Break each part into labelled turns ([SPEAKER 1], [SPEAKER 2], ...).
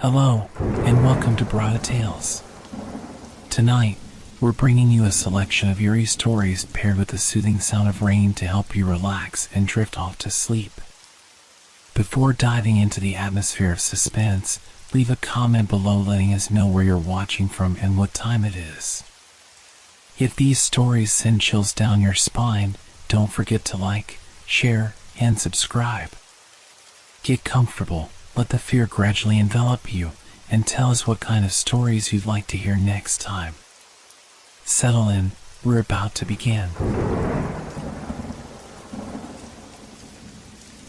[SPEAKER 1] Hello, and welcome to Brada Tales. Tonight, we're bringing you a selection of eerie stories paired with the soothing sound of rain to help you relax and drift off to sleep. Before diving into the atmosphere of suspense, leave a comment below letting us know where you're watching from and what time it is. If these stories send chills down your spine, don't forget to like, share, and subscribe. Get comfortable, let the fear gradually envelop you, and tell us what kind of stories you'd like to hear next time. Settle in, we're about to begin.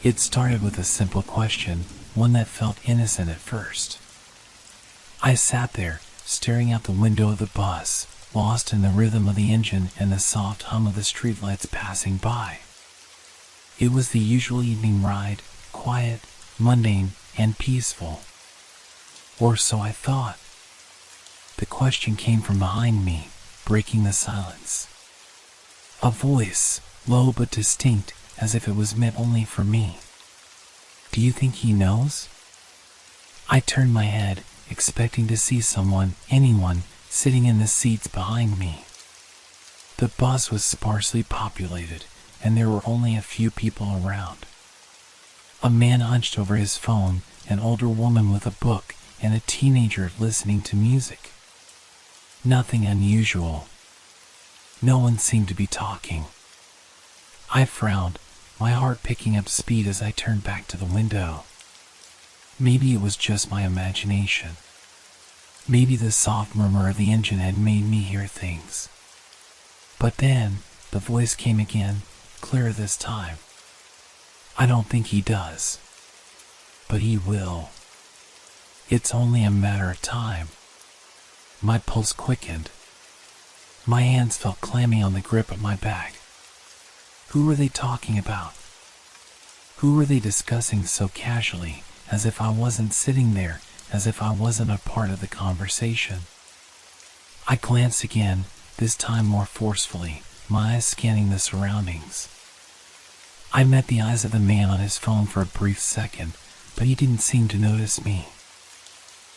[SPEAKER 1] It started with a simple question, one that felt innocent at first. I sat there, staring out the window of the bus, lost in the rhythm of the engine and the soft hum of the streetlights passing by. It was the usual evening ride, quiet, mundane, and peaceful. Or so I thought. The question came from behind me, breaking the silence. A voice, low but distinct, as if it was meant only for me. Do you think he knows? I turned my head, expecting to see anyone, sitting in the seats behind me. The bus was sparsely populated, and there were only a few people around. A man hunched over his phone, an older woman with a book, and a teenager listening to music. Nothing unusual. No one seemed to be talking. I frowned, my heart picking up speed as I turned back to the window. Maybe it was just my imagination. Maybe the soft murmur of the engine had made me hear things. But then, the voice came again, clearer this time. I don't think he does. But he will. It's only a matter of time. My pulse quickened. My hands felt clammy on the grip of my bag. Who were they talking about? Who were they discussing so casually, as if I wasn't sitting there, as if I wasn't a part of the conversation? I glanced again, this time more forcefully, my eyes scanning the surroundings. I met the eyes of the man on his phone for a brief second, but he didn't seem to notice me.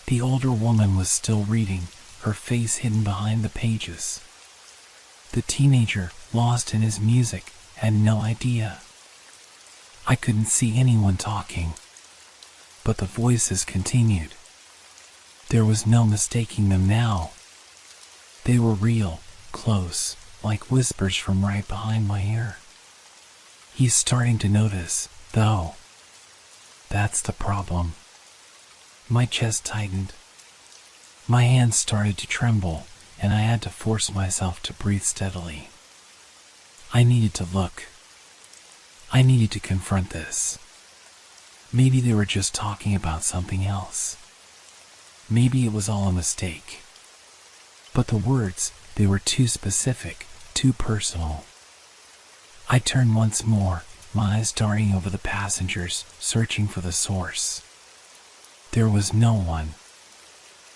[SPEAKER 1] The older woman was still reading, her face hidden behind the pages. The teenager, lost in his music, had no idea. I couldn't see anyone talking. But the voices continued. There was no mistaking them now. They were real, close, like whispers from right behind my ear. He's starting to notice, though. That's the problem. My chest tightened. My hands started to tremble, and I had to force myself to breathe steadily. I needed to look. I needed to confront this. Maybe they were just talking about something else. Maybe it was all a mistake. But the words, they were too specific, too personal. I turned once more, my eyes darting over the passengers, searching for the source. There was no one.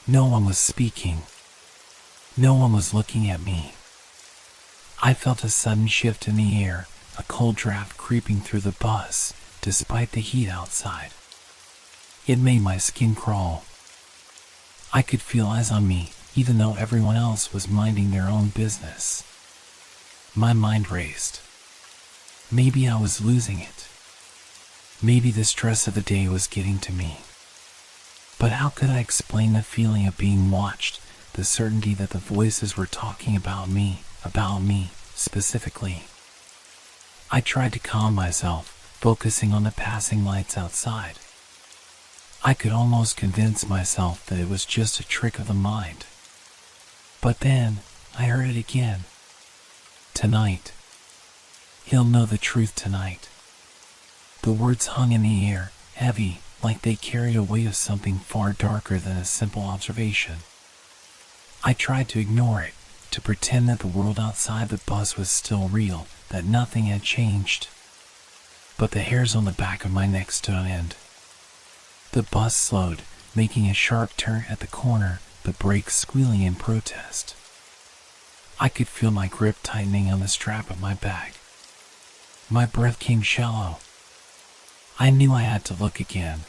[SPEAKER 1] No one was speaking. No one was looking at me. I felt a sudden shift in the air, a cold draft creeping through the bus, despite the heat outside. It made my skin crawl. I could feel eyes on me, even though everyone else was minding their own business. My mind raced. Maybe I was losing it. Maybe the stress of the day was getting to me. But how could I explain the feeling of being watched, the certainty that the voices were talking about me specifically? I tried to calm myself, focusing on the passing lights outside. I could almost convince myself that it was just a trick of the mind. But then, I heard it again. Tonight. He'll know the truth tonight. The words hung in the air, heavy, like they carried a weight of something far darker than a simple observation. I tried to ignore it, to pretend that the world outside the bus was still real, that nothing had changed. But the hairs on the back of my neck stood on end. The bus slowed, making a sharp turn at the corner, the brakes squealing in protest. I could feel my grip tightening on the strap of my bag. My breath came shallow. I knew I had to look again.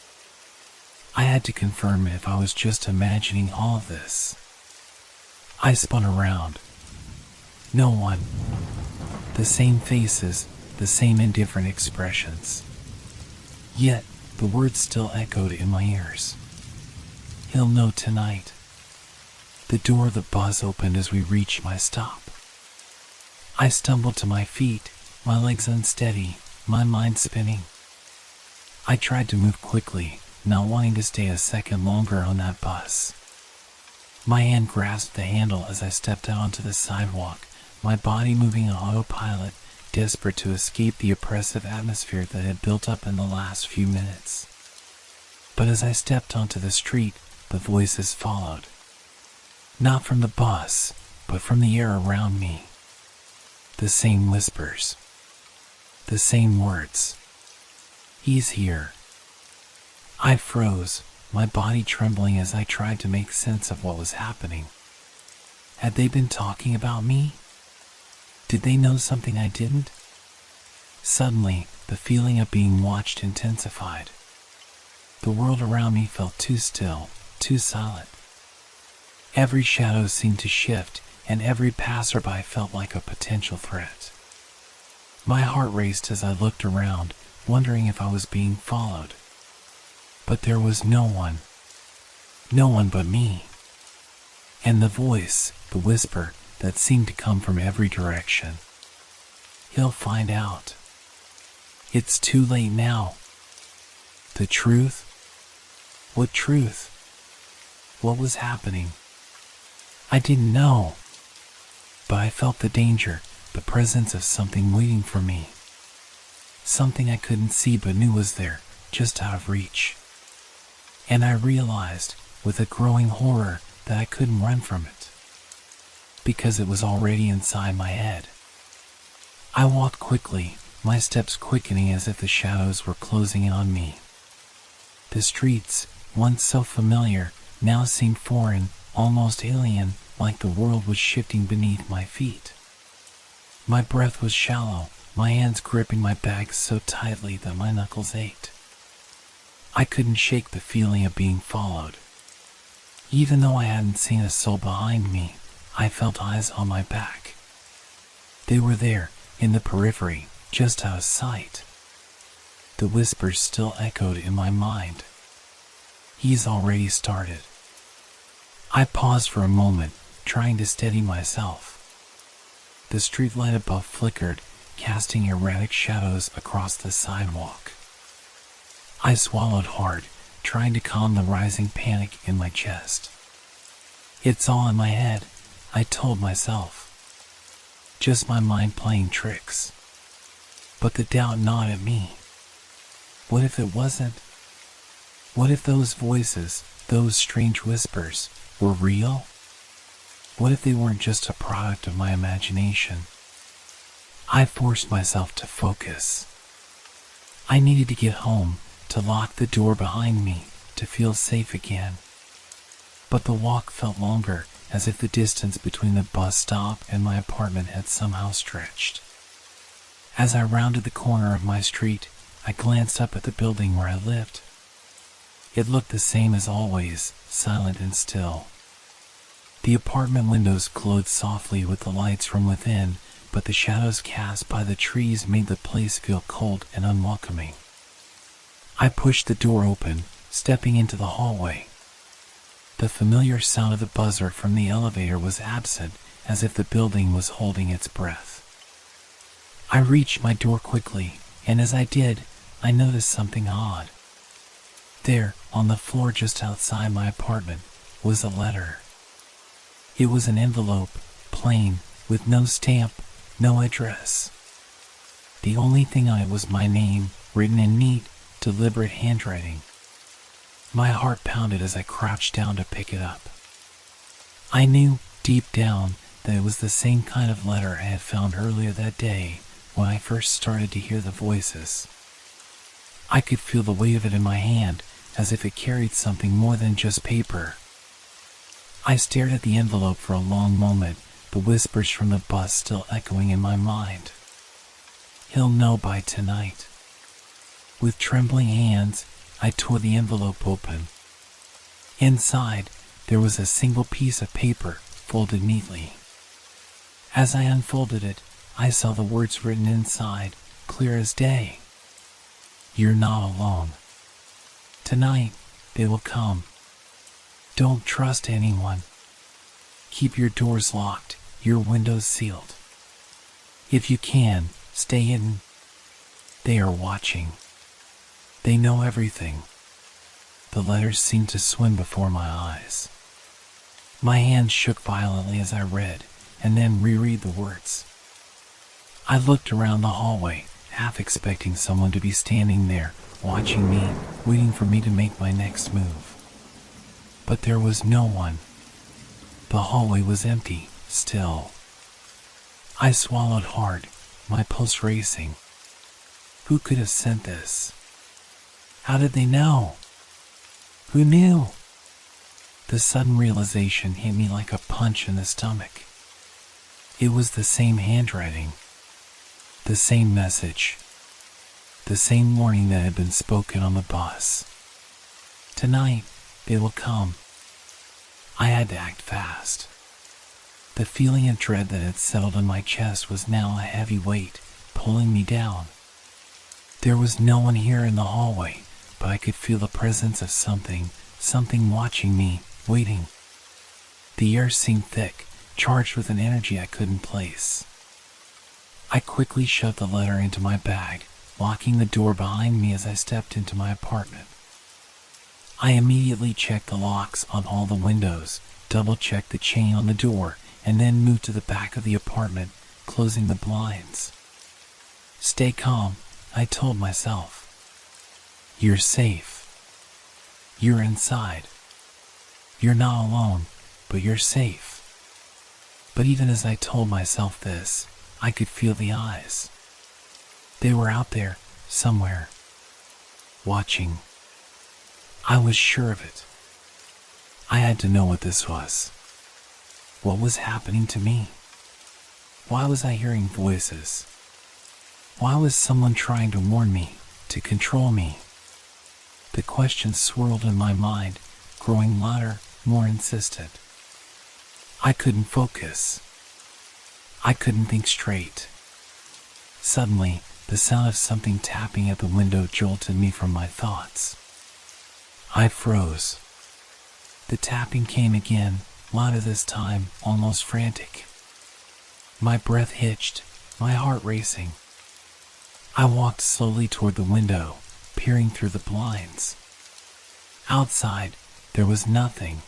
[SPEAKER 1] I had to confirm if I was just imagining all of this. I spun around. No one. The same faces, the same indifferent expressions. Yet, the words still echoed in my ears. He'll know tonight. The door of the bus opened as we reached my stop. I stumbled to my feet, my legs unsteady, my mind spinning. I tried to move quickly, not wanting to stay a second longer on that bus. My hand grasped the handle as I stepped out onto the sidewalk, my body moving on autopilot, desperate to escape the oppressive atmosphere that had built up in the last few minutes. But as I stepped onto the street, the voices followed. Not from the bus, but from the air around me. The same whispers. The same words. He's here. I froze, my body trembling as I tried to make sense of what was happening. Had they been talking about me? Did they know something I didn't? Suddenly, the feeling of being watched intensified. The world around me felt too still, too silent. Every shadow seemed to shift, and every passerby felt like a potential threat. My heart raced as I looked around, wondering if I was being followed. But there was no one. No one but me. And the voice, the whisper, that seemed to come from every direction. He'll find out. It's too late now. The truth? What truth? What was happening? I didn't know. But I felt the danger, the presence of something waiting for me. Something I couldn't see but knew was there, just out of reach. And I realized, with a growing horror, that I couldn't run from it. Because it was already inside my head. I walked quickly, my steps quickening as if the shadows were closing in on me. The streets, once so familiar, now seemed foreign, almost alien, like the world was shifting beneath my feet. My breath was shallow, my hands gripping my bag so tightly that my knuckles ached. I couldn't shake the feeling of being followed. Even though I hadn't seen a soul behind me, I felt eyes on my back. They were there, in the periphery, just out of sight. The whispers still echoed in my mind. He's already started. I paused for a moment, trying to steady myself. The streetlight above flickered, casting erratic shadows across the sidewalk. I swallowed hard, trying to calm the rising panic in my chest. It's all in my head, I told myself. Just my mind playing tricks. But the doubt gnawed at me. What if it wasn't? What if those voices, those strange whispers, were real? What if they weren't just a product of my imagination? I forced myself to focus. I needed to get home, to lock the door behind me, to feel safe again. But the walk felt longer, as if the distance between the bus stop and my apartment had somehow stretched. As I rounded the corner of my street, I glanced up at the building where I lived. It looked the same as always, silent and still. The apartment windows glowed softly with the lights from within, but the shadows cast by the trees made the place feel cold and unwelcoming. I pushed the door open, stepping into the hallway. The familiar sound of the buzzer from the elevator was absent, as if the building was holding its breath. I reached my door quickly, and as I did, I noticed something odd. There, on the floor just outside my apartment, was a letter. It was an envelope, plain, with no stamp, no address. The only thing on it was my name, written in neat, deliberate handwriting. My heart pounded as I crouched down to pick it up. I knew, deep down, that it was the same kind of letter I had found earlier that day when I first started to hear the voices. I could feel the weight of it in my hand, as if it carried something more than just paper. I stared at the envelope for a long moment, the whispers from the bus still echoing in my mind. He'll know by tonight. With trembling hands, I tore the envelope open, Inside, there was a single piece of paper, folded neatly. As I unfolded it, I saw the words written inside, clear as day. You're not alone. Tonight, they will come. Don't trust anyone. Keep your doors locked, your windows sealed. If you can, stay hidden. They are watching. They know everything. The letters seemed to swim before my eyes. My hands shook violently as I read, and then reread the words. I looked around the hallway, half expecting someone to be standing there, watching me, waiting for me to make my next move. But there was no one. The hallway was empty, still. I swallowed hard, my pulse racing. Who could have sent this? How did they know? Who knew? The sudden realization hit me like a punch in the stomach. It was the same handwriting, the same message, the same warning that had been spoken on the bus. Tonight, they will come. I had to act fast. The feeling of dread that had settled in my chest was now a heavy weight, pulling me down. There was no one here in the hallway, but I could feel the presence of something watching me, waiting. The air seemed thick, charged with an energy I couldn't place. I quickly shoved the letter into my bag, locking the door behind me as I stepped into my apartment. I immediately checked the locks on all the windows, double-checked the chain on the door, and then moved to the back of the apartment, closing the blinds. Stay calm, I told myself. You're safe. You're inside. You're not alone, but you're safe. But even as I told myself this, I could feel the eyes. They were out there, somewhere. Watching. I was sure of it. I had to know what this was. What was happening to me? Why was I hearing voices? Why was someone trying to warn me, to control me? The questions swirled in my mind, growing louder, more insistent. I couldn't focus. I couldn't think straight. Suddenly, the sound of something tapping at the window jolted me from my thoughts. I froze. The tapping came again, louder this time, almost frantic. My breath hitched, my heart racing. I walked slowly toward the window, peering through the blinds. Outside, there was nothing.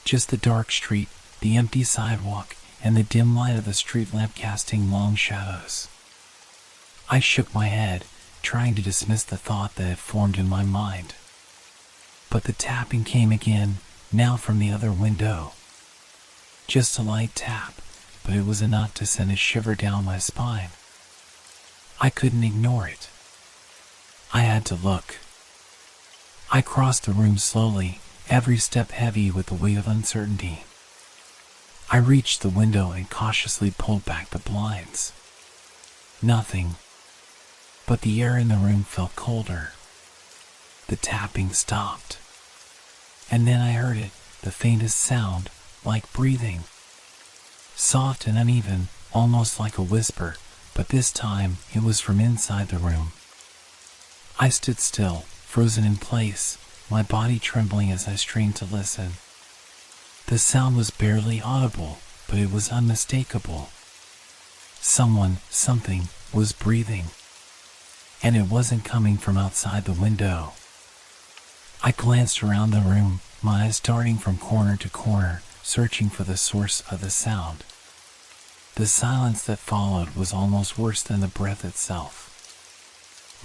[SPEAKER 1] Just the dark street, the empty sidewalk, and the dim light of the street lamp casting long shadows. I shook my head, trying to dismiss the thought that had formed in my mind. But the tapping came again, now from the other window. Just a light tap, but it was enough to send a shiver down my spine. I couldn't ignore it. I had to look. I crossed the room slowly, every step heavy with the weight of uncertainty. I reached the window and cautiously pulled back the blinds. Nothing. But the air in the room felt colder. The tapping stopped. And then I heard it, the faintest sound, like breathing. Soft and uneven, almost like a whisper, but this time it was from inside the room. I stood still, frozen in place, my body trembling as I strained to listen. The sound was barely audible, but it was unmistakable. Something, was breathing. And it wasn't coming from outside the window. I glanced around the room, my eyes darting from corner to corner, searching for the source of the sound. The silence that followed was almost worse than the breath itself.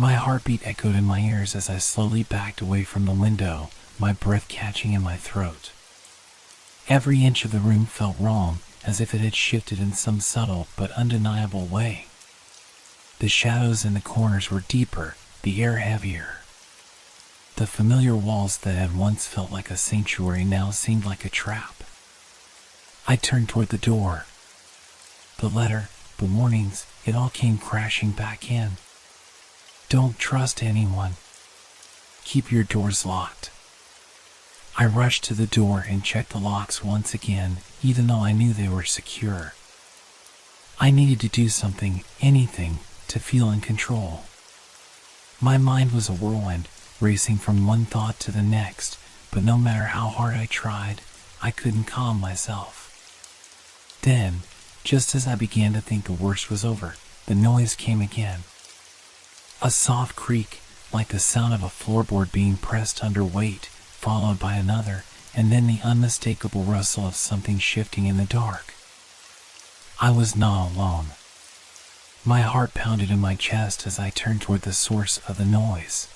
[SPEAKER 1] My heartbeat echoed in my ears as I slowly backed away from the window, my breath catching in my throat. Every inch of the room felt wrong, as if it had shifted in some subtle but undeniable way. The shadows in the corners were deeper, the air heavier. The familiar walls that had once felt like a sanctuary now seemed like a trap. I turned toward the door. The letter, the warnings, it all came crashing back in. Don't trust anyone. Keep your doors locked. I rushed to the door and checked the locks once again, even though I knew they were secure. I needed to do something, anything, to feel in control. My mind was a whirlwind, racing from one thought to the next, but no matter how hard I tried, I couldn't calm myself. Then, just as I began to think the worst was over, the noise came again. A soft creak, like the sound of a floorboard being pressed under weight, followed by another, and then the unmistakable rustle of something shifting in the dark. I was not alone. My heart pounded in my chest as I turned toward the source of the noise.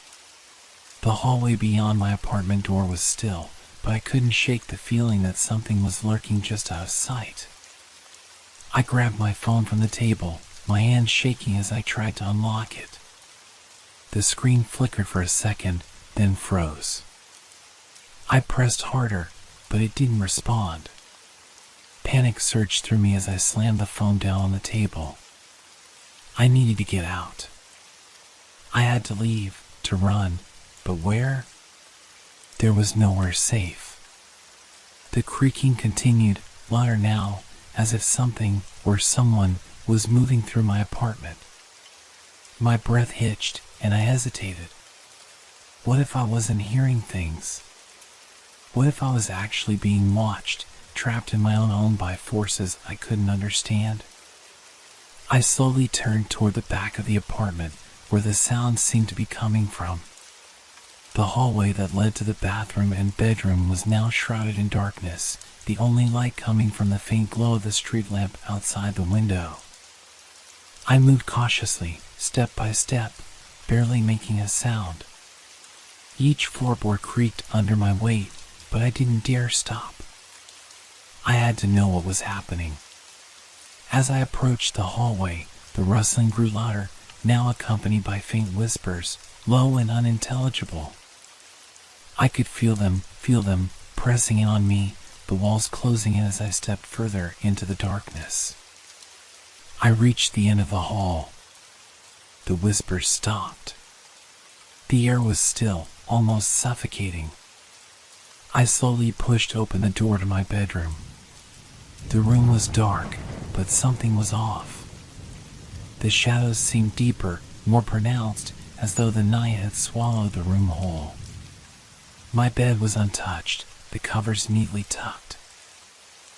[SPEAKER 1] The hallway beyond my apartment door was still, but I couldn't shake the feeling that something was lurking just out of sight. I grabbed my phone from the table, my hand shaking as I tried to unlock it. The screen flickered for a second, then froze. I pressed harder, but it didn't respond. Panic surged through me as I slammed the phone down on the table. I needed to get out. I had to leave, to run, but where? There was nowhere safe. The creaking continued, louder now, as if something, or someone, was moving through my apartment. My breath hitched, and I hesitated. What if I wasn't hearing things? What if I was actually being watched, trapped in my own home by forces I couldn't understand? I slowly turned toward the back of the apartment, where the sound seemed to be coming from. The hallway that led to the bathroom and bedroom was now shrouded in darkness, the only light coming from the faint glow of the street lamp outside the window. I moved cautiously, step by step, barely making a sound. Each floorboard creaked under my weight, but I didn't dare stop. I had to know what was happening. As I approached the hallway, the rustling grew louder, now accompanied by faint whispers, low and unintelligible. I could feel them, pressing in on me, the walls closing in as I stepped further into the darkness. I reached the end of the hall. The whispers stopped. The air was still, almost suffocating. I slowly pushed open the door to my bedroom. The room was dark, but something was off. The shadows seemed deeper, more pronounced, as though the night had swallowed the room whole. My bed was untouched, the covers neatly tucked.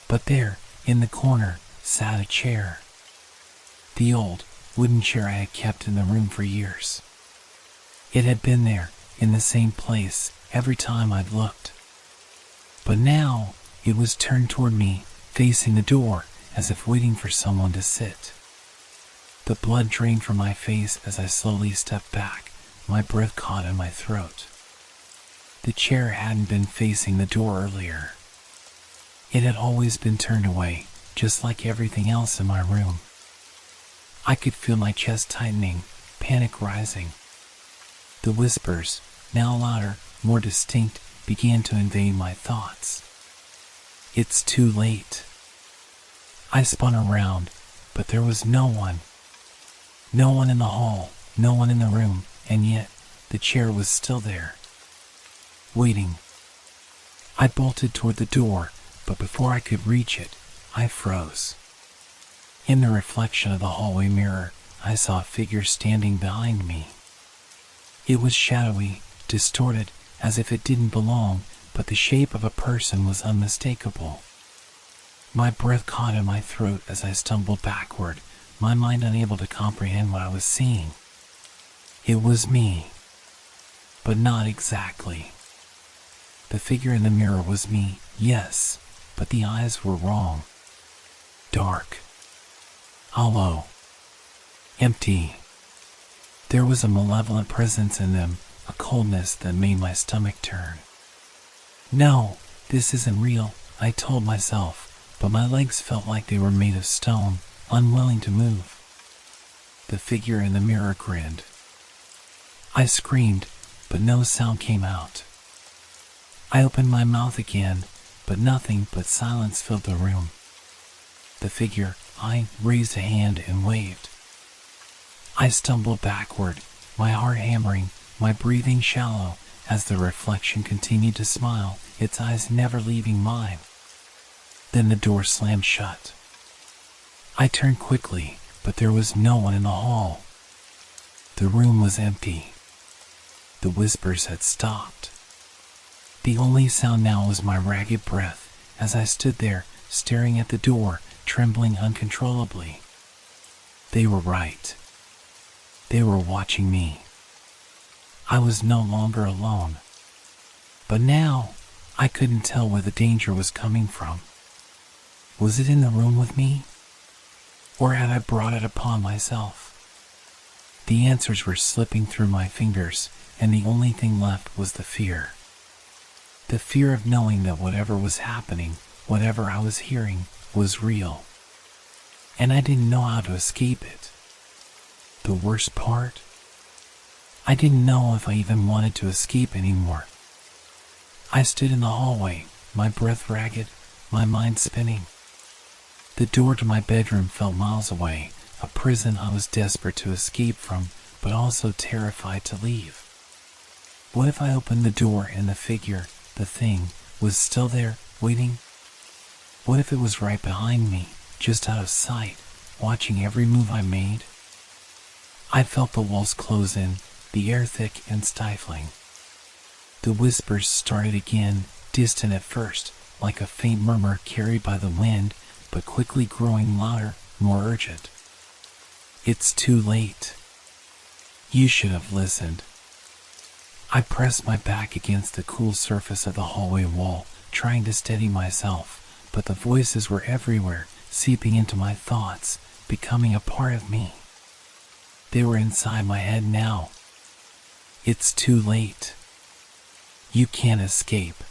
[SPEAKER 1] But there, in the corner, sat a chair. The old, wooden chair I had kept in the room for years. It had been there, in the same place, every time I'd looked. But now, it was turned toward me, facing the door, as if waiting for someone to sit. The blood drained from my face as I slowly stepped back, my breath caught in my throat. The chair hadn't been facing the door earlier. It had always been turned away, just like everything else in my room. I could feel my chest tightening, panic rising. The whispers, now louder, more distinct, began to invade my thoughts. It's too late. I spun around, but there was no one. No one in the hall, no one in the room, and yet the chair was still there, waiting. I bolted toward the door, but before I could reach it, I froze. In the reflection of the hallway mirror, I saw a figure standing behind me. It was shadowy, distorted, as if it didn't belong, but the shape of a person was unmistakable. My breath caught in my throat as I stumbled backward, my mind unable to comprehend what I was seeing. It was me, but not exactly. The figure in the mirror was me, yes, but the eyes were wrong. Dark, hollow, empty. There was a malevolent presence in them, a coldness that made my stomach turn. No, this isn't real, I told myself, but my legs felt like they were made of stone, unwilling to move. The figure in the mirror grinned. I screamed, but no sound came out. I opened my mouth again, but nothing but silence filled the room. The figure, I raised a hand and waved. I stumbled backward, my heart hammering, my breathing shallow, as the reflection continued to smile, its eyes never leaving mine. Then the door slammed shut. I turned quickly, but there was no one in the hall. The room was empty. The whispers had stopped. The only sound now was my ragged breath as I stood there, staring at the door, trembling uncontrollably. They were right. They were watching me. I was no longer alone. But now, I couldn't tell where the danger was coming from. Was it in the room with me? Or had I brought it upon myself? The answers were slipping through my fingers, and the only thing left was the fear. The fear of knowing that whatever was happening, whatever I was hearing, was real. And I didn't know how to escape it. The worst part? I didn't know if I even wanted to escape anymore. I stood in the hallway, my breath ragged, my mind spinning. The door to my bedroom felt miles away, a prison I was desperate to escape from, but also terrified to leave. What if I opened the door and the figure, the thing, was still there, waiting? What if it was right behind me, just out of sight, watching every move I made? I felt the walls close in, the air thick and stifling. The whispers started again, distant at first, like a faint murmur carried by the wind, but quickly growing louder, more urgent. It's too late. You should have listened. I pressed my back against the cool surface of the hallway wall, trying to steady myself, but the voices were everywhere, seeping into my thoughts, becoming a part of me. They were inside my head now. It's too late. You can't escape.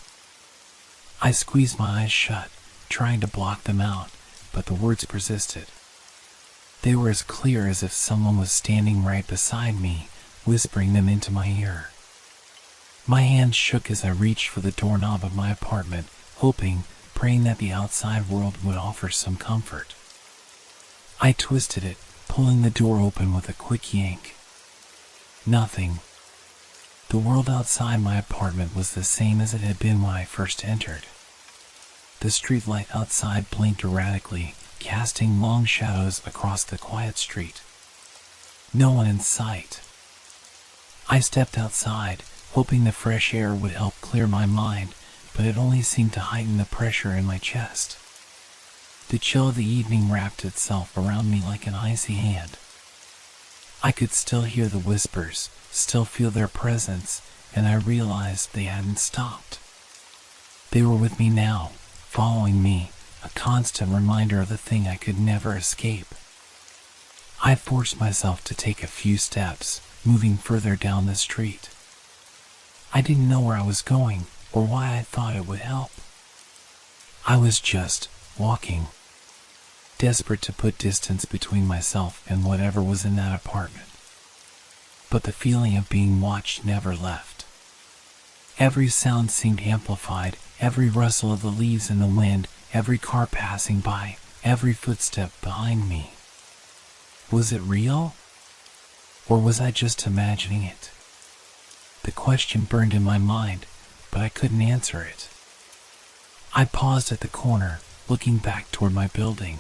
[SPEAKER 1] I squeezed my eyes shut, trying to block them out, but the words persisted. They were as clear as if someone was standing right beside me, whispering them into my ear. My hands shook as I reached for the doorknob of my apartment, hoping, praying that the outside world would offer some comfort. I twisted it, pulling the door open with a quick yank. Nothing. The world outside my apartment was the same as it had been when I first entered. The streetlight outside blinked erratically, casting long shadows across the quiet street. No one in sight. I stepped outside, hoping the fresh air would help clear my mind, but it only seemed to heighten the pressure in my chest. The chill of the evening wrapped itself around me like an icy hand. I could still hear the whispers, still feel their presence, and I realized they hadn't stopped. They were with me now, following me, a constant reminder of the thing I could never escape. I forced myself to take a few steps, moving further down the street. I didn't know where I was going, or why I thought it would help. I was just walking, desperate to put distance between myself and whatever was in that apartment. But the feeling of being watched never left. Every sound seemed amplified, every rustle of the leaves in the wind, every car passing by, every footstep behind me. Was it real? Or was I just imagining it? The question burned in my mind, but I couldn't answer it. I paused at the corner, looking back toward my building.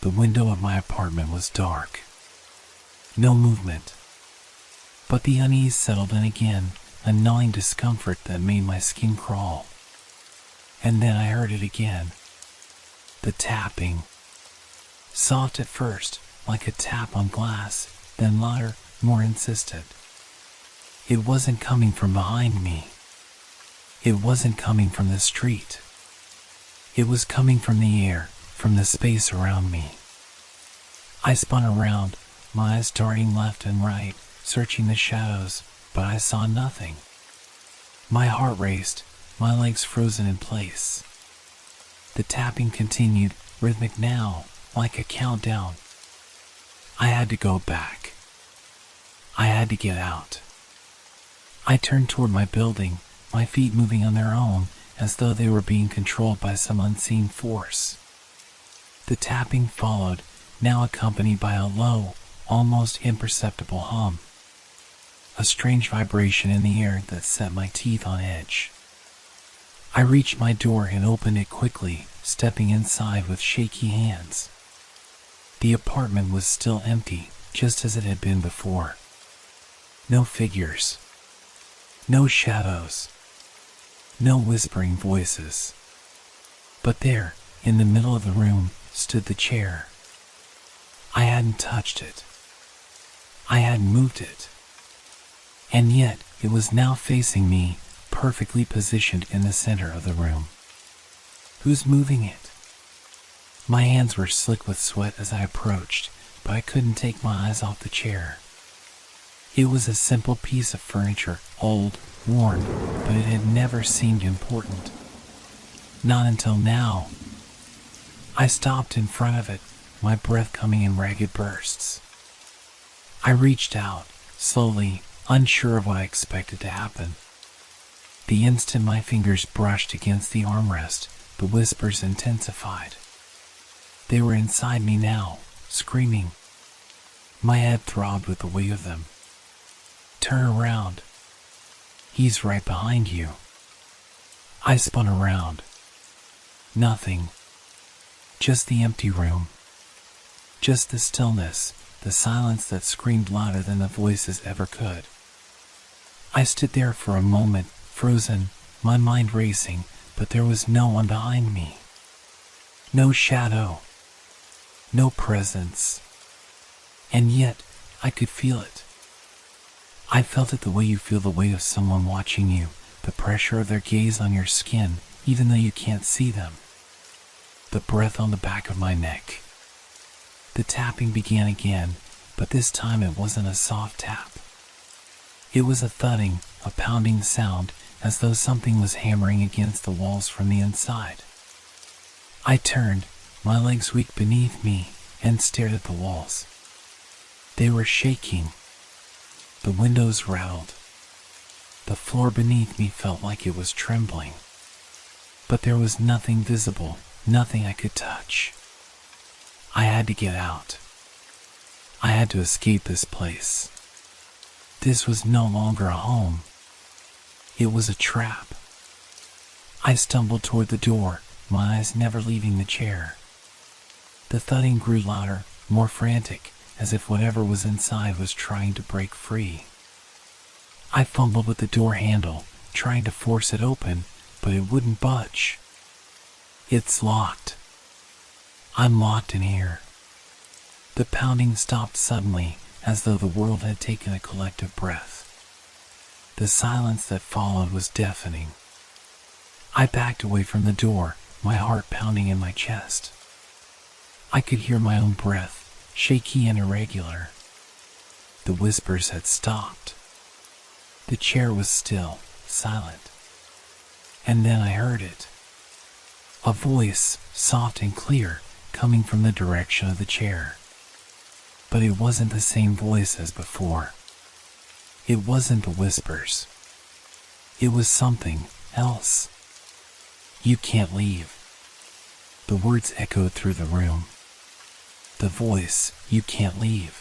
[SPEAKER 1] The window of my apartment was dark. No movement. But the unease settled in again, a gnawing discomfort that made my skin crawl. And then I heard it again. The tapping. Soft at first, like a tap on glass, then louder, more insistent. It wasn't coming from behind me. It wasn't coming from the street. It was coming from the air, from the space around me. I spun around, my eyes darting left and right, searching the shadows, but I saw nothing. My heart raced, my legs frozen in place. The tapping continued, rhythmic now, like a countdown. I had to go back. I had to get out. I turned toward my building, my feet moving on their own, as though they were being controlled by some unseen force. The tapping followed, now accompanied by a low, almost imperceptible hum. a strange vibration in the air that set my teeth on edge. I reached my door and opened it quickly, stepping inside with shaky hands. The apartment was still empty, just as it had been before. No figures. No shadows. No whispering voices. But there, in the middle of the room, stood the chair. I hadn't touched it. I hadn't moved it. And yet, it was now facing me, perfectly positioned in the center of the room. Who's moving it? My hands were slick with sweat as I approached, but I couldn't take my eyes off the chair. It was a simple piece of furniture, old, worn, but it had never seemed important. Not until now. I stopped in front of it, my breath coming in ragged bursts. I reached out, slowly, unsure of what I expected to happen. The instant my fingers brushed against the armrest, the whispers intensified. They were inside me now, screaming. My head throbbed with the weight of them. Turn around. He's right behind you. I spun around. Nothing. Just the empty room. Just the stillness, the silence that screamed louder than the voices ever could. I stood there for a moment, frozen, my mind racing, but there was no one behind me. No shadow. No presence. And yet, I could feel it. I felt it the way you feel the weight of someone watching you, the pressure of their gaze on your skin, even though you can't see them. The breath on the back of my neck. The tapping began again, but this time it wasn't a soft tap. It was a thudding, a pounding sound, as though something was hammering against the walls from the inside. I turned, my legs weak beneath me, and stared at the walls. They were shaking. The windows rattled. The floor beneath me felt like it was trembling. But there was nothing visible, nothing I could touch. I had to get out. I had to escape this place. This was no longer a home. It was a trap. I stumbled toward the door, my eyes never leaving the chair. The thudding grew louder, more frantic, as if whatever was inside was trying to break free. I fumbled with the door handle, trying to force it open, but it wouldn't budge. It's locked. I'm locked in here. The pounding stopped suddenly, as though the world had taken a collective breath. The silence that followed was deafening. I backed away from the door, my heart pounding in my chest. I could hear my own breath, shaky and irregular. The whispers had stopped. The chair was still, silent. And then I heard it. A voice, soft and clear, coming from the direction of the chair. But it wasn't the same voice as before. It wasn't the whispers. It was something else. You can't leave. The words echoed through the room. The voice, you can't leave,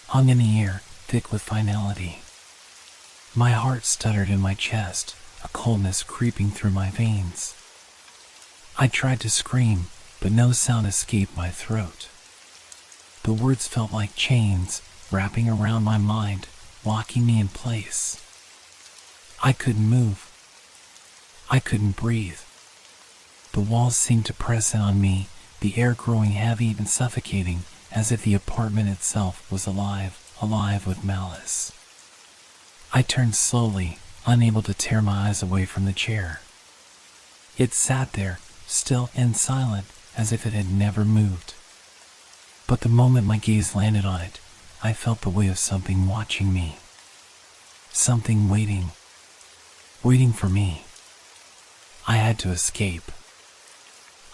[SPEAKER 1] hung in the air, thick with finality. My heart stuttered in my chest, a coldness creeping through my veins. I tried to scream, but no sound escaped my throat. The words felt like chains, wrapping around my mind, locking me in place. I couldn't move. I couldn't breathe. The walls seemed to press in on me, the air growing heavy and suffocating, as if the apartment itself was alive with malice. I turned slowly, unable to tear my eyes away from the chair. It sat there, still and silent, as if it had never moved. But the moment my gaze landed on it, I felt the weight of something watching me. Something waiting for me. I had to escape.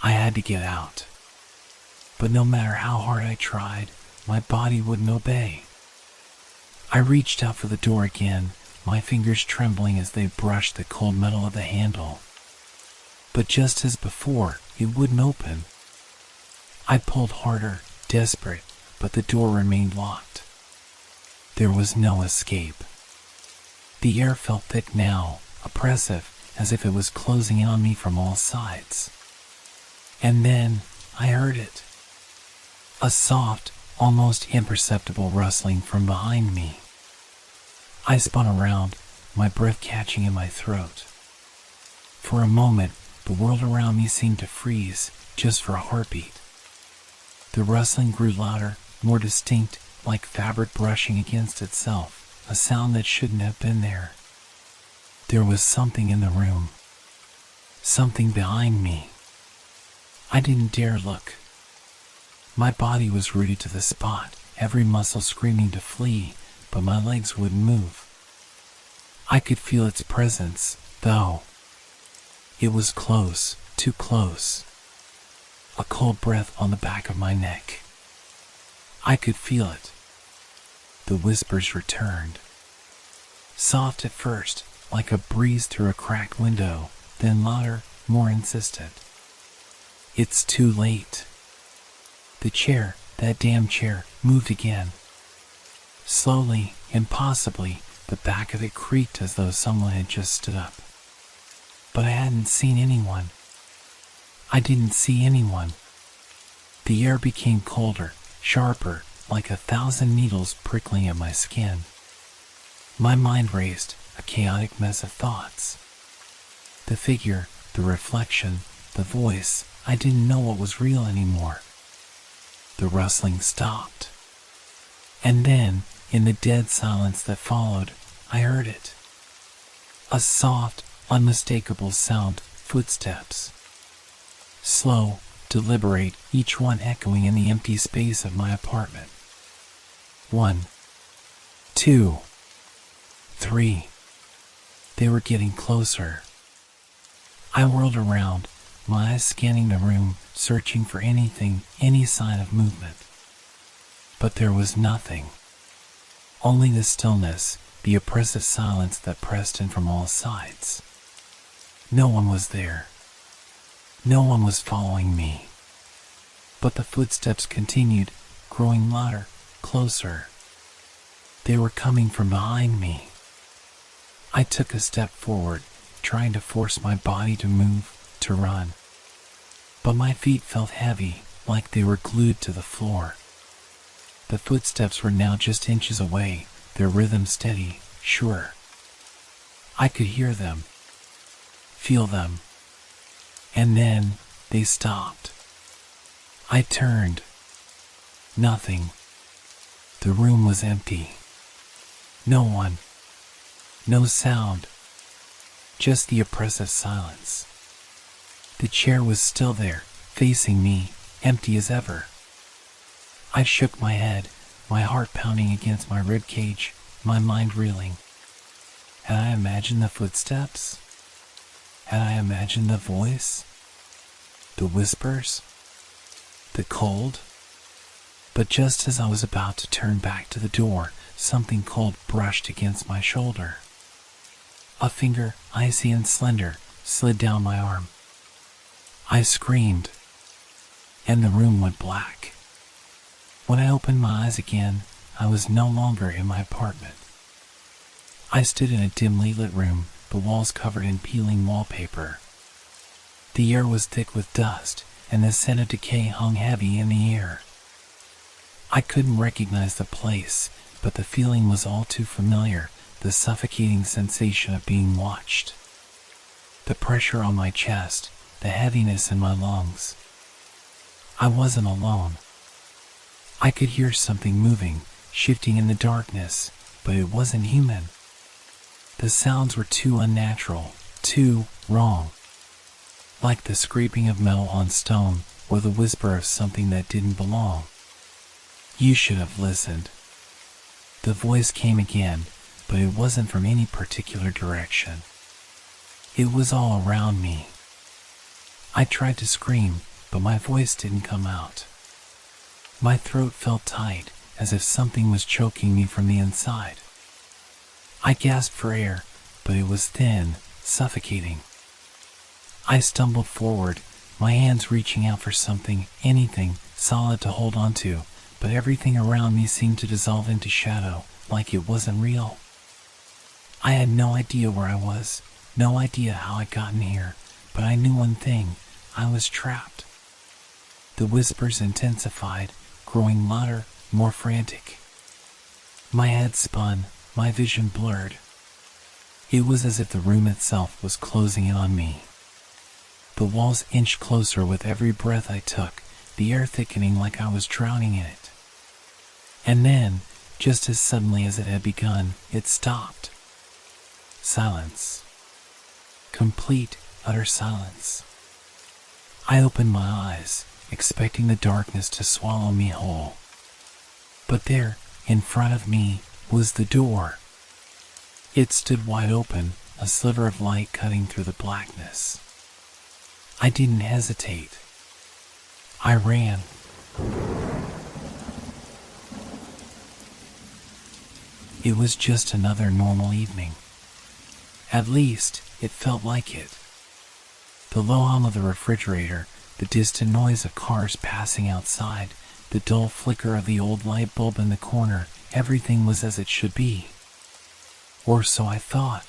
[SPEAKER 1] I had to get out. But no matter how hard I tried, my body wouldn't obey. I reached out for the door again, my fingers trembling as they brushed the cold metal of the handle. But just as before, it wouldn't open. I pulled harder, desperate, but the door remained locked. There was no escape. The air felt thick now, oppressive, as if it was closing in on me from all sides. And then I heard it. A soft, almost imperceptible rustling from behind me. I spun around, my breath catching in my throat. For a moment, the world around me seemed to freeze, just for a heartbeat. The rustling grew louder, more distinct, like fabric brushing against itself, a sound that shouldn't have been there. There was something in the room. Something behind me. I didn't dare look. My body was rooted to the spot, every muscle screaming to flee, but my legs wouldn't move. I could feel its presence, though. It was close, too close. A cold breath on the back of my neck. I could feel it. The whispers returned. Soft at first, like a breeze through a cracked window, then louder, more insistent. It's too late. The chair, that damn chair, moved again. Slowly, impossibly, the back of it creaked as though someone had just stood up. But I hadn't seen anyone. I didn't see anyone. The air became colder, sharper, like 1,000 needles prickling at my skin. My mind raced, a chaotic mess of thoughts. The figure, the reflection, the voice, I didn't know what was real anymore. The rustling stopped. And then, in the dead silence that followed, I heard it. A soft, unmistakable sound, footsteps. Slow, deliberate, each one echoing in the empty space of my apartment. 1, 2, 3. They were getting closer. I whirled around, my eyes scanning the room, searching for anything, any sign of movement. But there was nothing. Only the stillness, the oppressive silence that pressed in from all sides. No one was there. No one was following me. But the footsteps continued, growing louder, closer. They were coming from behind me. I took a step forward, trying to force my body to move, to run. But my feet felt heavy, like they were glued to the floor. The footsteps were now just inches away, their rhythm steady, sure. I could hear them, feel them. And then they stopped. I turned. Nothing. The room was empty. No one. No sound. Just the oppressive silence. The chair was still there, facing me, empty as ever. I shook my head, my heart pounding against my rib cage, my mind reeling. Had I imagined the footsteps? Had I imagined the voice? The whispers? The cold? But just as I was about to turn back to the door, something cold brushed against my shoulder. A finger, icy and slender, slid down my arm. I screamed, and the room went black. When I opened my eyes again, I was no longer in my apartment. I stood in a dimly lit room, the walls covered in peeling wallpaper. The air was thick with dust, and the scent of decay hung heavy in the air. I couldn't recognize the place, but the feeling was all too familiar, the suffocating sensation of being watched. The pressure on my chest, the heaviness in my lungs. I wasn't alone. I could hear something moving, shifting in the darkness, but it wasn't human. The sounds were too unnatural, too wrong. Like the scraping of metal on stone, or the whisper of something that didn't belong. You should have listened. The voice came again, but it wasn't from any particular direction. It was all around me. I tried to scream, but my voice didn't come out. My throat felt tight, as if something was choking me from the inside. I gasped for air, but it was thin, suffocating. I stumbled forward, my hands reaching out for something, anything, solid to hold on to, but everything around me seemed to dissolve into shadow, like it wasn't real. I had no idea where I was, no idea how I'd gotten here, but I knew one thing: I was trapped. The whispers intensified, growing louder, more frantic. My head spun, my vision blurred. It was as if the room itself was closing in on me. The walls inched closer with every breath I took, the air thickening like I was drowning in it. And then, just as suddenly as it had begun, it stopped. Silence. Complete, utter silence. I opened my eyes, expecting the darkness to swallow me whole. But there, in front of me, was the door. It stood wide open, a sliver of light cutting through the blackness. I didn't hesitate. I ran. It was just another normal evening. At least, it felt like it. The low hum of the refrigerator, the distant noise of cars passing outside, the dull flicker of the old light bulb in the corner, everything was as it should be. Or so I thought.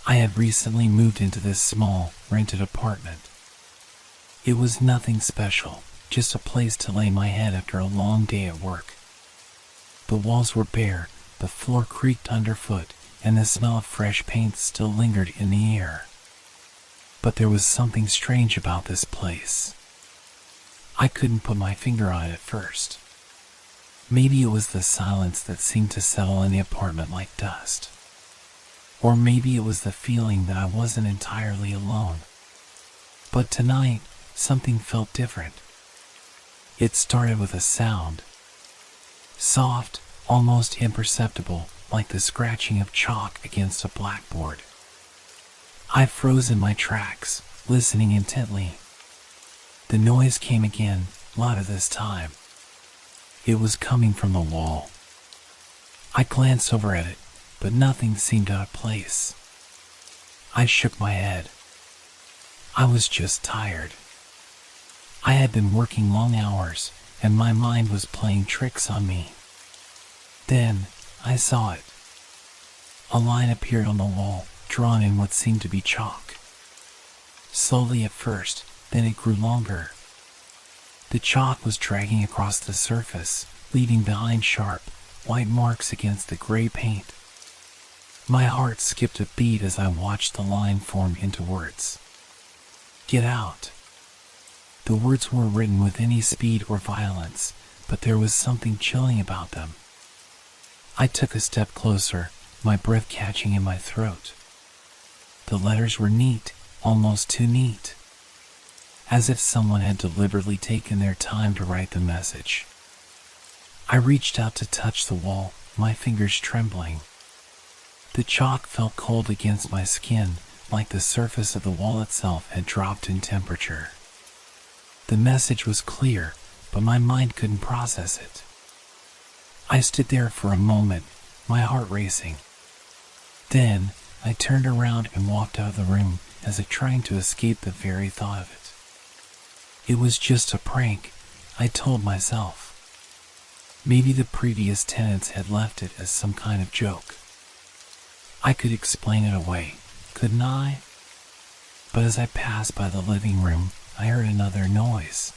[SPEAKER 1] I had recently moved into this small, rented apartment. It was nothing special, just a place to lay my head after a long day at work. The walls were bare, the floor creaked underfoot, and the smell of fresh paint still lingered in the air. But there was something strange about this place. I couldn't put my finger on it at first. Maybe it was the silence that seemed to settle in the apartment like dust. Or maybe it was the feeling that I wasn't entirely alone. But tonight, something felt different. It started with a sound. Soft, almost imperceptible, like the scratching of chalk against a blackboard. I froze in my tracks, listening intently. The noise came again, louder this time. It was coming from the wall. I glanced over at it, but nothing seemed out of place. I shook my head. I was just tired. I had been working long hours, and my mind was playing tricks on me. Then, I saw it. A line appeared on the wall, drawn in what seemed to be chalk. Slowly at first, then it grew longer. The chalk was dragging across the surface, leaving behind sharp, white marks against the gray paint. My heart skipped a beat as I watched the line form into words. Get out. The words weren't written with any speed or violence, but there was something chilling about them. I took a step closer, my breath catching in my throat. The letters were neat, almost too neat. As if someone had deliberately taken their time to write the message. I reached out to touch the wall, my fingers trembling. The chalk felt cold against my skin, like the surface of the wall itself had dropped in temperature. The message was clear, but my mind couldn't process it. I stood there for a moment, my heart racing. Then, I turned around and walked out of the room, as if trying to escape the very thought of it. It was just a prank, I told myself. Maybe the previous tenants had left it as some kind of joke. I could explain it away, couldn't I? But as I passed by the living room, I heard another noise.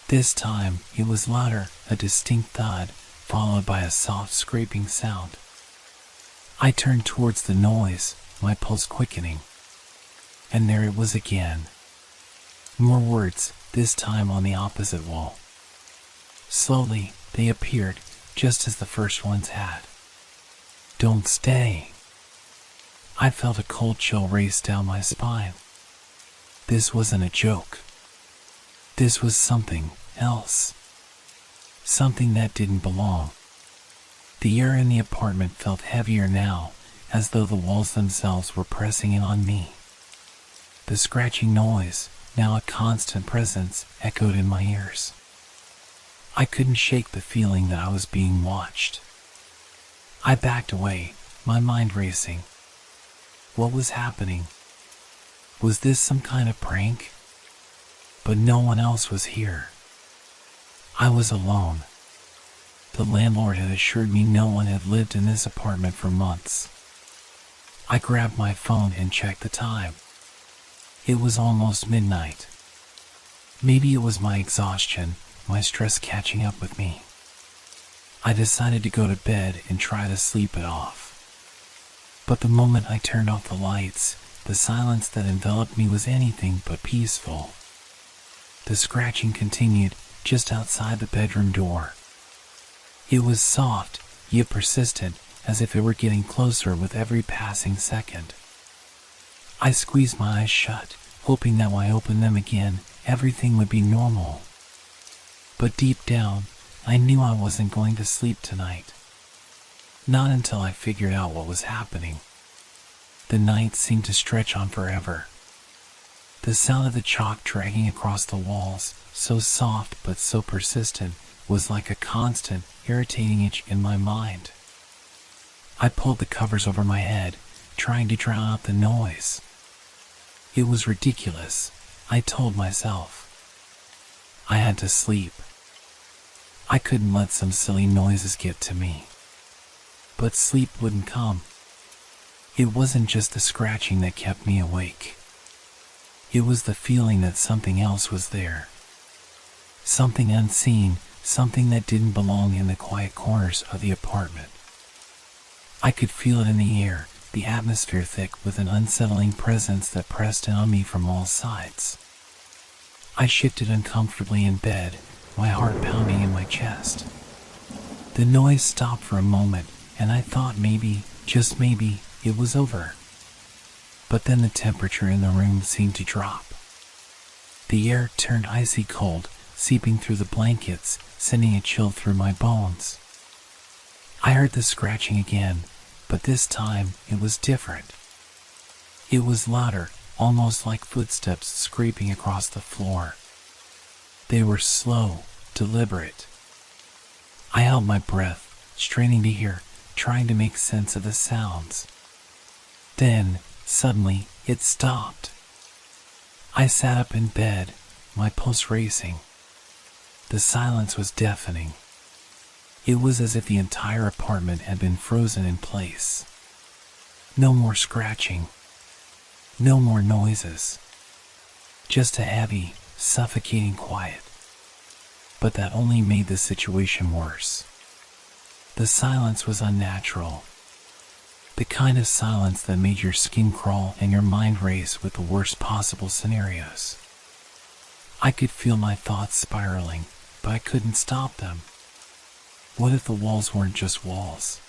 [SPEAKER 1] This time, it was louder, a distinct thud, followed by a soft scraping sound. I turned towards the noise, my pulse quickening. And there it was again. More words, this time on the opposite wall. Slowly, they appeared, just as the first ones had. Don't stay. I felt a cold chill race down my spine. This wasn't a joke. This was something else. Something that didn't belong. The air in the apartment felt heavier now, as though the walls themselves were pressing in on me. The scratching noise, now a constant presence, echoed in my ears. I couldn't shake the feeling that I was being watched. I backed away, my mind racing. What was happening? Was this some kind of prank? But no one else was here. I was alone. The landlord had assured me no one had lived in this apartment for months. I grabbed my phone and checked the time. It was almost midnight. Maybe it was my exhaustion, my stress catching up with me. I decided to go to bed and try to sleep it off. But the moment I turned off the lights, the silence that enveloped me was anything but peaceful. The scratching continued just outside the bedroom door. It was soft, yet persistent, as if it were getting closer with every passing second. I squeezed my eyes shut, hoping that when I opened them again, everything would be normal. But deep down, I knew I wasn't going to sleep tonight. Not until I figured out what was happening. The night seemed to stretch on forever. The sound of the chalk dragging across the walls, so soft but so persistent, was like a constant, irritating itch in my mind. I pulled the covers over my head, trying to drown out the noise. It was ridiculous, I told myself. I had to sleep. I couldn't let some silly noises get to me. But sleep wouldn't come. It wasn't just the scratching that kept me awake. It was the feeling that something else was there. Something unseen, something that didn't belong in the quiet corners of the apartment. I could feel it in the air, the atmosphere thick with an unsettling presence that pressed in on me from all sides. I shifted uncomfortably in bed, my heart pounding in my chest. The noise stopped for a moment, and I thought maybe, just maybe, it was over. But then the temperature in the room seemed to drop. The air turned icy cold, seeping through the blankets, sending a chill through my bones. I heard the scratching again, but this time it was different. It was louder, almost like footsteps scraping across the floor. They were slow, deliberate. I held my breath, straining to hear, trying to make sense of the sounds. Then, suddenly, it stopped. I sat up in bed, my pulse racing. The silence was deafening. It was as if the entire apartment had been frozen in place. No more scratching. No more noises. Just a heavy, suffocating quiet. But that only made the situation worse. The silence was unnatural. The kind of silence that made your skin crawl and your mind race with the worst possible scenarios. I could feel my thoughts spiraling, but I couldn't stop them. What if the walls weren't just walls?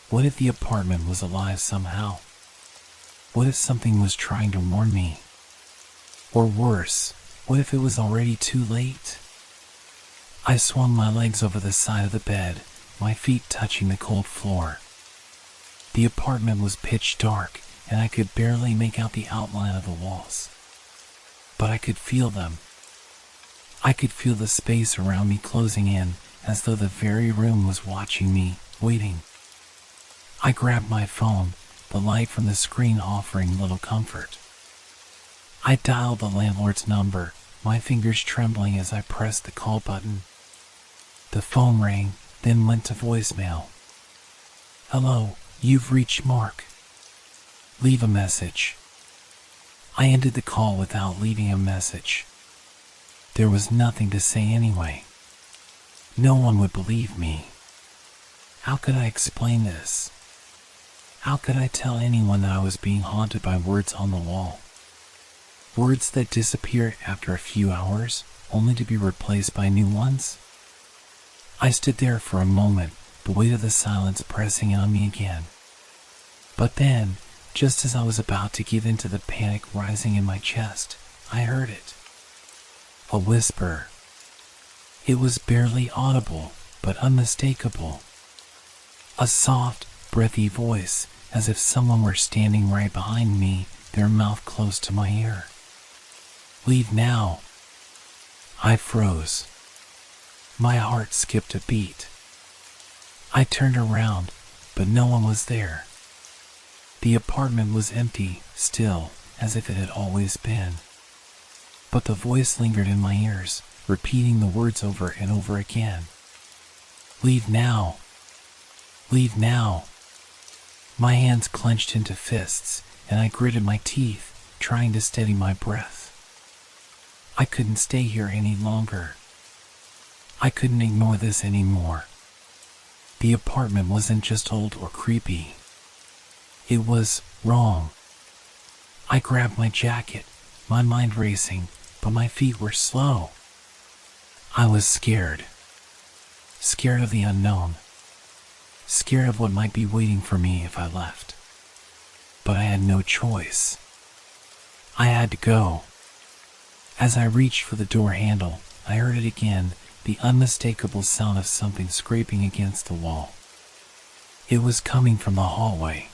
[SPEAKER 1] What if the apartment was alive somehow? What if something was trying to warn me? Or worse, what if it was already too late? I swung my legs over the side of the bed, my feet touching the cold floor. The apartment was pitch dark, and I could barely make out the outline of the walls. But I could feel them. I could feel the space around me closing in, as though the very room was watching me, waiting. I grabbed my phone, the light from the screen offering little comfort. I dialed the landlord's number, my fingers trembling as I pressed the call button. The phone rang, then went to voicemail. "Hello, you've reached Mark. Leave a message." I ended the call without leaving a message. There was nothing to say anyway. No one would believe me. How could I explain this? How could I tell anyone that I was being haunted by words on the wall? Words that disappear after a few hours, only to be replaced by new ones? I stood there for a moment, the weight of the silence pressing on me again. But then, just as I was about to give in to the panic rising in my chest, I heard it. A whisper. It was barely audible, but unmistakable. A soft, breathy voice, as if someone were standing right behind me, their mouth close to my ear. "Leave now." I froze. My heart skipped a beat. I turned around, but no one was there. The apartment was empty, still, as if it had always been. But the voice lingered in my ears, repeating the words over and over again. Leave now! Leave now! My hands clenched into fists, and I gritted my teeth, trying to steady my breath. I couldn't stay here any longer. I couldn't ignore this anymore. The apartment wasn't just old or creepy. It was wrong. I grabbed my jacket, my mind racing, but my feet were slow. I was scared. Scared of the unknown. Scared of what might be waiting for me if I left. But I had no choice. I had to go. As I reached for the door handle, I heard it again, the unmistakable sound of something scraping against the wall. It was coming from the hallway.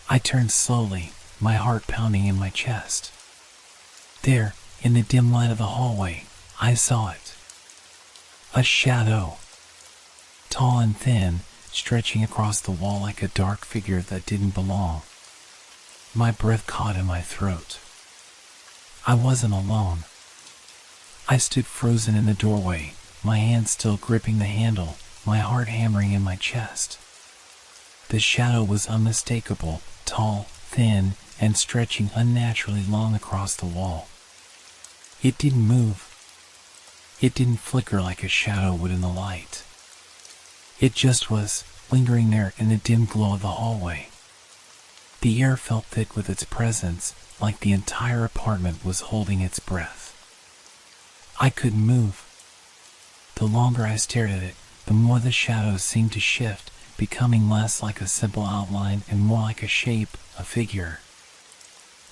[SPEAKER 1] I turned slowly, my heart pounding in my chest. There, in the dim light of the hallway, I saw it. A shadow. Tall and thin, stretching across the wall like a dark figure that didn't belong. My breath caught in my throat. I wasn't alone. I stood frozen in the doorway, my hands still gripping the handle, my heart hammering in my chest. The shadow was unmistakable, tall, thin, and stretching unnaturally long across the wall. It didn't move. It didn't flicker like a shadow would in the light. It just was, lingering there in the dim glow of the hallway. The air felt thick with its presence, like the entire apartment was holding its breath. I couldn't move. The longer I stared at it, the more the shadows seemed to shift, becoming less like a simple outline and more like a shape, a figure.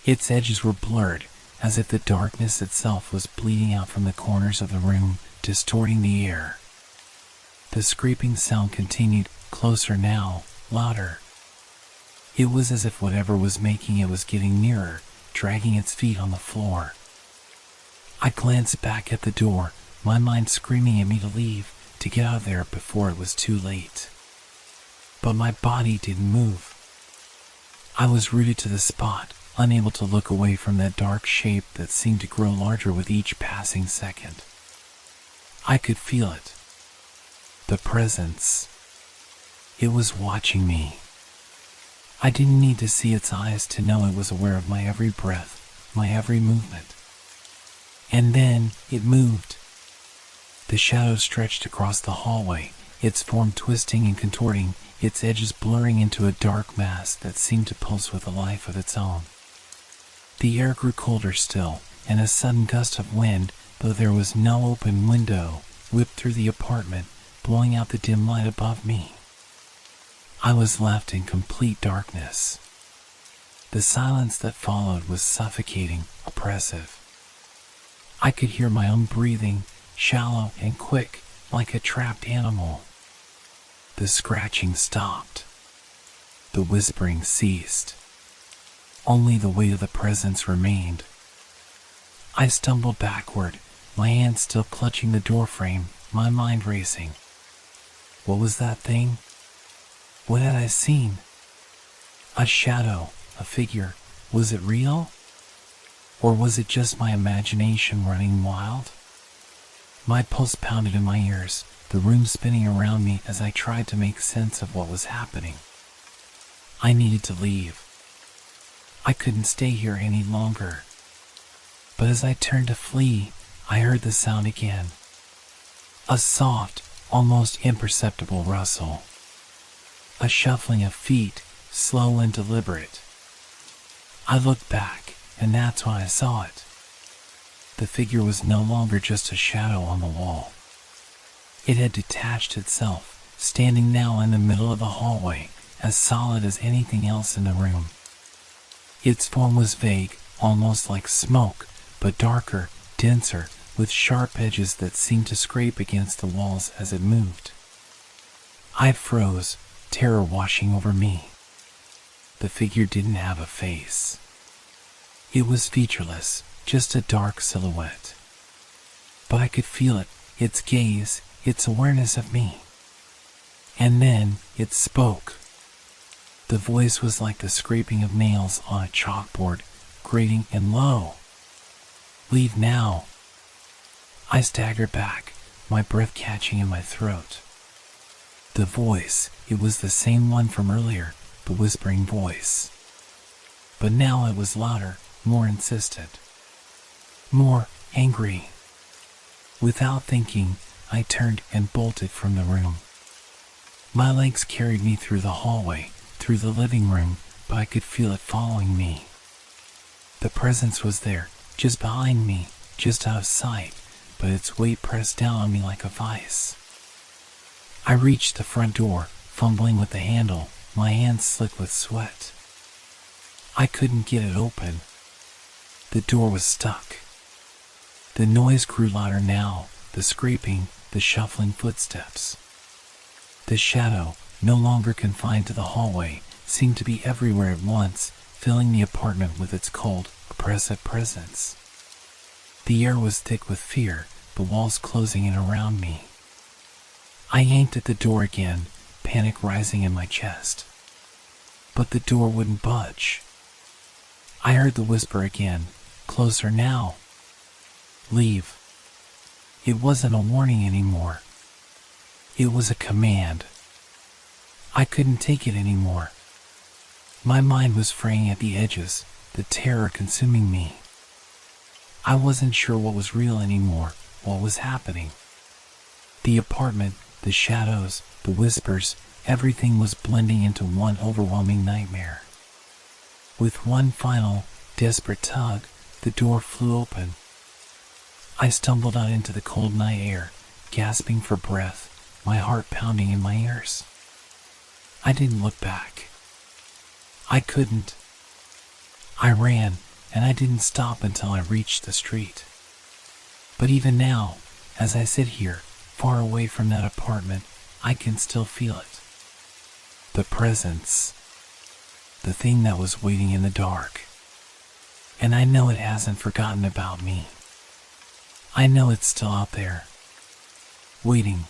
[SPEAKER 1] Its edges were blurred, as if the darkness itself was bleeding out from the corners of the room, distorting the air. The scraping sound continued, closer now, louder. It was as if whatever was making it was getting nearer, dragging its feet on the floor. I glanced back at the door, my mind screaming at me to leave, to get out of there before it was too late. But my body didn't move. I was rooted to the spot, unable to look away from that dark shape that seemed to grow larger with each passing second. I could feel it. The presence. It was watching me. I didn't need to see its eyes to know it was aware of my every breath, my every movement. And then it moved. The shadow stretched across the hallway, its form twisting and contorting, its edges blurring into a dark mass that seemed to pulse with a life of its own. The air grew colder still, and a sudden gust of wind, though there was no open window, whipped through the apartment, blowing out the dim light above me. I was left in complete darkness. The silence that followed was suffocating, oppressive. I could hear my own breathing, shallow and quick, like a trapped animal. The scratching stopped. The whispering ceased. Only the weight of the presence remained. I stumbled backward, my hands still clutching the doorframe, my mind racing. What was that thing? What had I seen? A shadow, a figure. Was it real? Or was it just my imagination running wild? My pulse pounded in my ears, the room spinning around me as I tried to make sense of what was happening. I needed to leave. I couldn't stay here any longer. But as I turned to flee, I heard the sound again. A soft, almost imperceptible rustle. A shuffling of feet, slow and deliberate. I looked back, and that's when I saw it. The figure was no longer just a shadow on the wall. It had detached itself, standing now in the middle of the hallway, as solid as anything else in the room. Its form was vague, almost like smoke, but darker, denser, with sharp edges that seemed to scrape against the walls as it moved. I froze, terror washing over me. The figure didn't have a face. It was featureless, just a dark silhouette. But I could feel it, its gaze, its awareness of me. And then it spoke. The voice was like the scraping of nails on a chalkboard, grating and low. Leave now. I staggered back, my breath catching in my throat. The voice, it was the same one from earlier, the whispering voice. But now it was louder, more insistent, more angry. Without thinking, I turned and bolted from the room. My legs carried me through the hallway, through the living room, but I could feel it following me. The presence was there, just behind me, just out of sight, but its weight pressed down on me like a vice. I reached the front door, fumbling with the handle, my hands slick with sweat. I couldn't get it open. The door was stuck. The noise grew louder now, the scraping, the shuffling footsteps. The shadow, no longer confined to the hallway, seemed to be everywhere at once, filling the apartment with its cold, oppressive presence. The air was thick with fear, the walls closing in around me. I yanked at the door again, panic rising in my chest. But the door wouldn't budge. I heard the whisper again, closer now. Leave. It wasn't a warning anymore. It was a command. I couldn't take it anymore. My mind was fraying at the edges, the terror consuming me. I wasn't sure what was real anymore, what was happening. The apartment, the shadows, the whispers, everything was blending into one overwhelming nightmare. With one final, desperate tug, the door flew open. I stumbled out into the cold night air, gasping for breath, my heart pounding in my ears. I didn't look back. I couldn't. I ran, and I didn't stop until I reached the street. But even now, as I sit here, far away from that apartment, I can still feel it. The presence. The thing that was waiting in the dark. And I know it hasn't forgotten about me. I know it's still out there, waiting.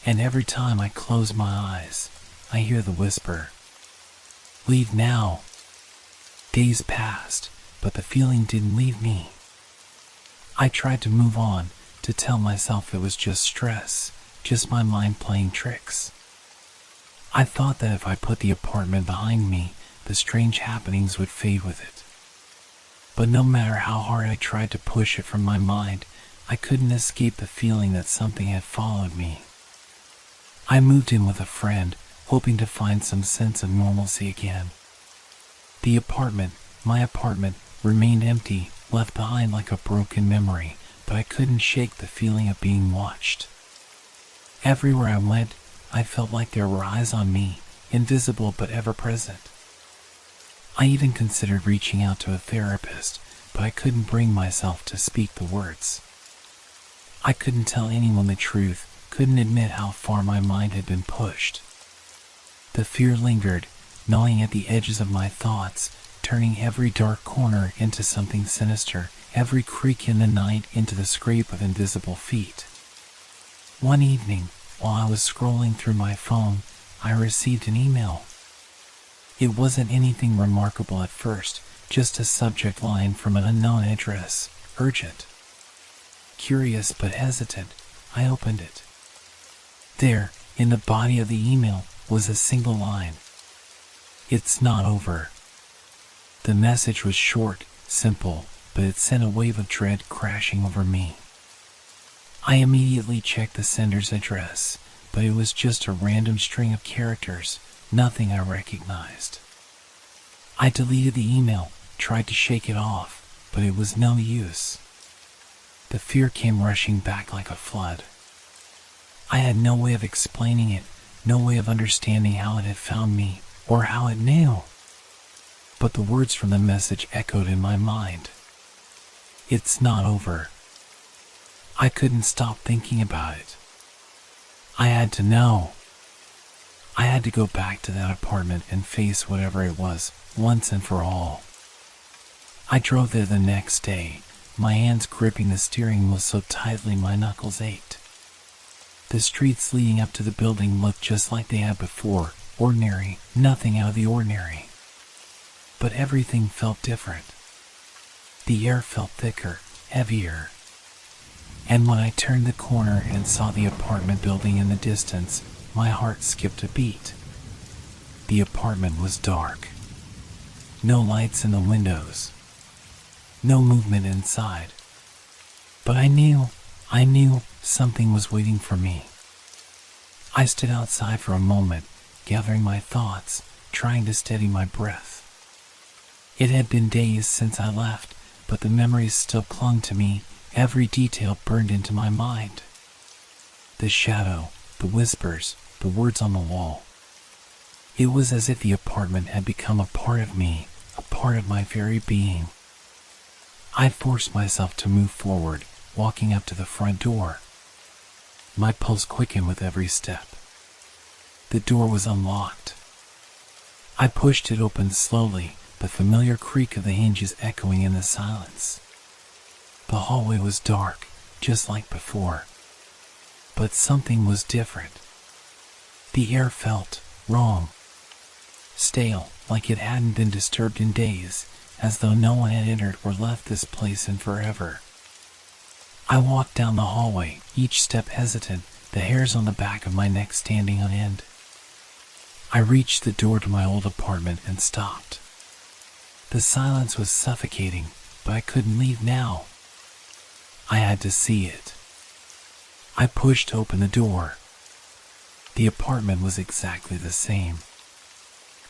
[SPEAKER 1] And every time I close my eyes, I hear the whisper, leave now. Days passed, but the feeling didn't leave me. I tried to move on, to tell myself it was just stress, just my mind playing tricks. I thought that if I put the apartment behind me, the strange happenings would fade with it. But no matter how hard I tried to push it from my mind, I couldn't escape the feeling that something had followed me. I moved in with a friend, hoping to find some sense of normalcy again. The apartment, my apartment, remained empty, left behind like a broken memory, but I couldn't shake the feeling of being watched. Everywhere I went, I felt like there were eyes on me, invisible but ever present. I even considered reaching out to a therapist, but I couldn't bring myself to speak the words. I couldn't tell anyone the truth, couldn't admit how far my mind had been pushed. The fear lingered, gnawing at the edges of my thoughts, turning every dark corner into something sinister, every creak in the night into the scrape of invisible feet. One evening, while I was scrolling through my phone, I received an email. It wasn't anything remarkable at first, just a subject line from an unknown address, urgent. Curious but hesitant, I opened it. There, in the body of the email, was a single line. It's not over. The message was short, simple, but it sent a wave of dread crashing over me. I immediately checked the sender's address, but it was just a random string of characters, nothing I recognized. I deleted the email, tried to shake it off, but it was no use. The fear came rushing back like a flood. I had no way of explaining it, no way of understanding how it had found me, or how it knew. But the words from the message echoed in my mind. It's not over. I couldn't stop thinking about it. I had to know. I had to go back to that apartment and face whatever it was, once and for all. I drove there the next day, my hands gripping the steering wheel so tightly my knuckles ached. The streets leading up to the building looked just like they had before, ordinary, nothing out of the ordinary. But everything felt different. The air felt thicker, heavier. And when I turned the corner and saw the apartment building in the distance, my heart skipped a beat. The apartment was dark. No lights in the windows. No movement inside. But I knew something was waiting for me. I stood outside for a moment, gathering my thoughts, trying to steady my breath. It had been days since I left, but the memories still clung to me, every detail burned into my mind. The shadow, the whispers, the words on the wall. It was as if the apartment had become a part of me, a part of my very being. I forced myself to move forward, walking up to the front door. My pulse quickened with every step. The door was unlocked. I pushed it open slowly, the familiar creak of the hinges echoing in the silence. The hallway was dark, just like before. But something was different. The air felt wrong. Stale, like it hadn't been disturbed in days, as though no one had entered or left this place in forever. I walked down the hallway, each step hesitant, the hairs on the back of my neck standing on end. I reached the door to my old apartment and stopped. The silence was suffocating, but I couldn't leave now. I had to see it. I pushed open the door. The apartment was exactly the same.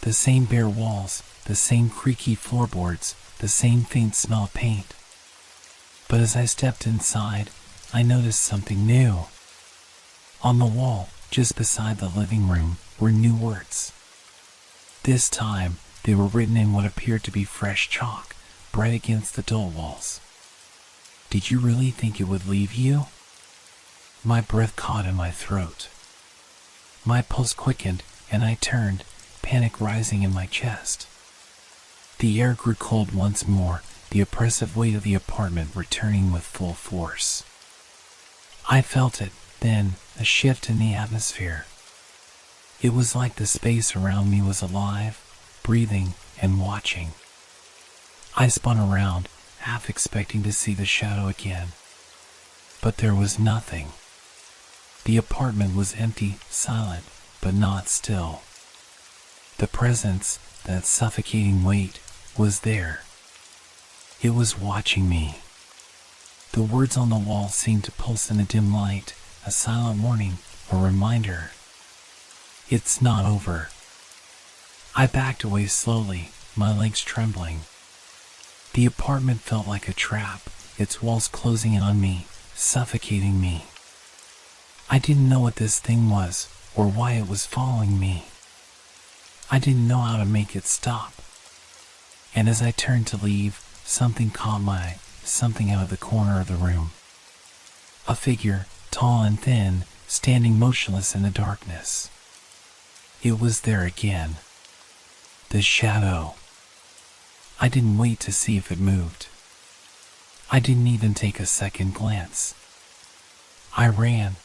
[SPEAKER 1] The same bare walls, the same creaky floorboards, the same faint smell of paint. But as I stepped inside, I noticed something new. On the wall, just beside the living room, were new words. This time, they were written in what appeared to be fresh chalk, bright against the dull walls. Did you really think it would leave you? My breath caught in my throat. My pulse quickened, and I turned, panic rising in my chest. The air grew cold once more, the oppressive weight of the apartment returning with full force. I felt it, then, a shift in the atmosphere. It was like the space around me was alive, breathing, and watching. I spun around, half expecting to see the shadow again. But there was nothing. The apartment was empty, silent, but not still. The presence, that suffocating weight, was there. It was watching me. The words on the wall seemed to pulse in a dim light, a silent warning, a reminder. It's not over. I backed away slowly, my legs trembling. The apartment felt like a trap, its walls closing in on me, suffocating me. I didn't know what this thing was, or why it was following me. I didn't know how to make it stop. And as I turned to leave, something caught my eye, something out of the corner of the room. A figure, tall and thin, standing motionless in the darkness. It was there again. The shadow. I didn't wait to see if it moved. I didn't even take a second glance. I ran.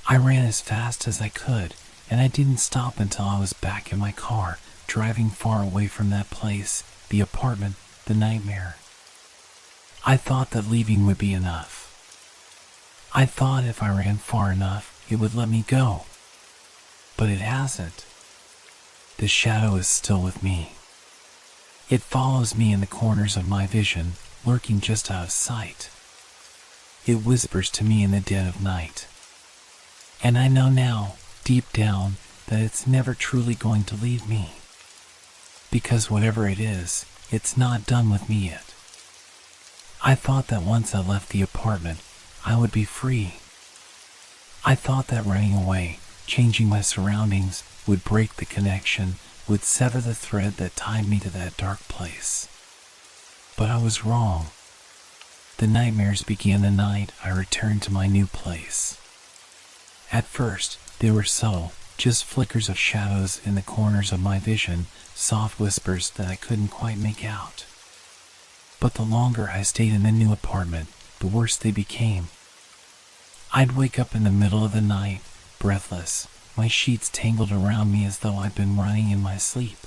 [SPEAKER 1] I ran as fast as I could, and I didn't stop until I was back in my car, driving far away from that place, the apartment, the nightmare. I thought that leaving would be enough. I thought if I ran far enough, it would let me go. But it hasn't. The shadow is still with me. It follows me in the corners of my vision, lurking just out of sight. It whispers to me in the dead of night. And I know now, deep down, that it's never truly going to leave me. Because whatever it is, it's not done with me yet. I thought that once I left the apartment, I would be free. I thought that running away, changing my surroundings, would break the connection, would sever the thread that tied me to that dark place. But I was wrong. The nightmares began the night I returned to my new place. At first, they were subtle, just flickers of shadows in the corners of my vision, soft whispers that I couldn't quite make out. But the longer I stayed in the new apartment, the worse they became. I'd wake up in the middle of the night, breathless, my sheets tangled around me as though I'd been running in my sleep.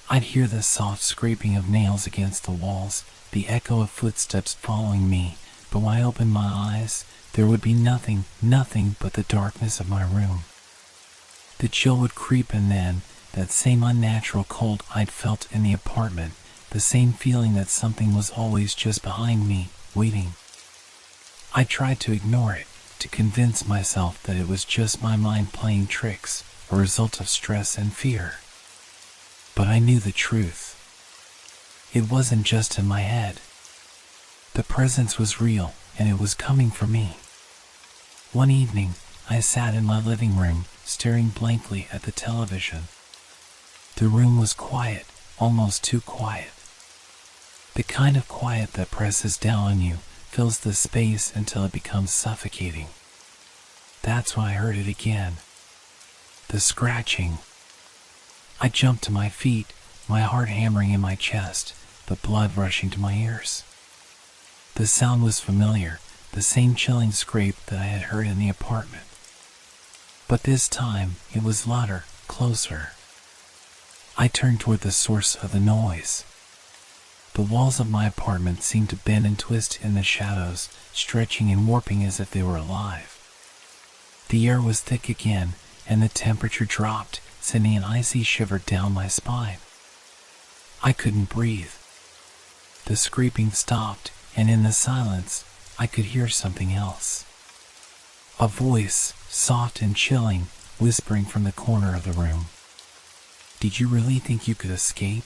[SPEAKER 1] I'd hear the soft scraping of nails against the walls, the echo of footsteps following me, but when I opened my eyes, there would be nothing but the darkness of my room. The chill would creep, and then that same unnatural cold I'd felt in the apartment, the same feeling that something was always just behind me, waiting. I tried to ignore it, to convince myself that it was just my mind playing tricks, a result of stress and fear. But I knew the truth. It wasn't just in my head. The presence was real, and it was coming for me. One evening, I sat in my living room, staring blankly at the television. The room was quiet, almost too quiet. The kind of quiet that presses down on you, fills the space until it becomes suffocating. That's when I heard it again. The scratching. I jumped to my feet, my heart hammering in my chest, the blood rushing to my ears. The sound was familiar, the same chilling scrape that I had heard in the apartment. But this time, it was louder, closer. I turned toward the source of the noise. The walls of my apartment seemed to bend and twist in the shadows, stretching and warping as if they were alive. The air was thick again, and the temperature dropped, sending an icy shiver down my spine. I couldn't breathe. The scraping stopped, and in the silence, I could hear something else. A voice, soft and chilling, whispering from the corner of the room. Did you really think you could escape?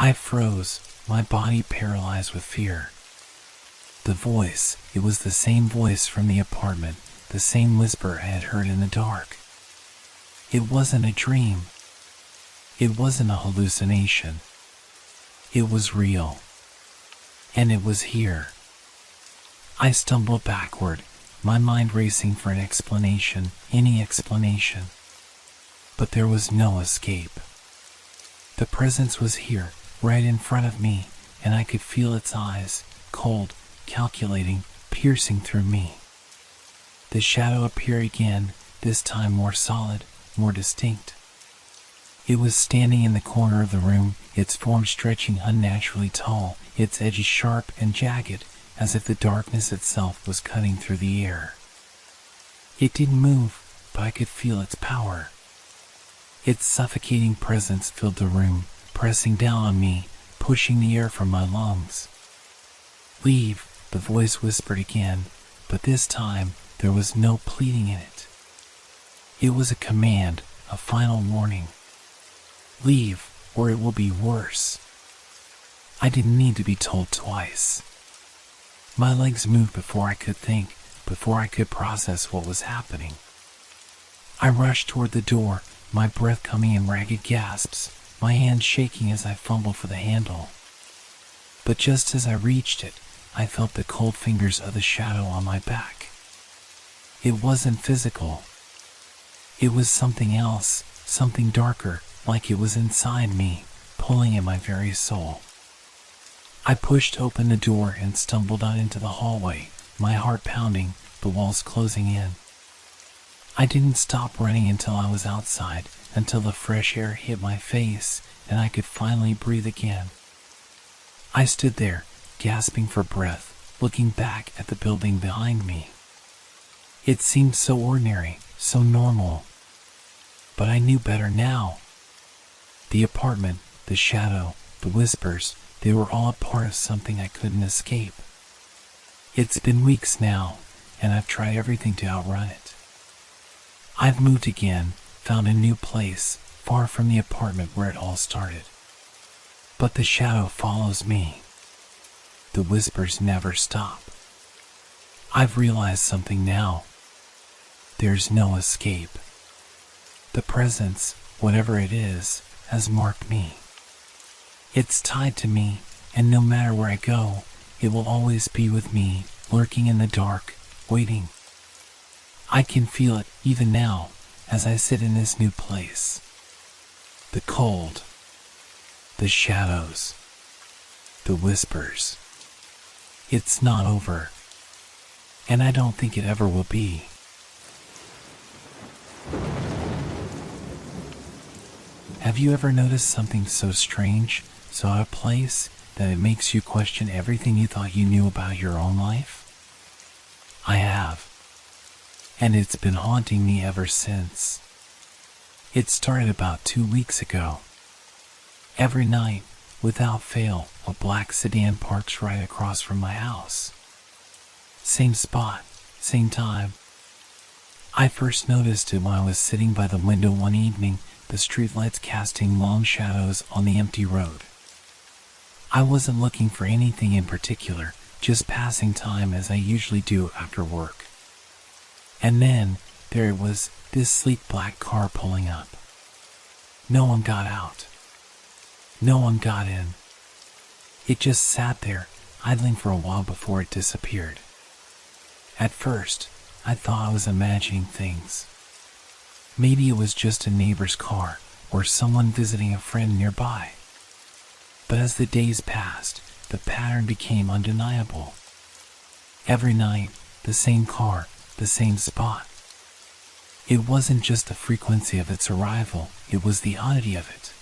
[SPEAKER 1] I froze, my body paralyzed with fear. The voice, it was the same voice from the apartment, the same whisper I had heard in the dark. It wasn't a dream. It wasn't a hallucination. It was real. And it was here. I stumbled backward, my mind racing for an explanation, any explanation. But there was no escape. The presence was here, right in front of me, and I could feel its eyes, cold, calculating, piercing through me. The shadow appeared again, this time more solid, more distinct. It was standing in the corner of the room, its form stretching unnaturally tall, its edges sharp and jagged, as if the darkness itself was cutting through the air. It didn't move, but I could feel its power. Its suffocating presence filled the room, pressing down on me, pushing the air from my lungs. Leave, the voice whispered again, but this time there was no pleading in it. It was a command, a final warning. Leave, or it will be worse. I didn't need to be told twice. My legs moved before I could think, before I could process what was happening. I rushed toward the door, my breath coming in ragged gasps, my hands shaking as I fumbled for the handle. But just as I reached it, I felt the cold fingers of the shadow on my back. It wasn't physical. It was something else, something darker, like it was inside me, pulling at my very soul. I pushed open the door and stumbled out into the hallway, my heart pounding, the walls closing in. I didn't stop running until I was outside, until the fresh air hit my face and I could finally breathe again. I stood there, gasping for breath, looking back at the building behind me. It seemed so ordinary, so normal. But I knew better now. The apartment, the shadow, the whispers, they were all a part of something I couldn't escape. It's been weeks now, and I've tried everything to outrun it. I've moved again, found a new place, far from the apartment where it all started. But the shadow follows me. The whispers never stop. I've realized something now. There's no escape. The presence, whatever it is, has marked me. It's tied to me, and no matter where I go, it will always be with me, lurking in the dark, waiting. I can feel it even now, as I sit in this new place. The cold, the shadows, the whispers. It's not over, and I don't think it ever will be. Have you ever noticed something so strange, so out of place, that it makes you question everything you thought you knew about your own life? I have. And it's been haunting me ever since. It started about 2 weeks ago. Every night, without fail, a black sedan parks right across from my house. Same spot, same time. I first noticed it when I was sitting by the window one evening, the streetlights casting long shadows on the empty road. I wasn't looking for anything in particular, just passing time as I usually do after work. And then, there it was, this sleek black car pulling up. No one got out. No one got in. It just sat there, idling for a while before it disappeared. At first, I thought I was imagining things. Maybe it was just a neighbor's car, or someone visiting a friend nearby. But as the days passed, the pattern became undeniable. Every night, the same car, the same spot. It wasn't just the frequency of its arrival, it was the oddity of it.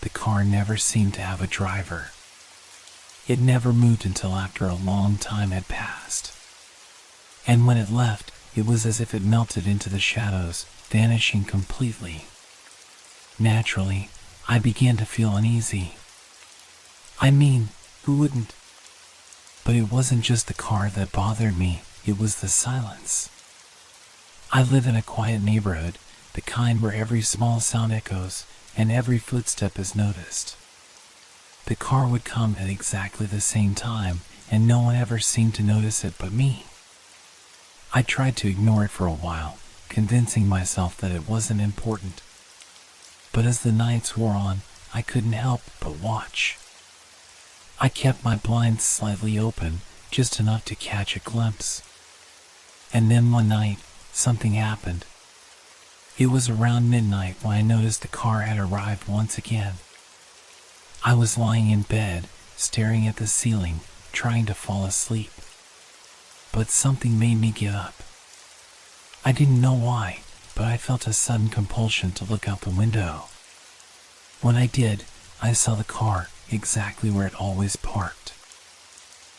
[SPEAKER 1] The car never seemed to have a driver. It never moved until after a long time had passed. And when it left, it was as if it melted into the shadows, vanishing completely. Naturally, I began to feel uneasy. I mean, who wouldn't? But it wasn't just the car that bothered me, it was the silence. I live in a quiet neighborhood, the kind where every small sound echoes and every footstep is noticed. The car would come at exactly the same time, and no one ever seemed to notice it but me. I tried to ignore it for a while, convincing myself that it wasn't important. But as the nights wore on, I couldn't help but watch. I kept my blinds slightly open, just enough to catch a glimpse. And then one night, something happened. It was around midnight when I noticed the car had arrived once again. I was lying in bed, staring at the ceiling, trying to fall asleep. But something made me get up. I didn't know why, but I felt a sudden compulsion to look out the window. When I did, I saw the car exactly where it always parked.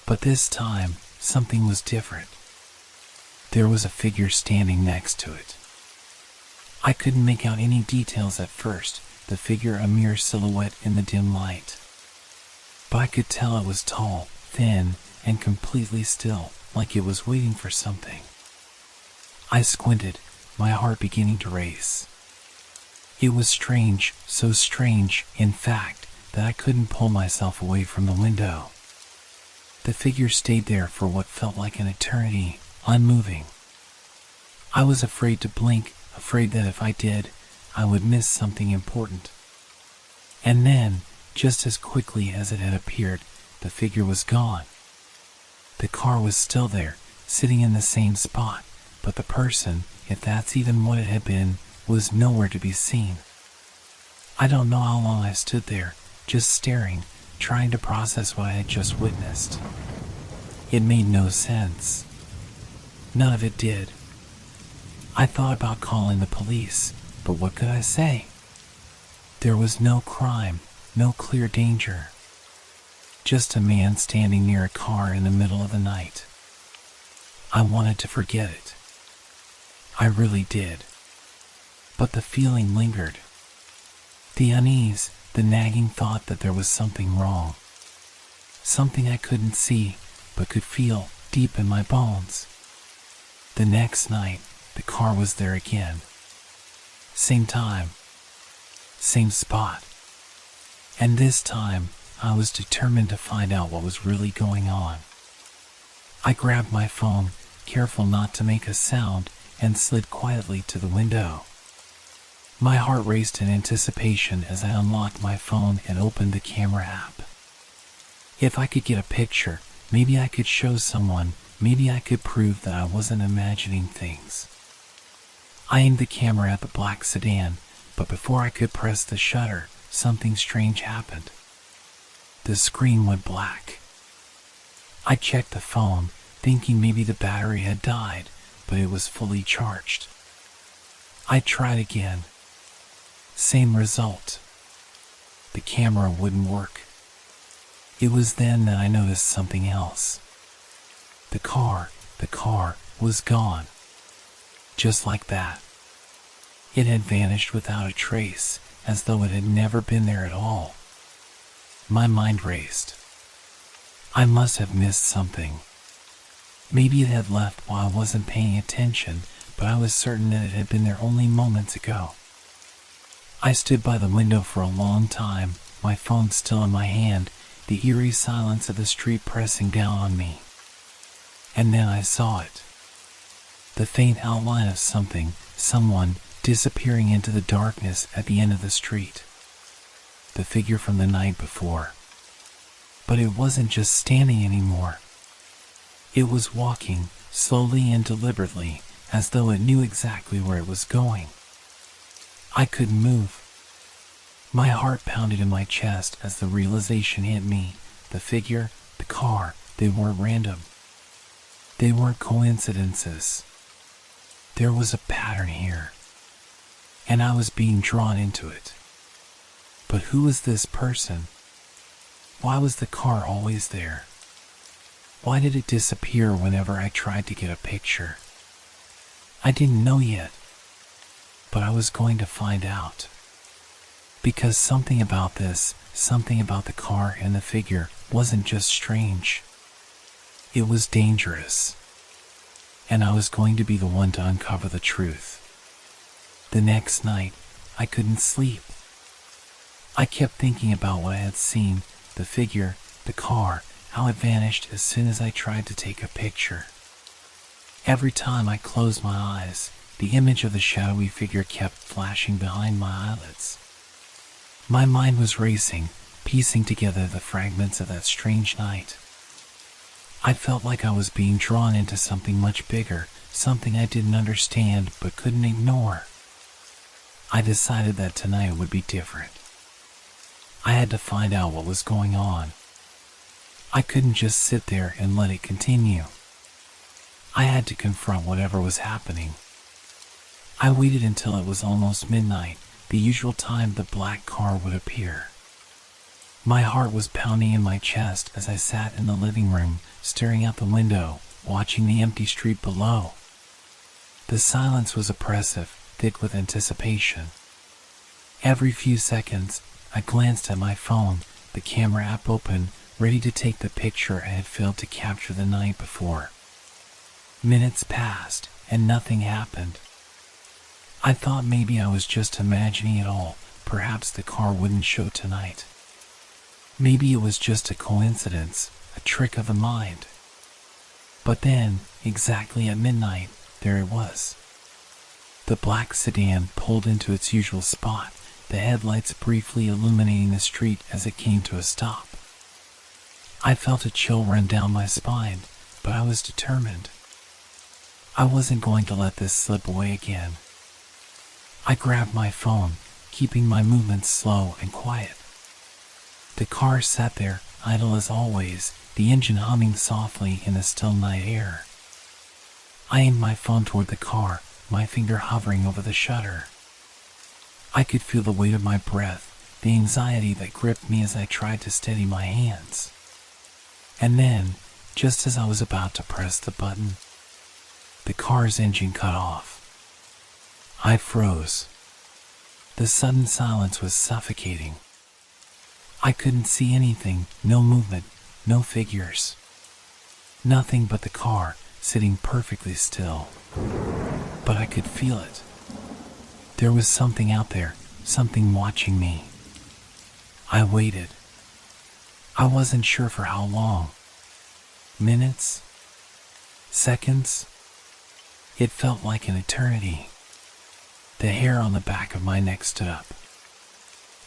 [SPEAKER 1] But this time, something was different. There was a figure standing next to it. I couldn't make out any details at first, the figure a mere silhouette in the dim light. But I could tell it was tall, thin, and completely still, like it was waiting for something. I squinted, my heart beginning to race. It was strange, so strange, in fact, that I couldn't pull myself away from the window. The figure stayed there for what felt like an eternity, unmoving. I was afraid to blink, afraid that if I did, I would miss something important. And then, just as quickly as it had appeared, the figure was gone. The car was still there, sitting in the same spot, but the person, if that's even what it had been, was nowhere to be seen. I don't know how long I stood there, just staring, trying to process what I had just witnessed. It made no sense. None of it did. I thought about calling the police, but what could I say? There was no crime, no clear danger. Just a man standing near a car in the middle of the night. I wanted to forget it. I really did. But the feeling lingered. The unease, the nagging thought that there was something wrong. Something I couldn't see, but could feel deep in my bones. The next night, the car was there again. Same time. Same spot. And this time, I was determined to find out what was really going on. I grabbed my phone, careful not to make a sound, and slid quietly to the window. My heart raced in anticipation as I unlocked my phone and opened the camera app. If I could get a picture, maybe I could show someone, maybe I could prove that I wasn't imagining things. I aimed the camera at the black sedan, but before I could press the shutter, something strange happened. The screen went black. I checked the phone, thinking maybe the battery had died, but it was fully charged. I tried again. Same result. The camera wouldn't work. It was then that I noticed something else. The car was gone. Just like that. It had vanished without a trace, as though it had never been there at all. My mind raced. I must have missed something. Maybe it had left while I wasn't paying attention, but I was certain that it had been there only moments ago. I stood by the window for a long time, my phone still in my hand, the eerie silence of the street pressing down on me. And then I saw it. The faint outline of someone, disappearing into the darkness at the end of the street. The figure from the night before. But it wasn't just standing anymore. It was walking, slowly and deliberately, as though it knew exactly where it was going. I couldn't move. My heart pounded in my chest as the realization hit me. The figure, the car, they weren't random. They weren't coincidences. There was a pattern here, and I was being drawn into it. But who was this person? Why was the car always there? Why did it disappear whenever I tried to get a picture? I didn't know yet, but I was going to find out. Because something about the car and the figure wasn't just strange. It was dangerous. And I was going to be the one to uncover the truth. The next night, I couldn't sleep. I kept thinking about what I had seen, the figure, the car, how it vanished as soon as I tried to take a picture. Every time I closed my eyes, the image of the shadowy figure kept flashing behind my eyelids. My mind was racing, piecing together the fragments of that strange night. I felt like I was being drawn into something much bigger, something I didn't understand but couldn't ignore. I decided that tonight would be different. I had to find out what was going on. I couldn't just sit there and let it continue. I had to confront whatever was happening. I waited until it was almost midnight, the usual time the black car would appear. My heart was pounding in my chest as I sat in the living room, staring out the window, watching the empty street below. The silence was oppressive, thick with anticipation. Every few seconds, I glanced at my phone, the camera app open, ready to take the picture I had failed to capture the night before. Minutes passed, and nothing happened. I thought maybe I was just imagining it all. Perhaps the car wouldn't show tonight. Maybe it was just a coincidence, a trick of the mind. But then, exactly at midnight, there it was. The black sedan pulled into its usual spot, the headlights briefly illuminating the street as it came to a stop. I felt a chill run down my spine, but I was determined. I wasn't going to let this slip away again. I grabbed my phone, keeping my movements slow and quiet. The car sat there, idle as always, the engine humming softly in the still night air. I aimed my phone toward the car, my finger hovering over the shutter. I could feel the weight of my breath, the anxiety that gripped me as I tried to steady my hands. And then, just as I was about to press the button, the car's engine cut off. I froze. The sudden silence was suffocating. I couldn't see anything, no movement, no figures. Nothing but the car, sitting perfectly still. But I could feel it. There was something out there, something watching me. I waited. I wasn't sure for how long. Minutes? Seconds? It felt like an eternity. The hair on the back of my neck stood up.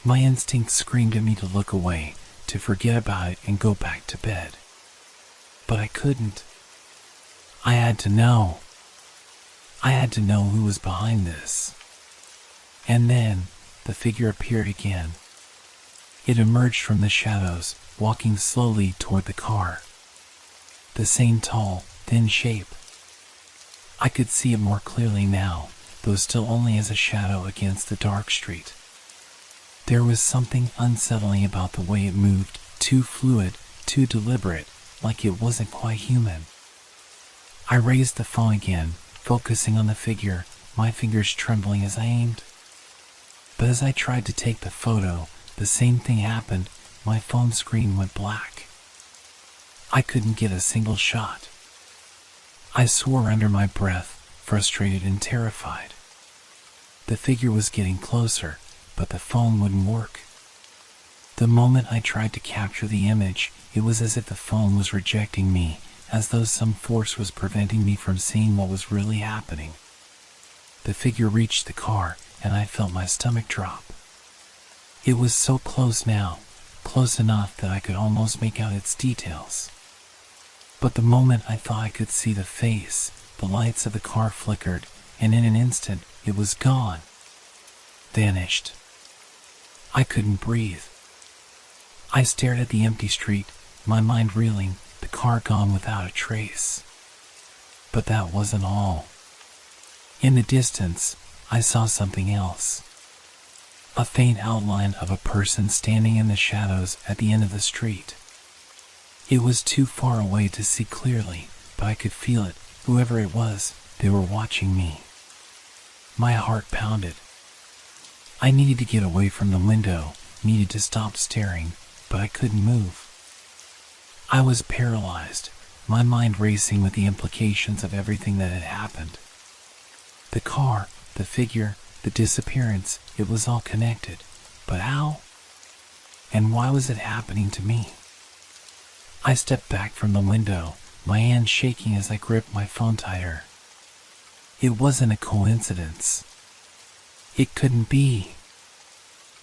[SPEAKER 1] My instinct screamed at me to look away, to forget about it and go back to bed. But I couldn't. I had to know. I had to know who was behind this. And then, the figure appeared again. It emerged from the shadows, walking slowly toward the car. The same tall, thin shape. I could see it more clearly now, though still only as a shadow against the dark street. There was something unsettling about the way it moved, too fluid, too deliberate, like it wasn't quite human. I raised the phone again, focusing on the figure, my fingers trembling as I aimed. But as I tried to take the photo, the same thing happened. My phone screen went black. I couldn't get a single shot. I swore under my breath, frustrated and terrified. The figure was getting closer, but the phone wouldn't work. The moment I tried to capture the image, it was as if the phone was rejecting me, as though some force was preventing me from seeing what was really happening. The figure reached the car, and I felt my stomach drop. It was so close now, close enough that I could almost make out its details. But the moment I thought I could see the face, the lights of the car flickered, and in an instant, it was gone. Vanished. I couldn't breathe. I stared at the empty street, my mind reeling, the car gone without a trace. But that wasn't all. In the distance, I saw something else. A faint outline of a person standing in the shadows at the end of the street. It was too far away to see clearly, but I could feel it. Whoever it was, they were watching me. My heart pounded. I needed to get away from the window, needed to stop staring, but I couldn't move. I was paralyzed, my mind racing with the implications of everything that had happened. The car, the figure, the disappearance, it was all connected. But how? And why was it happening to me? I stepped back from the window, my hand shaking as I gripped my phone tighter. It wasn't a coincidence. It couldn't be.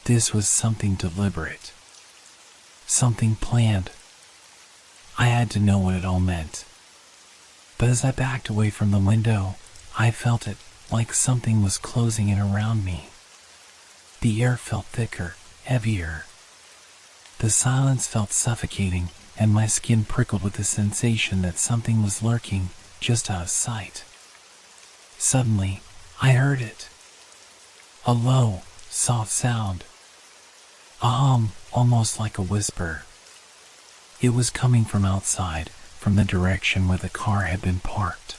[SPEAKER 1] This was something deliberate. Something planned. I had to know what it all meant. But as I backed away from the window, I felt it, like something was closing in around me. The air felt thicker, heavier. The silence felt suffocating, and my skin prickled with the sensation that something was lurking just out of sight. Suddenly, I heard it. A low, soft sound. A hum, almost like a whisper. It was coming from outside, from the direction where the car had been parked.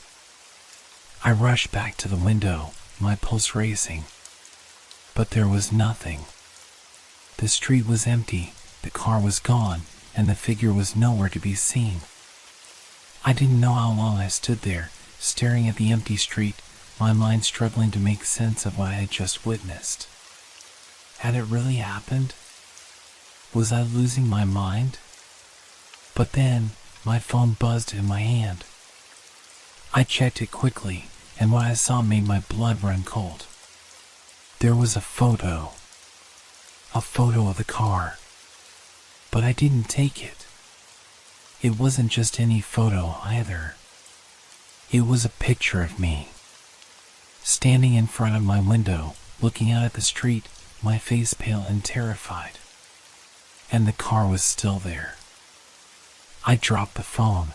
[SPEAKER 1] I rushed back to the window, my pulse racing. But there was nothing. The street was empty, the car was gone, and the figure was nowhere to be seen. I didn't know how long I stood there, staring at the empty street, my mind struggling to make sense of what I had just witnessed. Had it really happened? Was I losing my mind? But then, my phone buzzed in my hand. I checked it quickly, and what I saw made my blood run cold. There was a photo. A photo of the car. But I didn't take it. It wasn't just any photo either. It was a picture of me. Standing in front of my window, looking out at the street, my face pale and terrified. And the car was still there. I dropped the phone.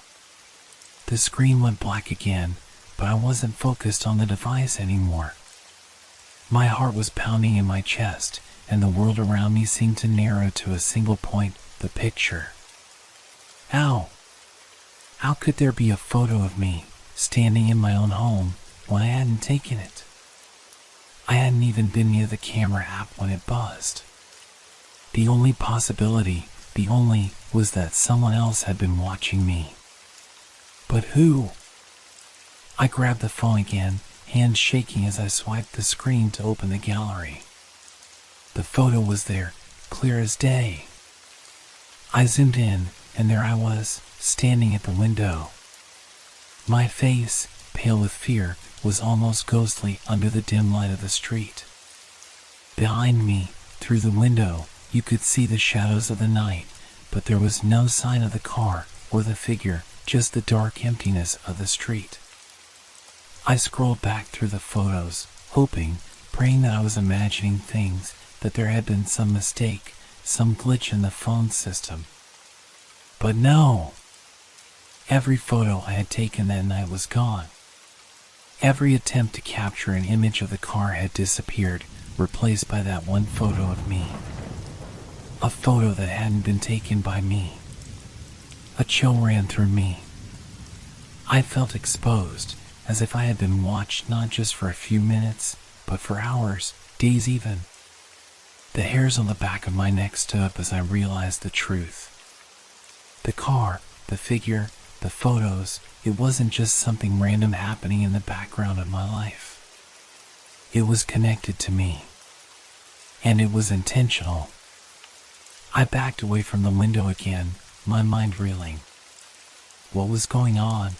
[SPEAKER 1] The screen went black again, but I wasn't focused on the device anymore. My heart was pounding in my chest, and the world around me seemed to narrow to a single point, the picture. How? How could there be a photo of me, standing in my own home, when I hadn't taken it? I hadn't even been near the camera app when it buzzed. The only possibility, was that someone else had been watching me. But who? I grabbed the phone again, hands shaking as I swiped the screen to open the gallery. The photo was there, clear as day. I zoomed in, and there I was, standing at the window. My face, pale with fear, was almost ghostly under the dim light of the street. Behind me, through the window, you could see the shadows of the night, but there was no sign of the car or the figure, just the dark emptiness of the street. I scrolled back through the photos, hoping, praying that I was imagining things, that there had been some mistake, some glitch in the phone system. But no! Every photo I had taken that night was gone. Every attempt to capture an image of the car had disappeared, replaced by that one photo of me. A photo that hadn't been taken by me. A chill ran through me. I felt exposed, as if I had been watched not just for a few minutes, but for hours, days even. The hairs on the back of my neck stood up as I realized the truth. The car, the figure, the photos, it wasn't just something random happening in the background of my life. It was connected to me. And it was intentional. I backed away from the window again, my mind reeling. What was going on?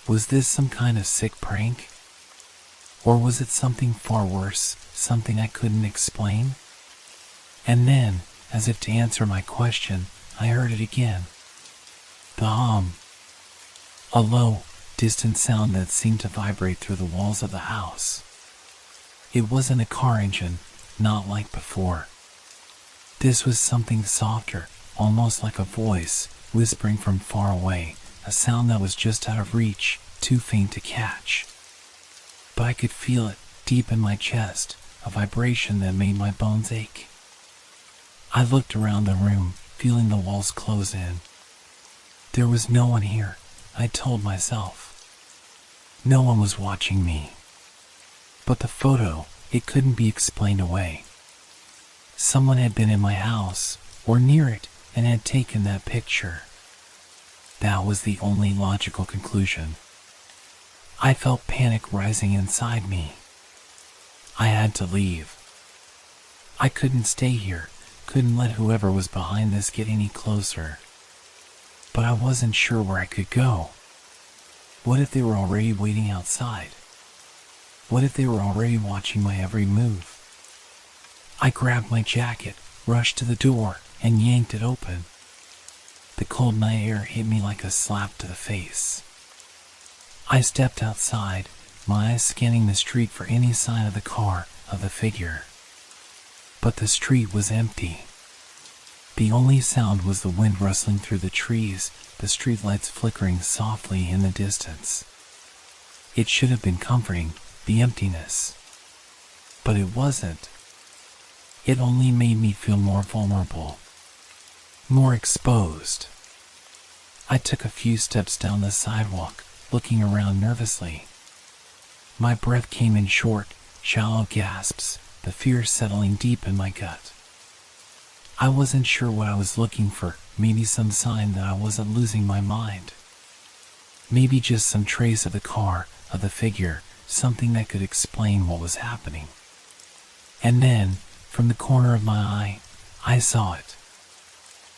[SPEAKER 1] Was this some kind of sick prank? Or was it something far worse, something I couldn't explain? And then, as if to answer my question, I heard it again. The hum. A low, distant sound that seemed to vibrate through the walls of the house. It wasn't a car engine, not like before. This was something softer, almost like a voice, whispering from far away, a sound that was just out of reach, too faint to catch. But I could feel it, deep in my chest, a vibration that made my bones ache. I looked around the room, feeling the walls close in. There was no one here, I told myself. No one was watching me. But the photo, it couldn't be explained away. Someone had been in my house, or near it, and had taken that picture. That was the only logical conclusion. I felt panic rising inside me. I had to leave. I couldn't stay here, couldn't let whoever was behind this get any closer. But I wasn't sure where I could go. What if they were already waiting outside? What if they were already watching my every move? I grabbed my jacket, rushed to the door, and yanked it open. The cold night air hit me like a slap to the face. I stepped outside, my eyes scanning the street for any sign of the car, of the figure. But the street was empty. The only sound was the wind rustling through the trees, the streetlights flickering softly in the distance. It should have been comforting, the emptiness. But it wasn't. It only made me feel more vulnerable, more exposed. I took a few steps down the sidewalk, looking around nervously. My breath came in short, shallow gasps, the fear settling deep in my gut. I wasn't sure what I was looking for, maybe some sign that I wasn't losing my mind. Maybe just some trace of the car, of the figure, something that could explain what was happening. And then, from the corner of my eye, I saw it.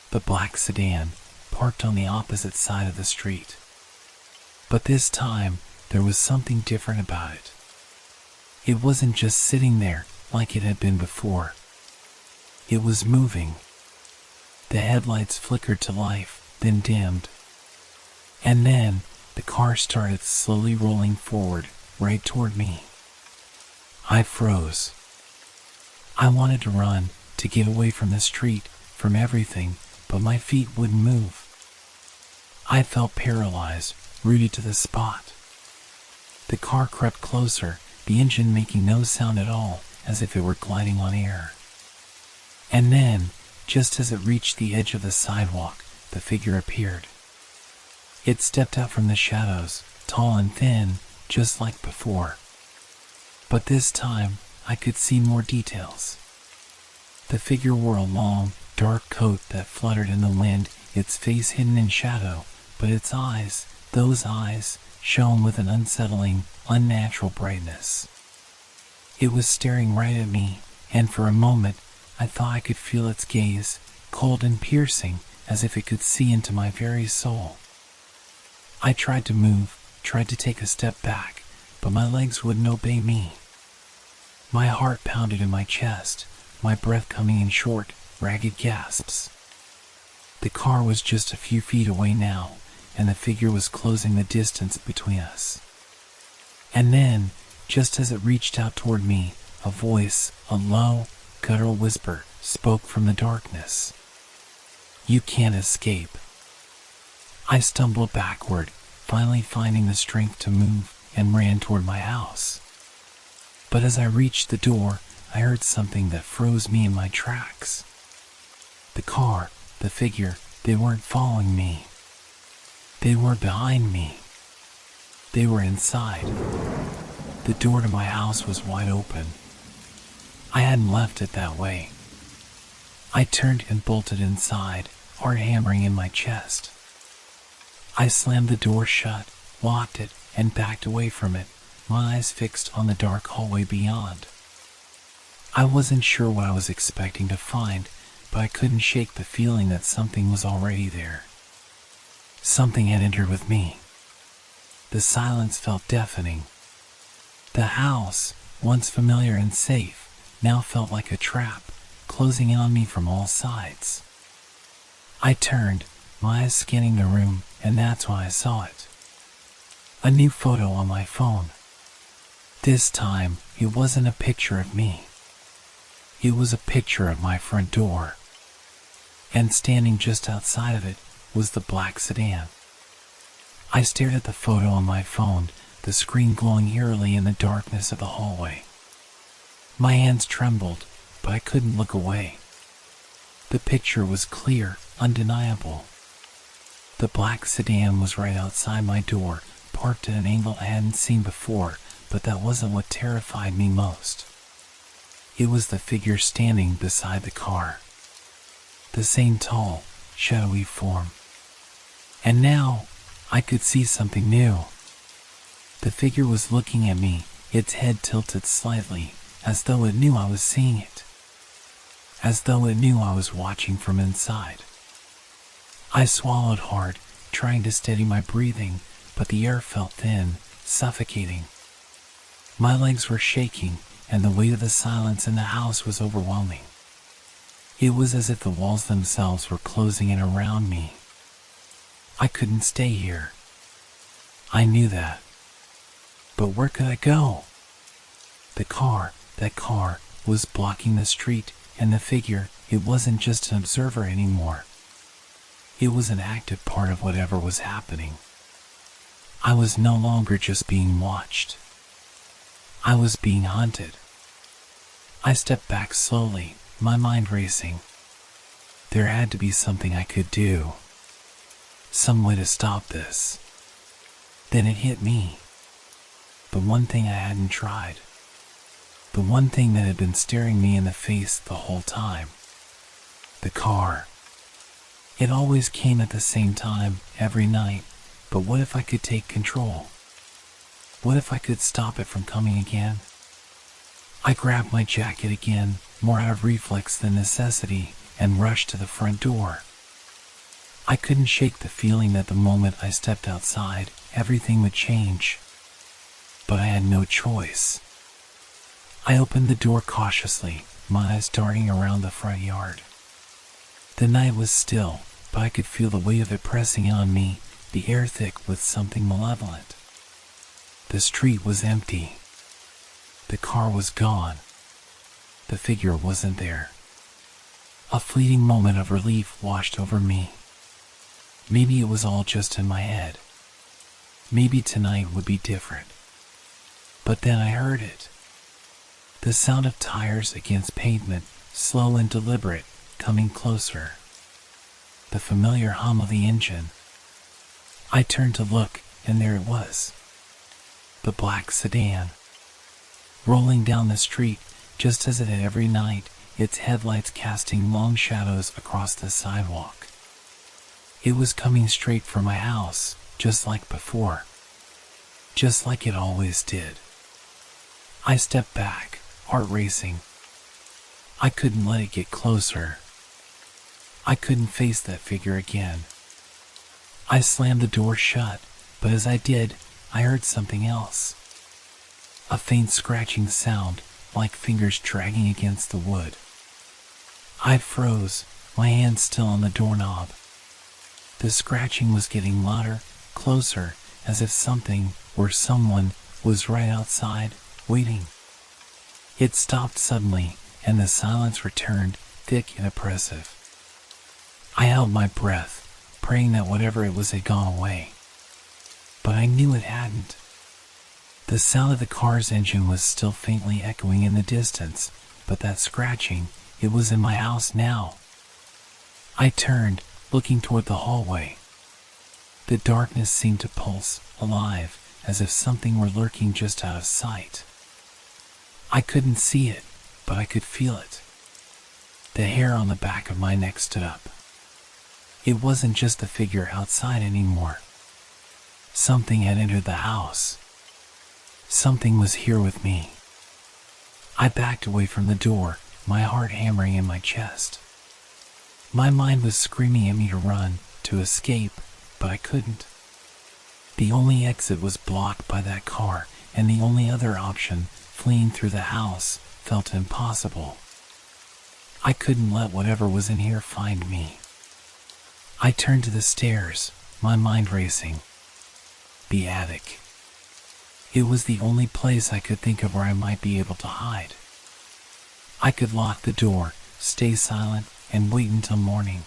[SPEAKER 1] The black sedan, parked on the opposite side of the street. But this time, there was something different about it. It wasn't just sitting there like it had been before. It was moving. The headlights flickered to life, then dimmed. And then, the car started slowly rolling forward, right toward me. I froze. I wanted to run, to get away from the street, from everything, but my feet wouldn't move. I felt paralyzed, rooted to the spot. The car crept closer, the engine making no sound at all, as if it were gliding on air. And then, just as it reached the edge of the sidewalk, the figure appeared. It stepped out from the shadows, tall and thin, just like before. But this time, I could see more details. The figure wore a long, dark coat that fluttered in the wind, its face hidden in shadow, but its eyes, those eyes, shone with an unsettling, unnatural brightness. It was staring right at me, and for a moment, I thought I could feel its gaze, cold and piercing, as if it could see into my very soul. I tried to move, tried to take a step back, but my legs wouldn't obey me. My heart pounded in my chest, my breath coming in short, ragged gasps. The car was just a few feet away now, and the figure was closing the distance between us. And then, just as it reached out toward me, a voice, a low, guttural whisper, spoke from the darkness. "You can't escape." I stumbled backward, finally finding the strength to move, and ran toward my house. But as I reached the door, I heard something that froze me in my tracks. The car, the figure, they weren't following me. They were behind me. They were inside. The door to my house was wide open. I hadn't left it that way. I turned and bolted inside, heart hammering in my chest. I slammed the door shut, locked it, and backed away from it, my eyes fixed on the dark hallway beyond. I wasn't sure what I was expecting to find, but I couldn't shake the feeling that something was already there. Something had entered with me. The silence felt deafening. The house, once familiar and safe, now felt like a trap, closing in on me from all sides. I turned, my eyes scanning the room, and that's when I saw it. A new photo on my phone. This time, it wasn't a picture of me. It was a picture of my front door. And standing just outside of it was the black sedan. I stared at the photo on my phone, the screen glowing eerily in the darkness of the hallway. My hands trembled, but I couldn't look away. The picture was clear, undeniable. The black sedan was right outside my door, parked at an angle I hadn't seen before, but that wasn't what terrified me most. It was the figure standing beside the car. The same tall, shadowy form. And now, I could see something new. The figure was looking at me, its head tilted slightly, as though it knew I was seeing it. As though it knew I was watching from inside. I swallowed hard, trying to steady my breathing, but the air felt thin, suffocating. My legs were shaking, and the weight of the silence in the house was overwhelming. It was as if the walls themselves were closing in around me. I couldn't stay here. I knew that. But where could I go? That car, was blocking the street, and the figure, it wasn't just an observer anymore. It was an active part of whatever was happening. I was no longer just being watched. I was being hunted. I stepped back slowly, my mind racing. There had to be something I could do. Some way to stop this. Then it hit me. The one thing I hadn't tried. The one thing that had been staring me in the face the whole time. The car. It always came at the same time, every night, but what if I could take control? What if I could stop it from coming again? I grabbed my jacket again, more out of reflex than necessity, and rushed to the front door. I couldn't shake the feeling that the moment I stepped outside, everything would change. But I had no choice. I opened the door cautiously, my eyes darting around the front yard. The night was still, but I could feel the weight of it pressing in on me, the air thick with something malevolent. The street was empty. The car was gone. The figure wasn't there. A fleeting moment of relief washed over me. Maybe it was all just in my head. Maybe tonight would be different. But then I heard it. The sound of tires against pavement, slow and deliberate, coming closer. The familiar hum of the engine. I turned to look, and there it was. The black sedan. Rolling down the street, just as it had every night, its headlights casting long shadows across the sidewalk. It was coming straight for my house, just like before. Just like it always did. I stepped back, heart racing. I couldn't let it get closer. I couldn't face that figure again. I slammed the door shut, but as I did, I heard something else. A faint scratching sound, like fingers dragging against the wood. I froze, my hand still on the doorknob. The scratching was getting louder, closer, as if something, or someone, was right outside, waiting. It stopped suddenly, and the silence returned, thick and oppressive. I held my breath, praying that whatever it was had gone away. But I knew it hadn't. The sound of the car's engine was still faintly echoing in the distance, but that scratching, it was in my house now. I turned, looking toward the hallway. The darkness seemed to pulse, alive, as if something were lurking just out of sight. I couldn't see it, but I could feel it. The hair on the back of my neck stood up. It wasn't just a figure outside anymore. Something had entered the house. Something was here with me. I backed away from the door, my heart hammering in my chest. My mind was screaming at me to run, to escape, but I couldn't. The only exit was blocked by that car, and the only other option, fleeing through the house, felt impossible. I couldn't let whatever was in here find me. I turned to the stairs, my mind racing. The attic. It was the only place I could think of where I might be able to hide. I could lock the door, stay silent, and wait until morning.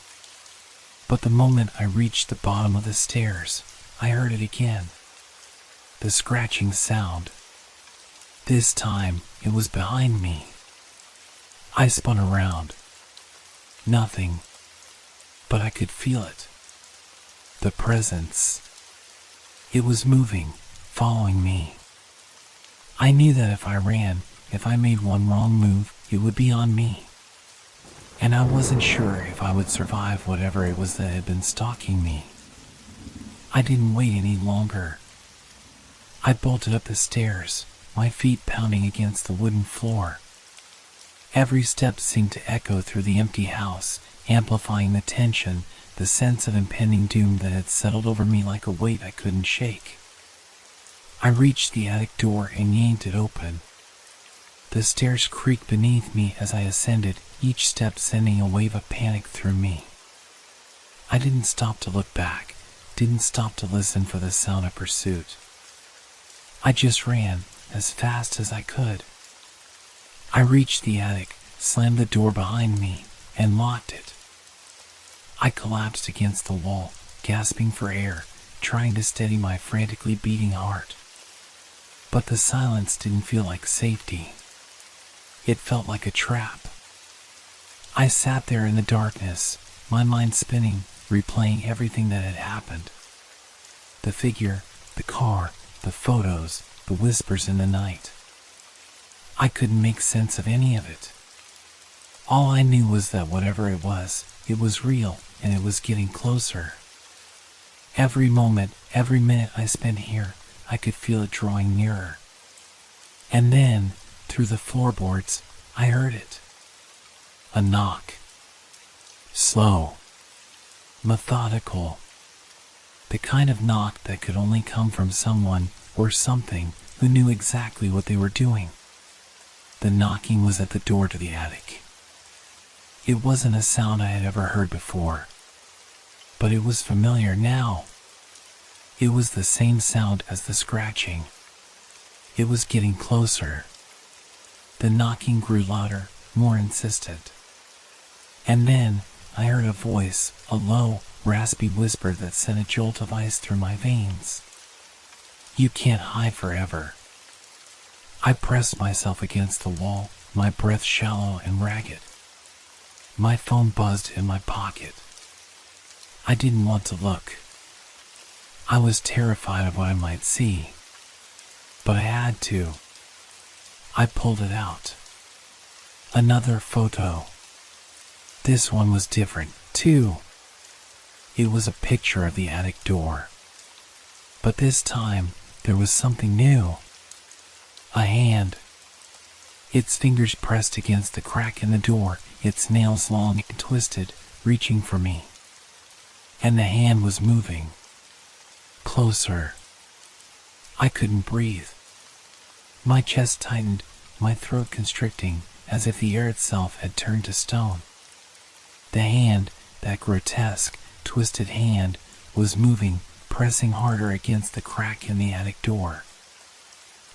[SPEAKER 1] But the moment I reached the bottom of the stairs, I heard it again. The scratching sound. This time, it was behind me. I spun around. Nothing. But I could feel it. The presence. It was moving, following me. I knew that if I ran, if I made one wrong move, it would be on me. And I wasn't sure if I would survive whatever it was that had been stalking me. I didn't wait any longer. I bolted up the stairs, my feet pounding against the wooden floor. Every step seemed to echo through the empty house, amplifying the tension, the sense of impending doom that had settled over me like a weight I couldn't shake. I reached the attic door and yanked it open. The stairs creaked beneath me as I ascended, each step sending a wave of panic through me. I didn't stop to look back, didn't stop to listen for the sound of pursuit. I just ran, as fast as I could. I reached the attic, slammed the door behind me, and locked it. I collapsed against the wall, gasping for air, trying to steady my frantically beating heart. But the silence didn't feel like safety. It felt like a trap. I sat there in the darkness, my mind spinning, replaying everything that had happened. The figure, the car, the photos, the whispers in the night. I couldn't make sense of any of it. All I knew was that whatever it was real, and it was getting closer. Every moment, every minute I spent here, I could feel it drawing nearer. And then, through the floorboards, I heard it. A knock. Slow. Methodical. The kind of knock that could only come from someone, or something, who knew exactly what they were doing. The knocking was at the door to the attic. It wasn't a sound I had ever heard before. But it was familiar now. It was the same sound as the scratching. It was getting closer. The knocking grew louder, more insistent. And then I heard a voice, a low, raspy whisper that sent a jolt of ice through my veins. You can't hide forever. I pressed myself against the wall, my breath shallow and ragged. My phone buzzed in my pocket. I didn't want to look. I was terrified of what I might see. But I had to. I pulled it out. Another photo. This one was different, too. It was a picture of the attic door. But this time, there was something new. A hand. Its fingers pressed against the crack in the door, its nails long and twisted, reaching for me. And the hand was moving. Closer. I couldn't breathe. My chest tightened, my throat constricting, as if the air itself had turned to stone. The hand, that grotesque, twisted hand, was moving, pressing harder against the crack in the attic door.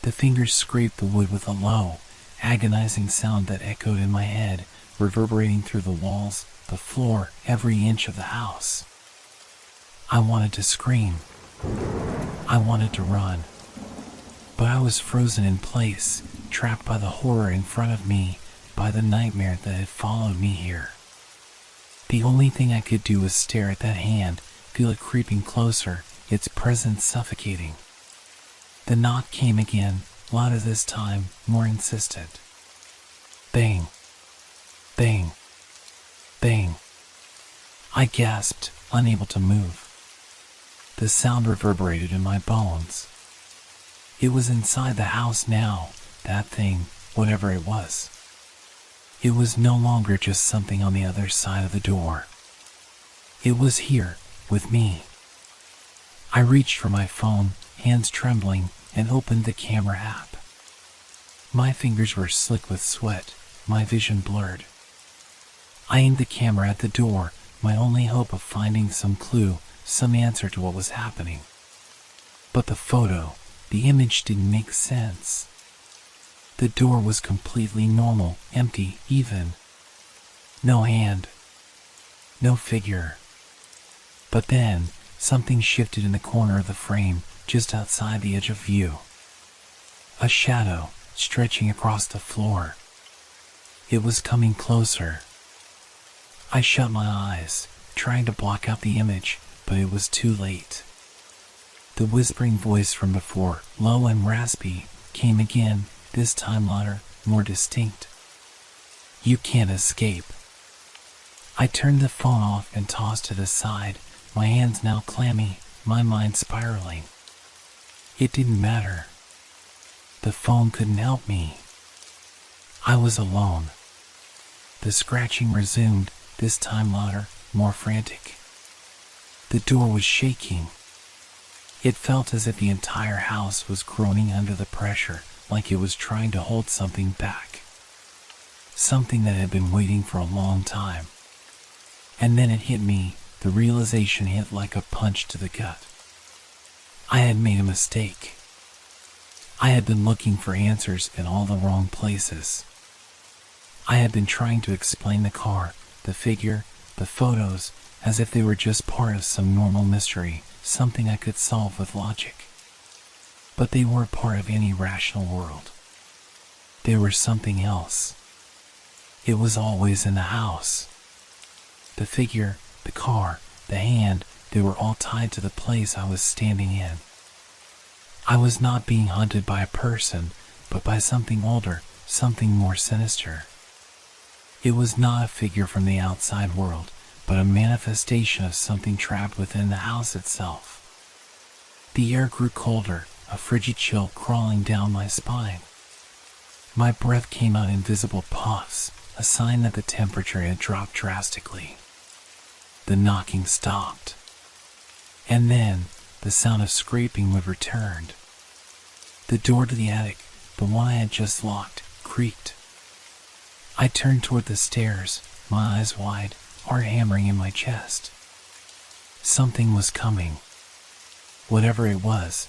[SPEAKER 1] The fingers scraped the wood with a low, agonizing sound that echoed in my head, reverberating through the walls, the floor, every inch of the house. I wanted to scream. I wanted to run. But I was frozen in place, trapped by the horror in front of me, by the nightmare that had followed me here. The only thing I could do was stare at that hand, feel it creeping closer, its presence suffocating. The knock came again, louder this time, more insistent. Bang. Bang. Bang. I gasped, unable to move. The sound reverberated in my bones. It was inside the house now, that thing, whatever it was. It was no longer just something on the other side of the door. It was here, with me. I reached for my phone, hands trembling, and opened the camera app. My fingers were slick with sweat, my vision blurred. I aimed the camera at the door, my only hope of finding some clue, some answer to what was happening. But the photo, the image didn't make sense. The door was completely normal, empty, even. No hand. No figure. But then, something shifted in the corner of the frame, just outside the edge of view. A shadow, stretching across the floor. It was coming closer. I shut my eyes, trying to block out the image, but it was too late. The whispering voice from before, low and raspy, came again, this time louder, more distinct. You can't escape. I turned the phone off and tossed it aside, my hands now clammy, my mind spiraling. It didn't matter. The phone couldn't help me. I was alone. The scratching resumed, this time louder, more frantic. The door was shaking. It felt as if the entire house was groaning under the pressure, like it was trying to hold something back. Something that had been waiting for a long time. And then it hit me, the realization hit like a punch to the gut. I had made a mistake. I had been looking for answers in all the wrong places. I had been trying to explain the car, the figure, the photos, as if they were just part of some normal mystery, something I could solve with logic. But they weren't part of any rational world. They were something else. It was always in the house. The figure, the car, the hand, they were all tied to the place I was standing in. I was not being hunted by a person, but by something older, something more sinister. It was not a figure from the outside world, but a manifestation of something trapped within the house itself. The air grew colder, a frigid chill crawling down my spine. My breath came out in visible puffs, a sign that the temperature had dropped drastically. The knocking stopped. And then, the sound of scraping would return. The door to the attic, the one I had just locked, creaked. I turned toward the stairs, my eyes wide, heart hammering in my chest. Something was coming. Whatever it was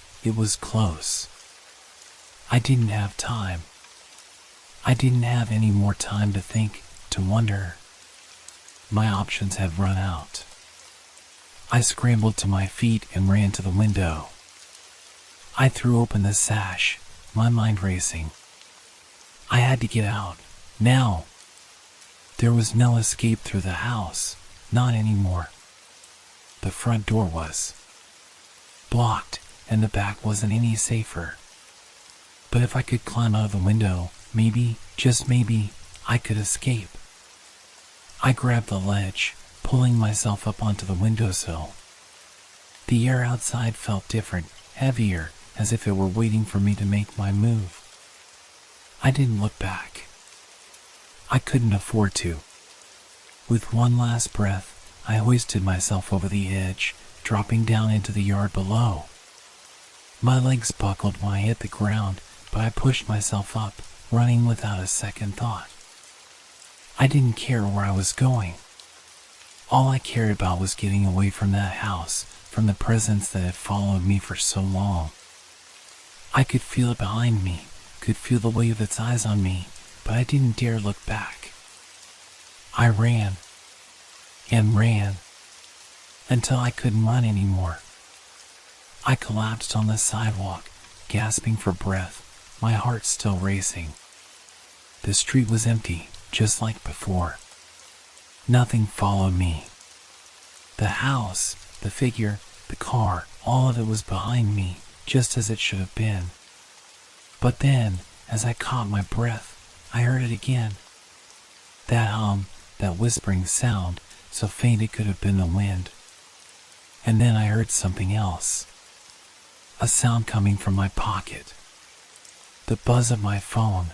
[SPEAKER 1] close. I didn't have time. I didn't have any more time to think, to wonder. My options had run out. I scrambled to my feet and ran to the window. I threw open the sash, my mind racing. I had to get out, now. There was no escape through the house, not anymore. The front door was blocked, and the back wasn't any safer. But if I could climb out of the window, maybe, just maybe, I could escape. I grabbed the ledge, pulling myself up onto the windowsill. The air outside felt different, heavier, as if it were waiting for me to make my move. I didn't look back. I couldn't afford to. With one last breath, I hoisted myself over the edge, dropping down into the yard below. My legs buckled when I hit the ground, but I pushed myself up, running without a second thought. I didn't care where I was going. All I cared about was getting away from that house, from the presence that had followed me for so long. I could feel it behind me, could feel the weight of its eyes on me, but I didn't dare look back. I ran, and ran, until I couldn't run anymore. I collapsed on the sidewalk, gasping for breath, my heart still racing. The street was empty, just like before. Nothing followed me. The house, the figure, the car, all of it was behind me, just as it should have been. But then, as I caught my breath, I heard it again. That hum, that whispering sound, so faint it could have been the wind. And then I heard something else. A sound coming from my pocket. The buzz of my phone.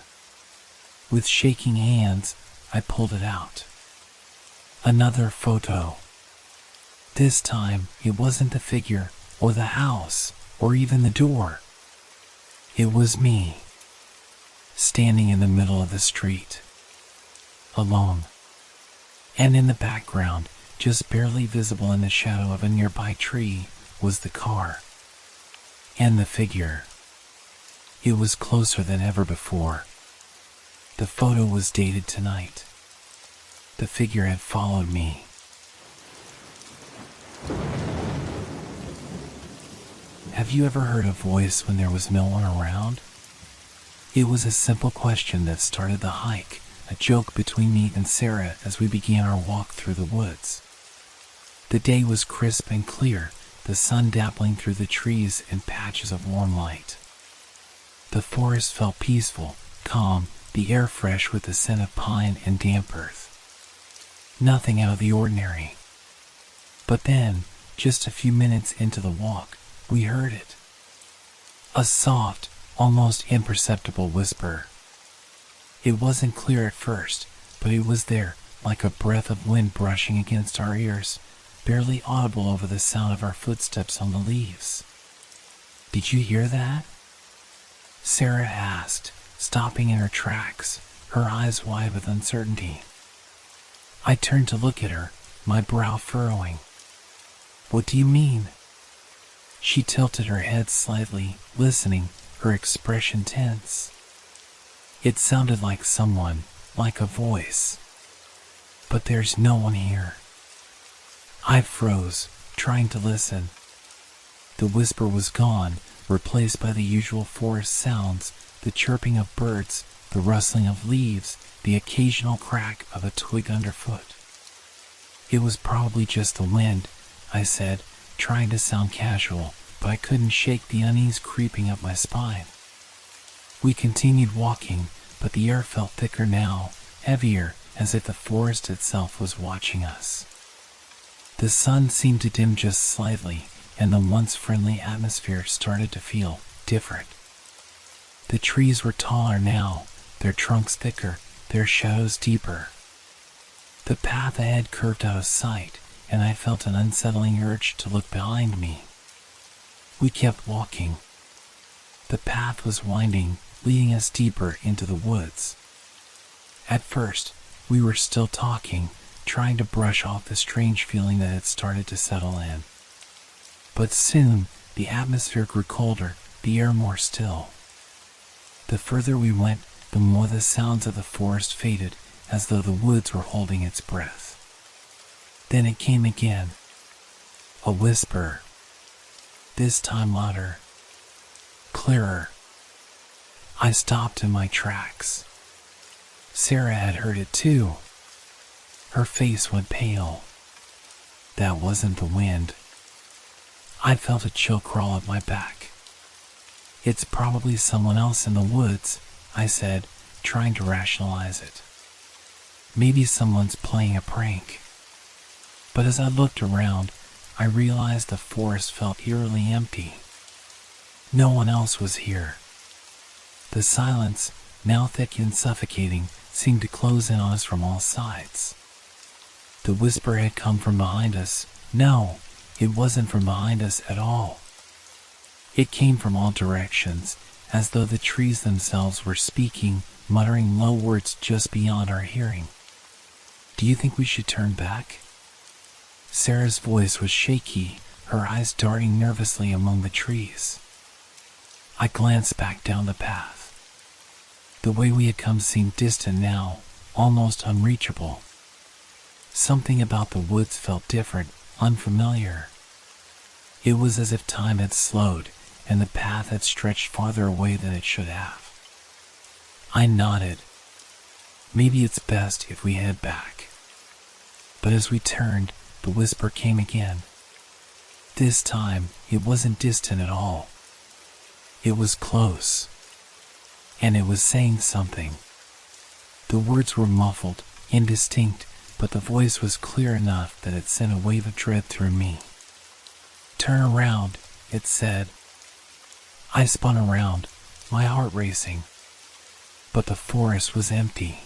[SPEAKER 1] With shaking hands, I pulled it out. Another photo. This time, it wasn't the figure, or the house, or even the door. It was me, standing in the middle of the street, alone. And in the background, just barely visible in the shadow of a nearby tree, was the car. And the figure. It was closer than ever before. The photo was dated tonight. The figure had followed me. Have you ever heard a voice when there was no one around? It was a simple question that started the hike, a joke between me and Sarah as we began our walk through the woods. The day was crisp and clear, the sun dappling through the trees in patches of warm light. The forest felt peaceful, calm, the air fresh with the scent of pine and damp earth. Nothing out of the ordinary. But then, just a few minutes into the walk, we heard it. A soft, almost imperceptible whisper. It wasn't clear at first, but it was there, like a breath of wind brushing against our ears, barely audible over the sound of our footsteps on the leaves. Did you hear that? Sarah asked, stopping in her tracks, her eyes wide with uncertainty. I turned to look at her, my brow furrowing. What do you mean? She tilted her head slightly, listening, her expression tense. It sounded like someone, like a voice. But there's no one here. I froze, trying to listen. The whisper was gone, replaced by the usual forest sounds, the chirping of birds, the rustling of leaves, the occasional crack of a twig underfoot. It was probably just the wind, I said, trying to sound casual, but I couldn't shake the unease creeping up my spine. We continued walking, but the air felt thicker now, heavier, as if the forest itself was watching us. The sun seemed to dim just slightly, and the once friendly atmosphere started to feel different. The trees were taller now, their trunks thicker, their shadows deeper. The path ahead curved out of sight, and I felt an unsettling urge to look behind me. We kept walking. The path was winding, leading us deeper into the woods. At first, we were still talking, trying to brush off the strange feeling that had started to settle in. But soon, the atmosphere grew colder, the air more still. The further we went, the more the sounds of the forest faded, as though the woods were holding its breath. Then it came again. A whisper. This time louder. Clearer. I stopped in my tracks. Sarah had heard it too. Her face went pale. That wasn't the wind. I felt a chill crawl up my back. It's probably someone else in the woods, I said, trying to rationalize it. Maybe someone's playing a prank. But as I looked around, I realized the forest felt eerily empty. No one else was here. The silence, now thick and suffocating, seemed to close in on us from all sides. The whisper had come from behind us. No, it wasn't from behind us at all. It came from all directions, as though the trees themselves were speaking, muttering low words just beyond our hearing. Do you think we should turn back? Sarah's voice was shaky, her eyes darting nervously among the trees. I glanced back down the path. The way we had come seemed distant now, almost unreachable. Something about the woods felt different, unfamiliar. It was as if time had slowed, and the path had stretched farther away than it should have. I nodded. Maybe it's best if we head back. But as we turned, the whisper came again. This time, it wasn't distant at all. It was close. And it was saying something. The words were muffled, indistinct, but the voice was clear enough that it sent a wave of dread through me. Turn around, it said. I spun around, my heart racing. But the forest was empty.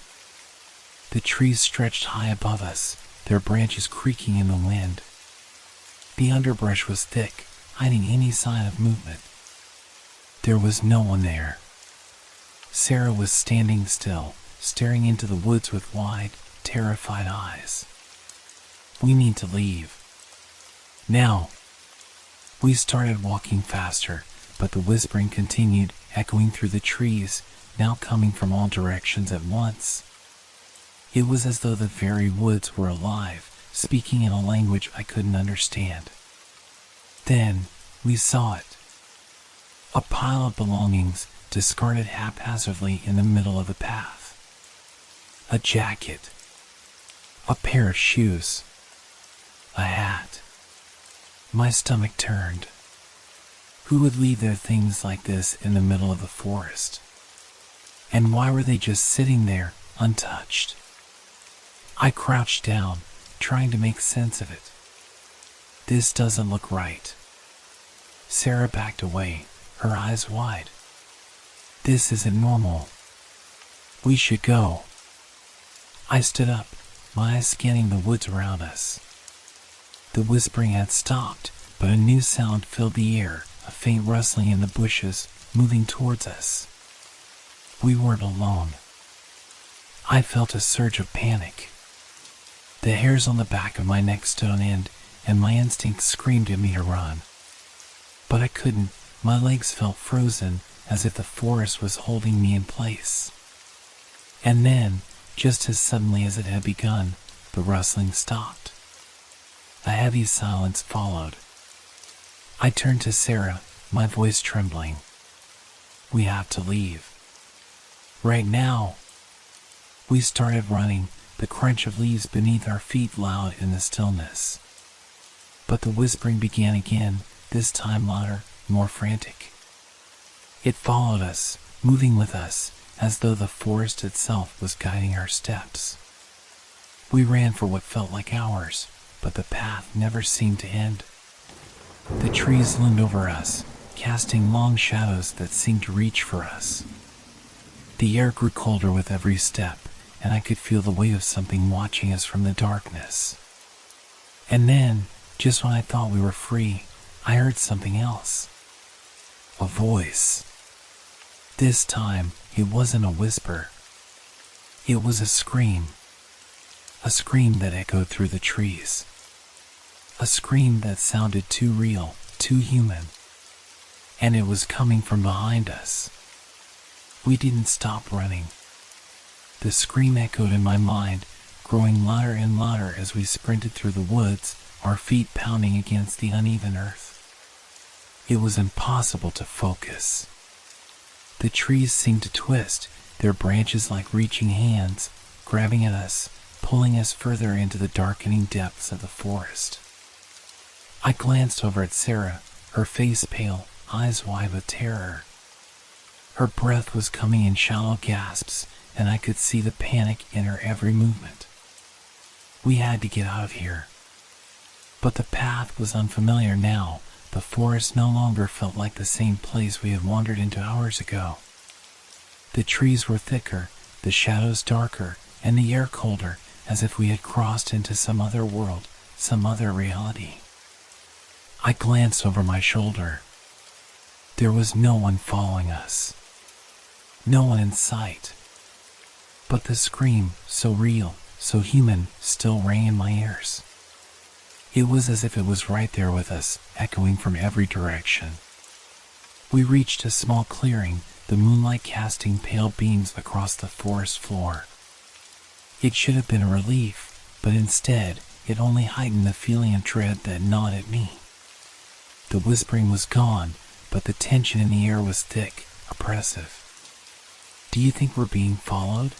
[SPEAKER 1] The trees stretched high above us, their branches creaking in the wind. The underbrush was thick, hiding any sign of movement. There was no one there. Sarah was standing still, staring into the woods with wide, terrified eyes. We need to leave. Now. We started walking faster, but the whispering continued, echoing through the trees, now coming from all directions at once. It was as though the very woods were alive, speaking in a language I couldn't understand. Then, we saw it. A pile of belongings, discarded haphazardly in the middle of the path. A jacket. A pair of shoes. A hat. My stomach turned. Who would leave their things like this in the middle of the forest? And why were they just sitting there, untouched? I crouched down, trying to make sense of it. This doesn't look right. Sarah backed away, her eyes wide. This isn't normal. We should go. I stood up, my eyes scanning the woods around us. The whispering had stopped, but a new sound filled the air, a faint rustling in the bushes, moving towards us. We weren't alone. I felt a surge of panic. The hairs on the back of my neck stood on end, and my instinct screamed at me to run. But I couldn't. My legs felt frozen, as if the forest was holding me in place. And then, just as suddenly as it had begun, the rustling stopped. A heavy silence followed. I turned to Sarah, my voice trembling. We have to leave. Right now. We started running, the crunch of leaves beneath our feet loud in the stillness. But the whispering began again, this time louder, more frantic. It followed us, moving with us, as though the forest itself was guiding our steps. We ran for what felt like hours, but the path never seemed to end. The trees loomed over us, casting long shadows that seemed to reach for us. The air grew colder with every step, and I could feel the weight of something watching us from the darkness. And then, just when I thought we were free, I heard something else. A voice. This time, it wasn't a whisper. It was a scream. A scream that echoed through the trees. A scream that sounded too real, too human. And it was coming from behind us. We didn't stop running. The scream echoed in my mind, growing louder and louder as we sprinted through the woods, our feet pounding against the uneven earth. It was impossible to focus. The trees seemed to twist, their branches like reaching hands, grabbing at us, pulling us further into the darkening depths of the forest. I glanced over at Sarah, her face pale, eyes wide with terror. Her breath was coming in shallow gasps, and I could see the panic in her every movement. We had to get out of here. But the path was unfamiliar now. The forest no longer felt like the same place we had wandered into hours ago. The trees were thicker, the shadows darker, and the air colder, as if we had crossed into some other world, some other reality. I glanced over my shoulder. There was no one following us. No one in sight. But the scream, so real, so human, still rang in my ears. It was as if it was right there with us, echoing from every direction. We reached a small clearing, the moonlight casting pale beams across the forest floor. It should have been a relief, but instead, it only heightened the feeling of dread that gnawed at me. The whispering was gone, but the tension in the air was thick, oppressive. Do you think we're being followed?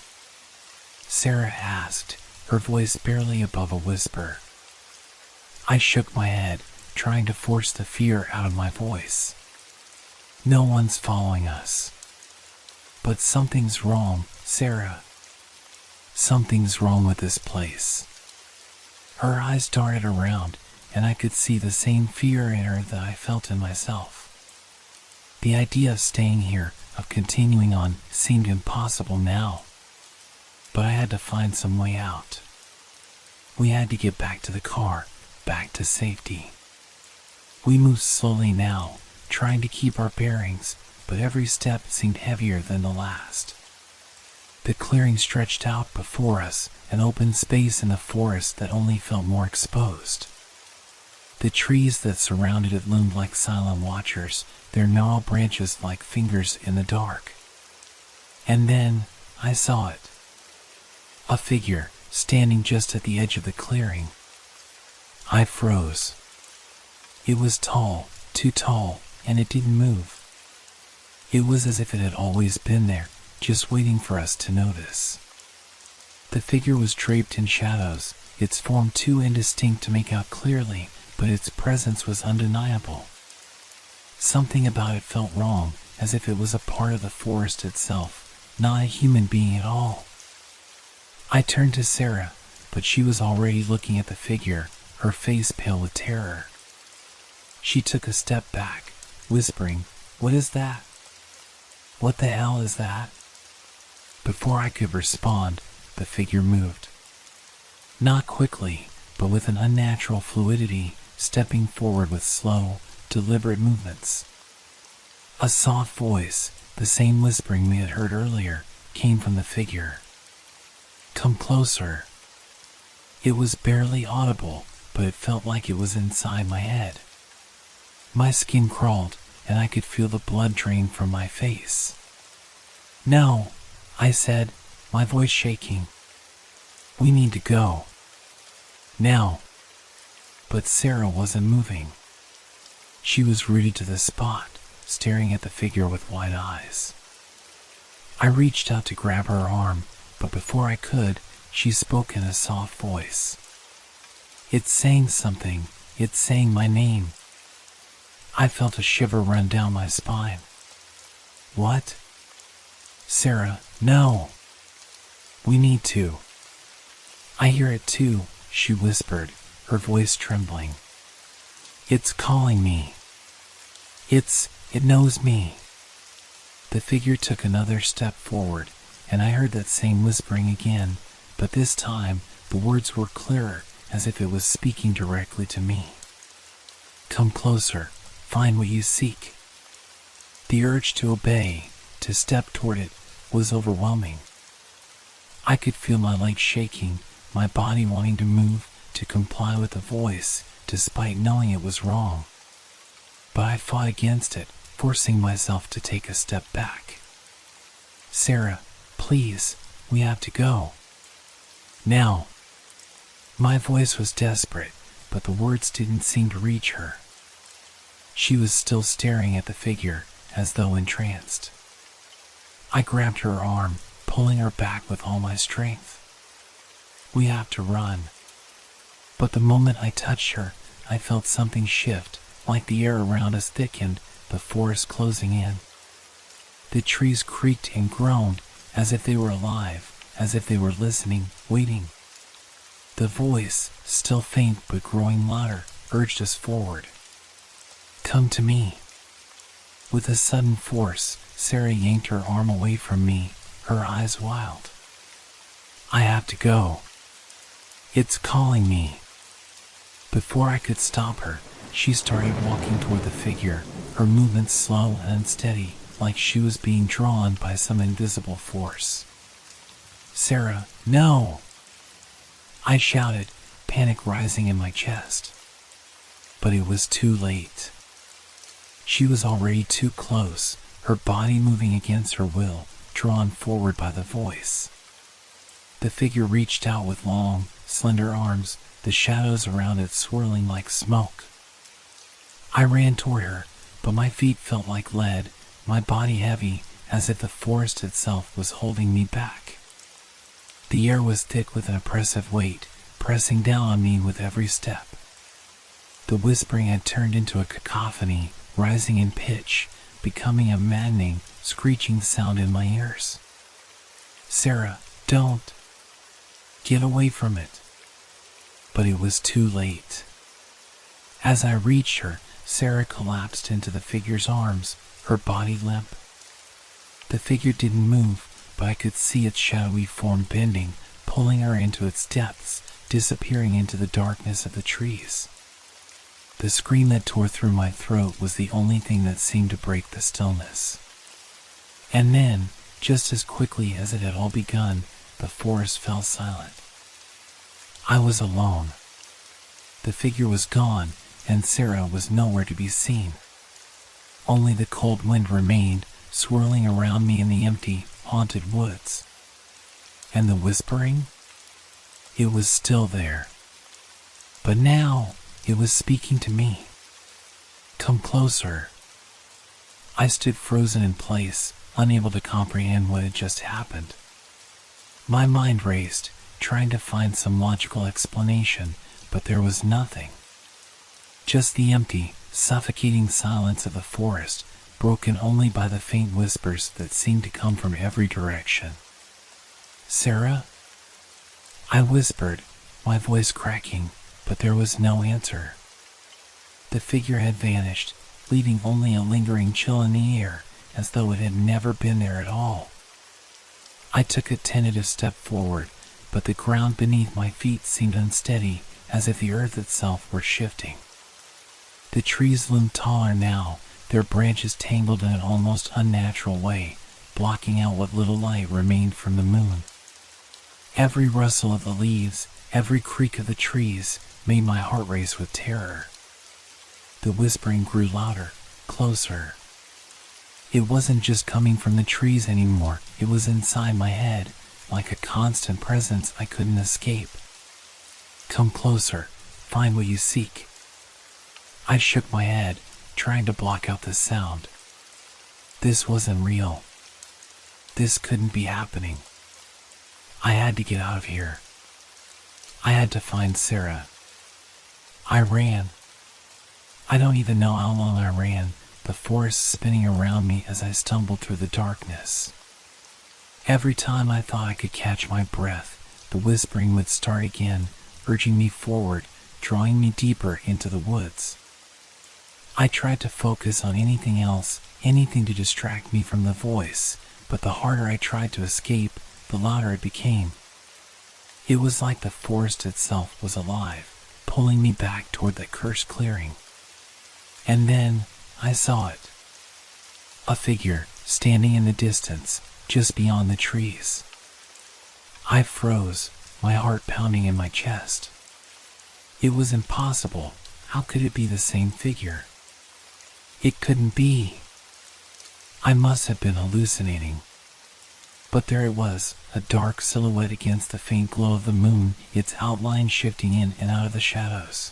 [SPEAKER 1] Sarah asked, her voice barely above a whisper. I shook my head, trying to force the fear out of my voice. No one's following us. But something's wrong, Sarah. Something's wrong with this place. Her eyes darted around, and I could see the same fear in her that I felt in myself. The idea of staying here, of continuing on, seemed impossible now. But I had to find some way out. We had to get back to the car, back to safety. We moved slowly now, trying to keep our bearings, but every step seemed heavier than the last. The clearing stretched out before us, an open space in the forest that only felt more exposed. The trees that surrounded it loomed like silent watchers, their gnarled branches like fingers in the dark. And then, I saw it. A figure, standing just at the edge of the clearing. I froze. It was tall, too tall, and it didn't move. It was as if it had always been there, just waiting for us to notice. The figure was draped in shadows, its form too indistinct to make out clearly, but its presence was undeniable. Something about it felt wrong, as if it was a part of the forest itself, not a human being at all. I turned to Sarah, but she was already looking at the figure, her face pale with terror. She took a step back, whispering, "What is that? What the hell is that?" Before I could respond, the figure moved. Not quickly, but with an unnatural fluidity, stepping forward with slow, deliberate movements. A soft voice, the same whispering we had heard earlier, came from the figure. "Come closer." It was barely audible, but it felt like it was inside my head. My skin crawled, and I could feel the blood drain from my face. "No," I said, my voice shaking. "We need to go. Now." But Sarah wasn't moving. She was rooted to the spot, staring at the figure with wide eyes. I reached out to grab her arm, but before I could, she spoke in a soft voice. "It's saying something. It's saying my name." I felt a shiver run down my spine. "What?" "Sarah, no. We need to." "I hear it too," she whispered, her voice trembling. "It's calling me. It knows me." The figure took another step forward, and I heard that same whispering again, but this time the words were clearer, as if it was speaking directly to me. "Come closer. Find what you seek." The urge to obey, to step toward it, was overwhelming. I could feel my legs shaking, my body wanting to move, to comply with the voice, despite knowing it was wrong. But I fought against it, forcing myself to take a step back. "Sarah, please, we have to go. Now." My voice was desperate, but the words didn't seem to reach her. She was still staring at the figure, as though entranced. I grabbed her arm, pulling her back with all my strength. "We have to run." But the moment I touched her, I felt something shift, like the air around us thickened, the forest closing in. The trees creaked and groaned, as if they were alive, as if they were listening, waiting. The voice, still faint but growing louder, urged us forward. "Come to me." With a sudden force, Sarah yanked her arm away from me, her eyes wild. "I have to go. It's calling me." Before I could stop her, she started walking toward the figure, her movements slow and unsteady, like she was being drawn by some invisible force. "Sarah, no!" I shouted, panic rising in my chest. But it was too late. She was already too close, her body moving against her will, drawn forward by the voice. The figure reached out with long, slender arms, the shadows around it swirling like smoke. I ran toward her, but my feet felt like lead, my body heavy, as if the forest itself was holding me back. The air was thick with an oppressive weight, pressing down on me with every step. The whispering had turned into a cacophony, rising in pitch, becoming a maddening, screeching sound in my ears. "Sarah, don't! Get away from it!" But it was too late. As I reached her, Sarah collapsed into the figure's arms, her body limp. The figure didn't move, but I could see its shadowy form bending, pulling her into its depths, disappearing into the darkness of the trees. The scream that tore through my throat was the only thing that seemed to break the stillness. And then, just as quickly as it had all begun, the forest fell silent. I was alone. The figure was gone, and Sarah was nowhere to be seen. Only the cold wind remained, swirling around me in the empty, haunted woods. And the whispering? It was still there. But now, it was speaking to me. "Come closer." I stood frozen in place, unable to comprehend what had just happened. My mind raced, trying to find some logical explanation, but there was nothing. Just the empty, suffocating silence of the forest, broken only by the faint whispers that seemed to come from every direction. "Sarah?" I whispered, my voice cracking, but there was no answer. The figure had vanished, leaving only a lingering chill in the air, as though it had never been there at all. I took a tentative step forward, but the ground beneath my feet seemed unsteady, as if the earth itself were shifting. The trees loomed taller now, their branches tangled in an almost unnatural way, blocking out what little light remained from the moon. Every rustle of the leaves, every creak of the trees, made my heart race with terror. The whispering grew louder, closer. It wasn't just coming from the trees anymore, it was inside my head, like a constant presence I couldn't escape. "Come closer, find what you seek." I shook my head, trying to block out the sound. This wasn't real. This couldn't be happening. I had to get out of here. I had to find Sarah. I ran. I don't even know how long I ran, the forest spinning around me as I stumbled through the darkness. Every time I thought I could catch my breath, the whispering would start again, urging me forward, drawing me deeper into the woods. I tried to focus on anything else, anything to distract me from the voice, but the harder I tried to escape, the louder it became. It was like the forest itself was alive, pulling me back toward that cursed clearing. And then, I saw it. A figure, standing in the distance, just beyond the trees. I froze, my heart pounding in my chest. It was impossible. How could it be the same figure? It couldn't be. I must have been hallucinating. But there it was, a dark silhouette against the faint glow of the moon, its outline shifting in and out of the shadows.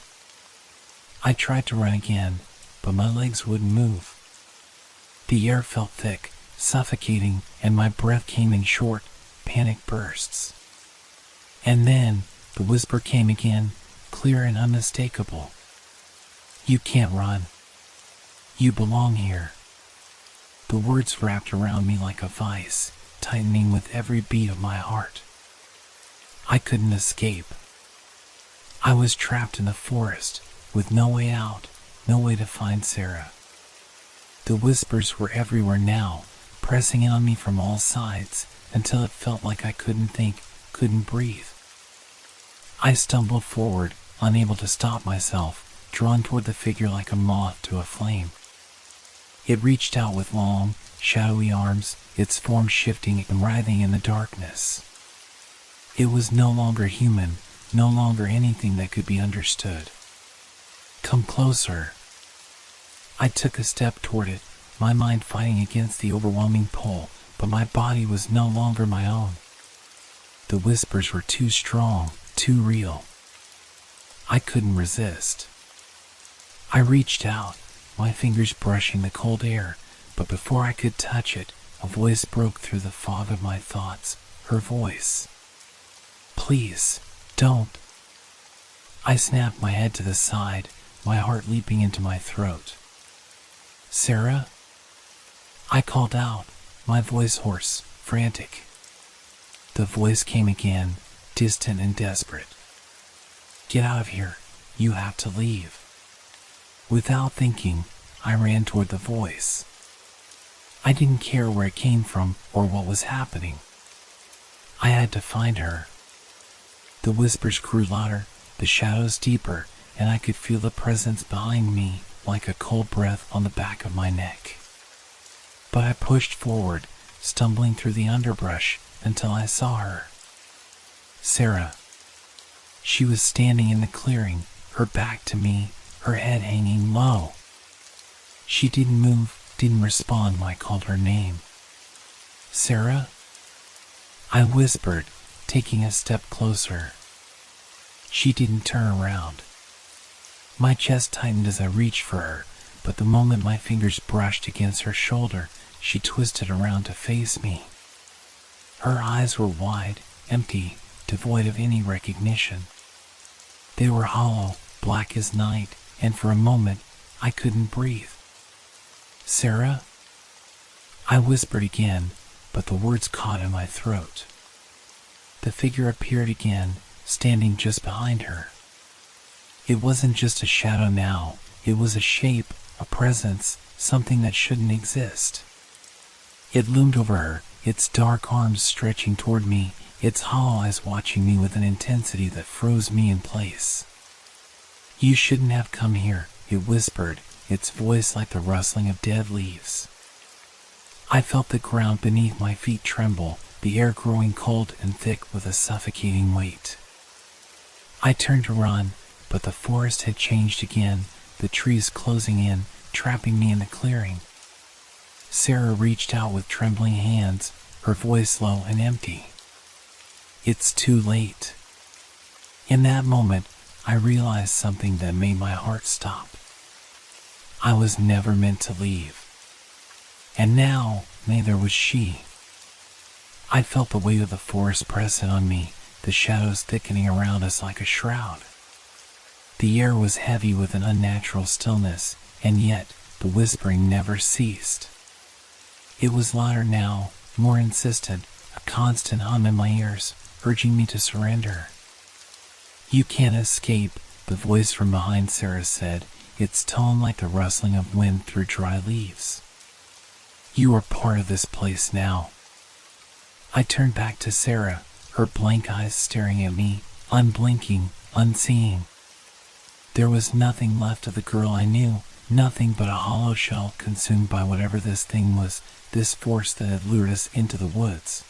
[SPEAKER 1] I tried to run again, but my legs wouldn't move. The air felt thick, suffocating, and my breath came in short, panic bursts. And then, the whisper came again, clear and unmistakable. "You can't run. You belong here." The words wrapped around me like a vice, tightening with every beat of my heart. I couldn't escape. I was trapped in the forest, with no way out, no way to find Sarah. The whispers were everywhere now, pressing in on me from all sides, until it felt like I couldn't think, couldn't breathe. I stumbled forward, unable to stop myself, drawn toward the figure like a moth to a flame. It reached out with long, shadowy arms, its form shifting and writhing in the darkness. It was no longer human, no longer anything that could be understood. "Come closer." I took a step toward it, my mind fighting against the overwhelming pull, but my body was no longer my own. The whispers were too strong, too real. I couldn't resist. I reached out, my fingers brushing the cold air, but before I could touch it, a voice broke through the fog of my thoughts, her voice. Please, don't. I snapped my head to the side, my heart leaping into my throat. Sarah? I called out, my voice hoarse, frantic. The voice came again, distant and desperate. Get out of here. You have to leave. Without thinking, I ran toward the voice. I didn't care where it came from or what was happening. I had to find her. The whispers grew louder, the shadows deeper, and I could feel the presence behind me like a cold breath on the back of my neck. But I pushed forward, stumbling through the underbrush until I saw her. Sarah. She was standing in the clearing, her back to me, her head hanging low. She didn't move, didn't respond when I called her name. Sarah? I whispered, taking a step closer. She didn't turn around. My chest tightened as I reached for her, but the moment my fingers brushed against her shoulder, she twisted around to face me. Her eyes were wide, empty, devoid of any recognition. They were hollow, black as night, and for a moment, I couldn't breathe. Sarah? I whispered again, but the words caught in my throat. The figure appeared again, standing just behind her. It wasn't just a shadow now, it was a shape, a presence, something that shouldn't exist. It loomed over her, its dark arms stretching toward me, its hollow eyes watching me with an intensity that froze me in place. You shouldn't have come here, it whispered, its voice like the rustling of dead leaves. I felt the ground beneath my feet tremble, the air growing cold and thick with a suffocating weight. I turned to run, but the forest had changed again, the trees closing in, trapping me in the clearing. Sarah reached out with trembling hands, her voice low and empty. It's too late. In that moment, I realized something that made my heart stop. I was never meant to leave. And now, neither was she. I felt the weight of the forest pressing on me, the shadows thickening around us like a shroud. The air was heavy with an unnatural stillness, and yet the whispering never ceased. It was louder now, more insistent, a constant hum in my ears, urging me to surrender. You can't escape, the voice from behind Sarah said, its tone like the rustling of wind through dry leaves. You are part of this place now. I turned back to Sarah, her blank eyes staring at me, unblinking, unseeing. There was nothing left of the girl I knew, nothing but a hollow shell consumed by whatever this thing was, this force that had lured us into the woods.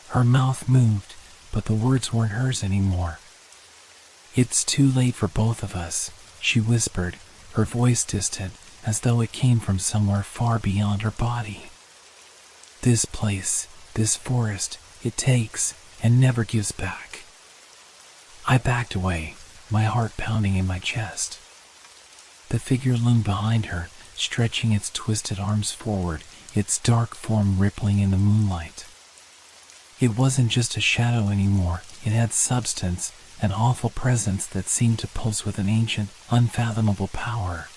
[SPEAKER 1] Her mouth moved, but the words weren't hers anymore. It's too late for both of us, she whispered, her voice distant, as though it came from somewhere far beyond her body. This place, this forest, it takes and never gives back. I backed away, my heart pounding in my chest. The figure loomed behind her, stretching its twisted arms forward, its dark form rippling in the moonlight. It wasn't just a shadow anymore, it had substance, an awful presence that seemed to pulse with an ancient, unfathomable power.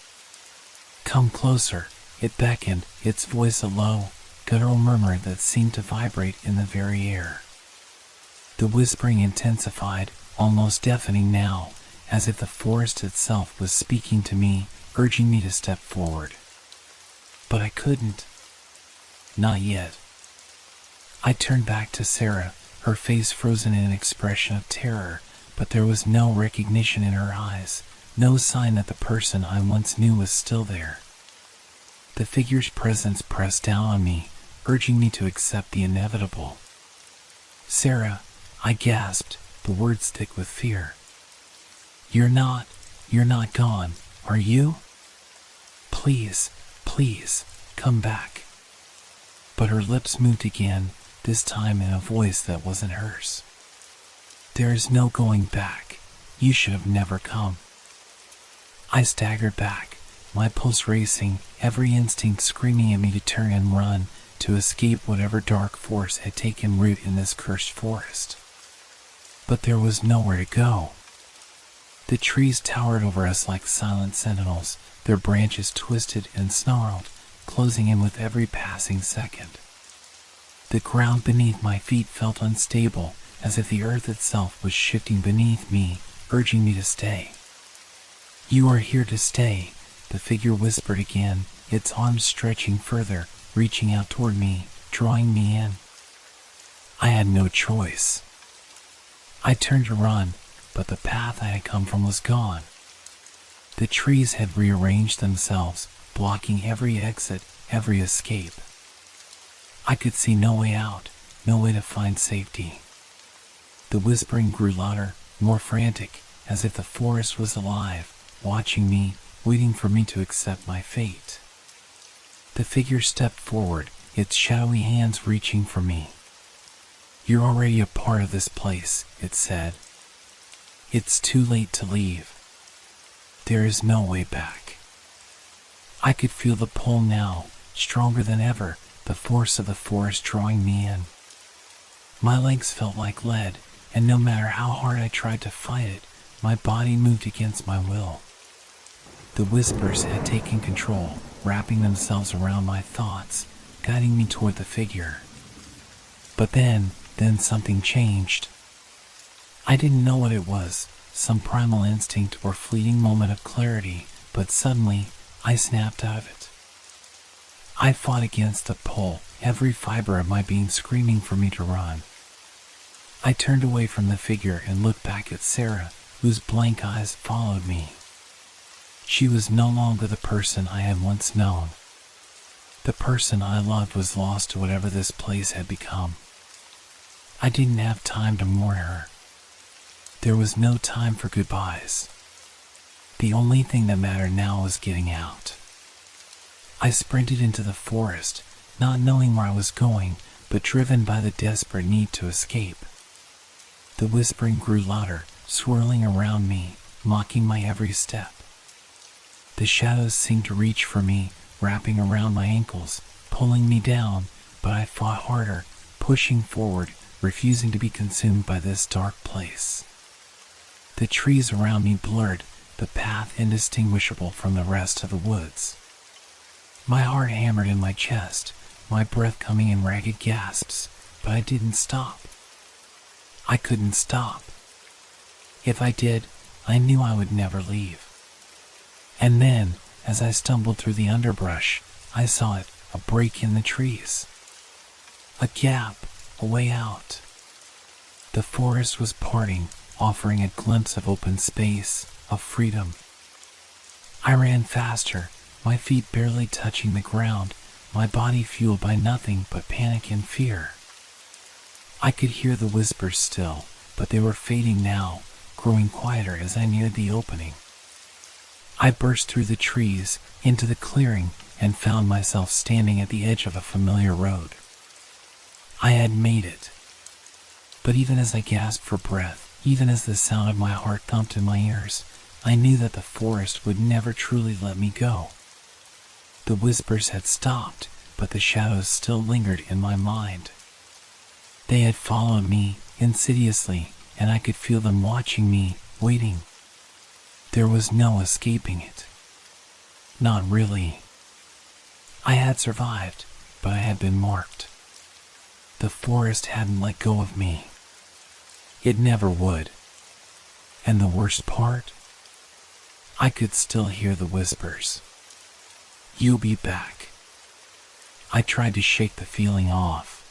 [SPEAKER 1] Come closer, it beckoned, its voice a low, guttural murmur that seemed to vibrate in the very air. The whispering intensified, almost deafening now, as if the forest itself was speaking to me, urging me to step forward. But I couldn't. Not yet. I turned back to Sarah, her face frozen in an expression of terror, but there was no recognition in her eyes, no sign that the person I once knew was still there. The figure's presence pressed down on me, urging me to accept the inevitable. Sarah, I gasped, the words thick with fear. You're not gone, are you? Please, please, come back. But her lips moved again, this time in a voice that wasn't hers. There is no going back. You should have never come. I staggered back, my pulse racing, every instinct screaming at me to turn and run, to escape whatever dark force had taken root in this cursed forest. but there was nowhere to go. The trees towered over us like silent sentinels, their branches twisted and snarled, closing in with every passing second. The ground beneath my feet felt unstable, as if the earth itself was shifting beneath me, urging me to stay. "You are here to stay," the figure whispered again, its arms stretching further, reaching out toward me, drawing me in. I had no choice. I turned to run, but the path I had come from was gone. The trees had rearranged themselves, blocking every exit, every escape. I could see no way out, no way to find safety. The whispering grew louder, more frantic, as if the forest was alive, watching me, waiting for me to accept my fate. The figure stepped forward, its shadowy hands reaching for me. "You're already a part of this place," it said. "It's too late to leave. There is no way back." I could feel the pull now, stronger than ever, the force of the forest drawing me in. My legs felt like lead, and no matter how hard I tried to fight it, my body moved against my will. The whispers had taken control, wrapping themselves around my thoughts, guiding me toward the figure. But then something changed. I didn't know what it was, some primal instinct or fleeting moment of clarity, but suddenly I snapped out of it. I fought against the pull, every fiber of my being screaming for me to run. I turned away from the figure and looked back at Sarah, whose blank eyes followed me. She was no longer the person I had once known. The person I loved was lost to whatever this place had become. I didn't have time to mourn her. There was no time for goodbyes. The only thing that mattered now was getting out. I sprinted into the forest, not knowing where I was going, but driven by the desperate need to escape. The whispering grew louder, swirling around me, mocking my every step. The shadows seemed to reach for me, wrapping around my ankles, pulling me down, but I fought harder, pushing forward, refusing to be consumed by this dark place. The trees around me blurred, the path indistinguishable from the rest of the woods. My heart hammered in my chest, my breath coming in ragged gasps, but I didn't stop. I couldn't stop. If I did, I knew I would never leave. And then, as I stumbled through the underbrush, I saw it, a break in the trees. A gap, a way out. The forest was parting, offering a glimpse of open space, of freedom. I ran faster, my feet barely touching the ground, my body fueled by nothing but panic and fear. I could hear the whispers still, but they were fading now, growing quieter as I neared the opening. I burst through the trees, into the clearing, and found myself standing at the edge of a familiar road. I had made it. But even as I gasped for breath, even as the sound of my heart thumped in my ears, I knew that the forest would never truly let me go. The whispers had stopped, but the shadows still lingered in my mind. They had followed me, insidiously, and I could feel them watching me, waiting. There was no escaping it. Not really. I had survived, but I had been marked. The forest hadn't let go of me. It never would. And the worst part? I could still hear the whispers. "You'll be back." I tried to shake the feeling off.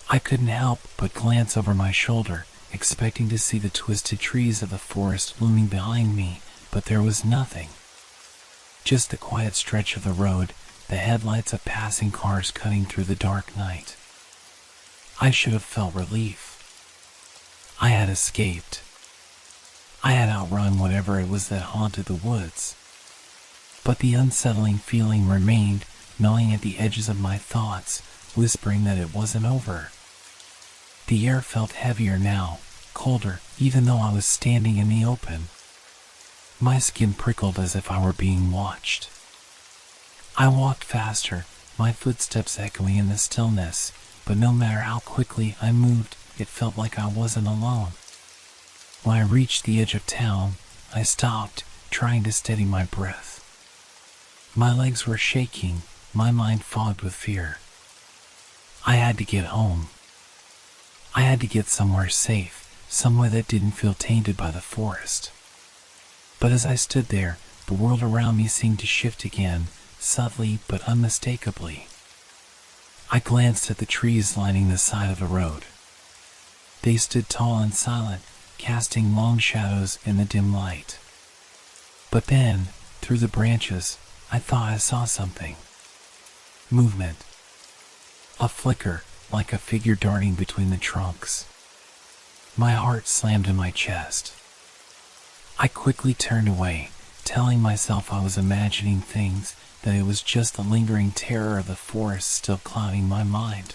[SPEAKER 1] I couldn't help but glance over my shoulder, expecting to see the twisted trees of the forest looming behind me, but there was nothing. Just the quiet stretch of the road, the headlights of passing cars cutting through the dark night. I should have felt relief. I had escaped. I had outrun whatever it was that haunted the woods. But the unsettling feeling remained, gnawing at the edges of my thoughts, whispering that it wasn't over. The air felt heavier now, colder, even though I was standing in the open. My skin prickled as if I were being watched. I walked faster, my footsteps echoing in the stillness, but no matter how quickly I moved, it felt like I wasn't alone. When I reached the edge of town, I stopped, trying to steady my breath. My legs were shaking, my mind fogged with fear. I had to get home. I had to get somewhere safe, somewhere that didn't feel tainted by the forest. But as I stood there, the world around me seemed to shift again, subtly but unmistakably. I glanced at the trees lining the side of the road. They stood tall and silent, casting long shadows in the dim light. But then, through the branches, I thought I saw something. Movement. A flicker, like a figure darting between the trunks. My heart slammed in my chest. I quickly turned away, telling myself I was imagining things, that it was just the lingering terror of the forest still clouding my mind.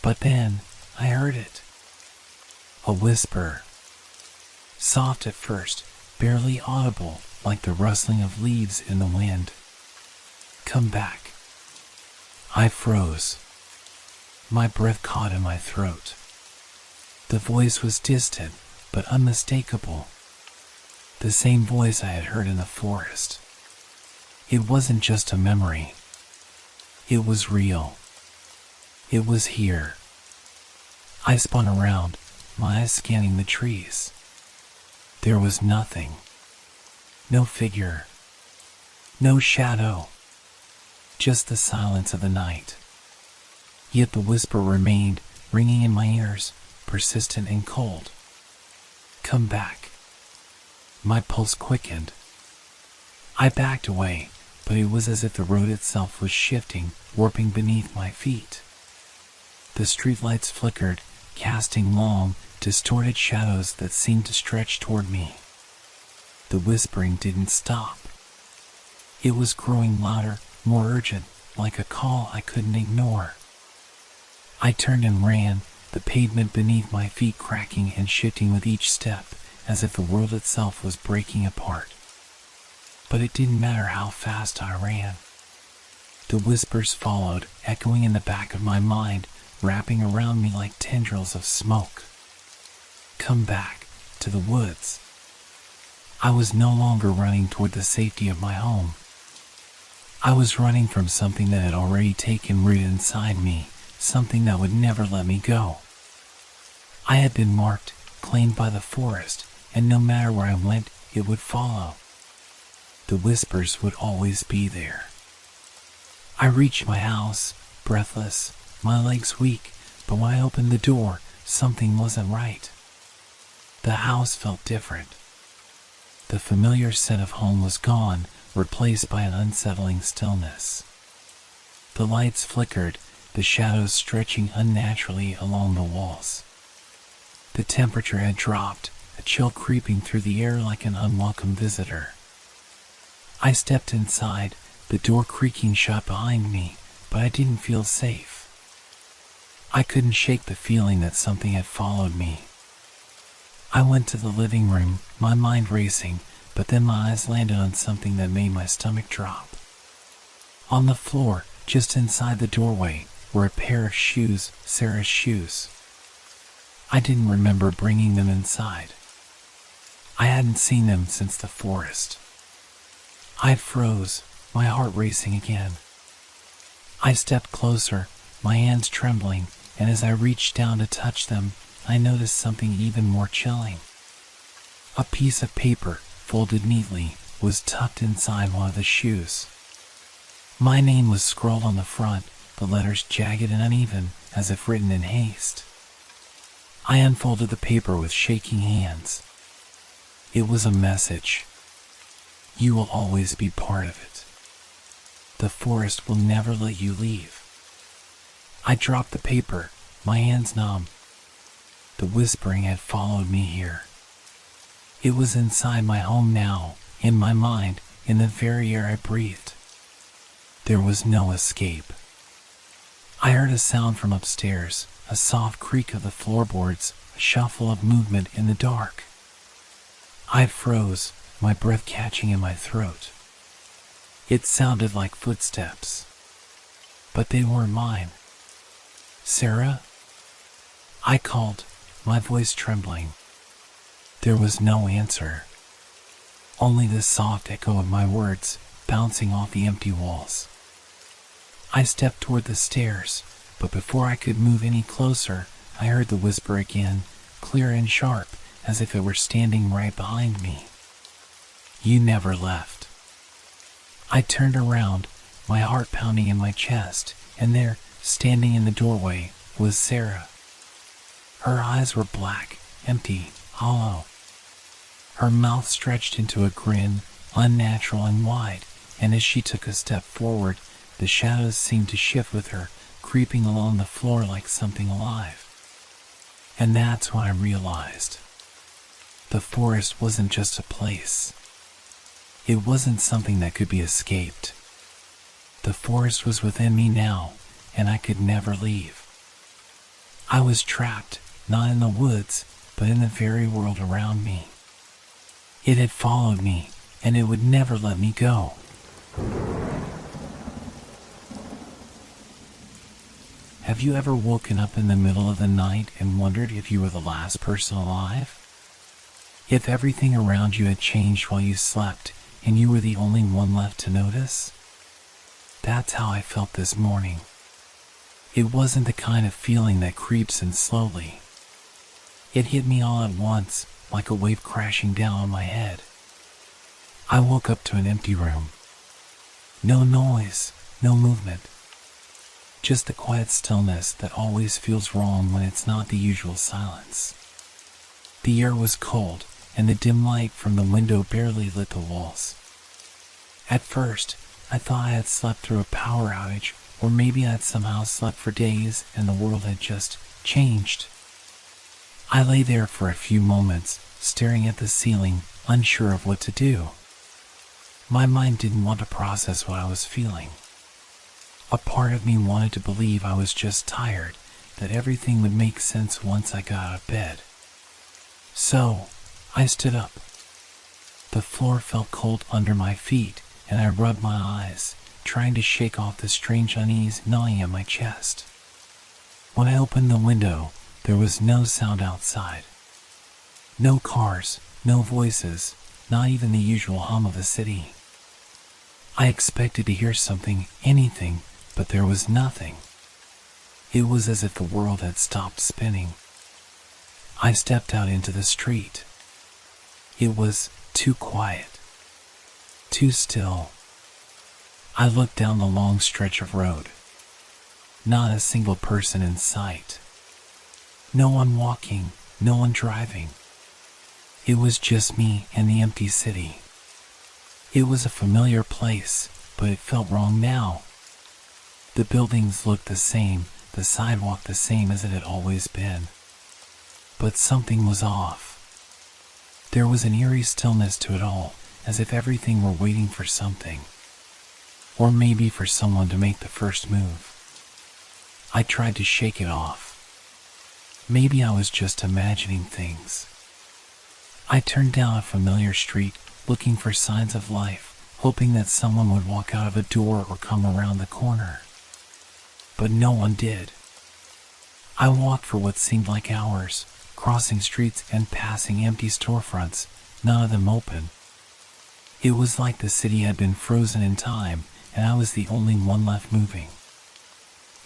[SPEAKER 1] But then, I heard it. A whisper. Soft at first, barely audible, like the rustling of leaves in the wind. Come back. I froze. My breath caught in my throat. The voice was distant, but unmistakable. The same voice I had heard in the forest. It wasn't just a memory. It was real. It was here. I spun around, my eyes scanning the trees. There was nothing. No figure. No shadow. Just the silence of the night. Yet the whisper remained, ringing in my ears, persistent and cold. Come back. My pulse quickened. I backed away, but it was as if the road itself was shifting, warping beneath my feet. The streetlights flickered, casting long, distorted shadows that seemed to stretch toward me. The whispering didn't stop. It was growing louder, more urgent, like a call I couldn't ignore. I turned and ran, the pavement beneath my feet cracking and shifting with each step, as if the world itself was breaking apart. But it didn't matter how fast I ran. The whispers followed, echoing in the back of my mind, wrapping around me like tendrils of smoke. Come back, to the woods. I was no longer running toward the safety of my home. I was running from something that had already taken root inside me, something that would never let me go. I had been marked, claimed by the forest, and no matter where I went, it would follow. The whispers would always be there. I reached my house, breathless, my legs weak, but when I opened the door, something wasn't right. The house felt different. The familiar scent of home was gone, replaced by an unsettling stillness. The lights flickered, the shadows stretching unnaturally along the walls. The temperature had dropped, a chill creeping through the air like an unwelcome visitor. I stepped inside, the door creaking shut behind me, but I didn't feel safe. I couldn't shake the feeling that something had followed me. I went to the living room, my mind racing, but then my eyes landed on something that made my stomach drop. On the floor, just inside the doorway, were a pair of shoes, Sarah's shoes. I didn't remember bringing them inside. I hadn't seen them since the forest. I froze, my heart racing again. I stepped closer, my hands trembling, and as I reached down to touch them, I noticed something even more chilling. A piece of paper, folded neatly, was tucked inside one of the shoes. My name was scrawled on the front, the letters jagged and uneven, as if written in haste. I unfolded the paper with shaking hands. It was a message. You will always be part of it. The forest will never let you leave. I dropped the paper, my hands numb. The whispering had followed me here. It was inside my home now, in my mind, in the very air I breathed. There was no escape. I heard a sound from upstairs, a soft creak of the floorboards, a shuffle of movement in the dark. I froze, my breath catching in my throat. It sounded like footsteps. But they weren't mine. Sarah? I called, my voice trembling. There was no answer, only the soft echo of my words bouncing off the empty walls. I stepped toward the stairs, but before I could move any closer, I heard the whisper again, clear and sharp, as if it were standing right behind me. "You never left." I turned around, my heart pounding in my chest, and there, standing in the doorway, was Sarah. Her eyes were black, empty, hollow. Her mouth stretched into a grin, unnatural and wide, and as she took a step forward, the shadows seemed to shift with her, creeping along the floor like something alive. And that's when I realized the forest wasn't just a place. It wasn't something that could be escaped. The forest was within me now, and I could never leave. I was trapped, not in the woods, but in the very world around me. It had followed me, and it would never let me go. Have you ever woken up in the middle of the night and wondered if you were the last person alive? If everything around you had changed while you slept, and you were the only one left to notice? That's how I felt this morning. It wasn't the kind of feeling that creeps in slowly. It hit me all at once, like a wave crashing down on my head. I woke up to an empty room. No noise, no movement. Just the quiet stillness that always feels wrong when it's not the usual silence. The air was cold, and the dim light from the window barely lit the walls. At first, I thought I had slept through a power outage, or maybe I'd somehow slept for days and the world had just changed. I lay there for a few moments, staring at the ceiling, unsure of what to do. My mind didn't want to process what I was feeling. A part of me wanted to believe I was just tired, that everything would make sense once I got out of bed. So, I stood up. The floor felt cold under my feet, and I rubbed my eyes, trying to shake off the strange unease gnawing at my chest. When I opened the window, there was no sound outside. No cars, no voices, not even the usual hum of the city. I expected to hear something, anything, but there was nothing. It was as if the world had stopped spinning. I stepped out into the street. It was too quiet, too still. I looked down the long stretch of road. Not a single person in sight. No one walking, no one driving. It was just me and the empty city. It was a familiar place, but it felt wrong now. The buildings looked the same, the sidewalk the same as it had always been. But something was off. There was an eerie stillness to it all, as if everything were waiting for something. Or maybe for someone to make the first move. I tried to shake it off. Maybe I was just imagining things. I turned down a familiar street, looking for signs of life, hoping that someone would walk out of a door or come around the corner. But no one did. I walked for what seemed like hours, crossing streets and passing empty storefronts, none of them open. It was like the city had been frozen in time, and I was the only one left moving.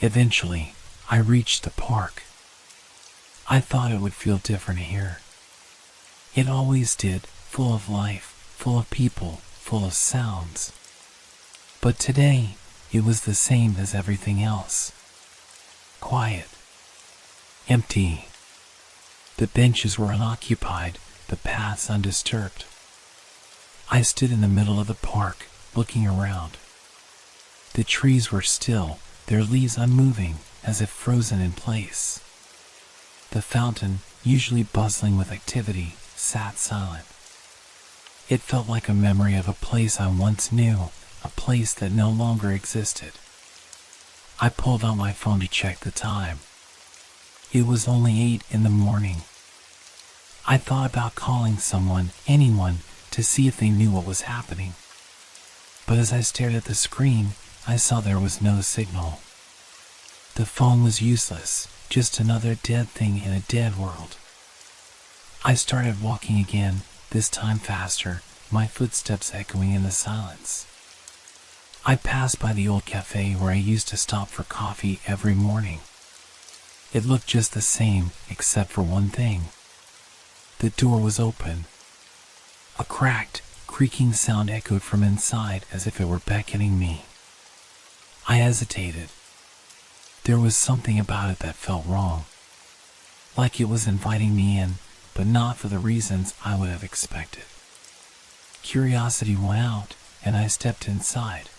[SPEAKER 1] Eventually, I reached the park. I thought it would feel different here. It always did, full of life, full of people, full of sounds. But today, it was the same as everything else. Quiet. Empty. The benches were unoccupied, the paths undisturbed. I stood in the middle of the park, looking around. The trees were still, their leaves unmoving, as if frozen in place. The fountain, usually bustling with activity, sat silent. It felt like a memory of a place I once knew, a place that no longer existed. I pulled out my phone to check the time. It was only 8 in the morning. I thought about calling someone, anyone, to see if they knew what was happening. But as I stared at the screen, I saw there was no signal. The phone was useless, just another dead thing in a dead world. I started walking again, this time faster, my footsteps echoing in the silence. I passed by the old cafe where I used to stop for coffee every morning. It looked just the same, except for one thing. The door was open. A cracked, creaking sound echoed from inside as if it were beckoning me. I hesitated. There was something about it that felt wrong. Like it was inviting me in, but not for the reasons I would have expected. Curiosity won out, and I stepped inside.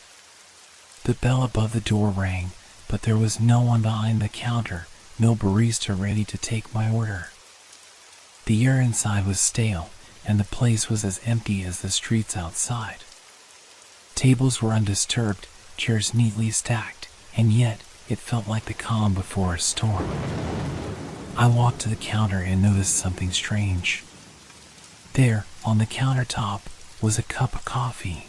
[SPEAKER 1] The bell above the door rang, but there was no one behind the counter, no barista ready to take my order. The air inside was stale, and the place was as empty as the streets outside. Tables were undisturbed, chairs neatly stacked, and yet it felt like the calm before a storm. I walked to the counter and noticed something strange. There, on the countertop, was a cup of coffee.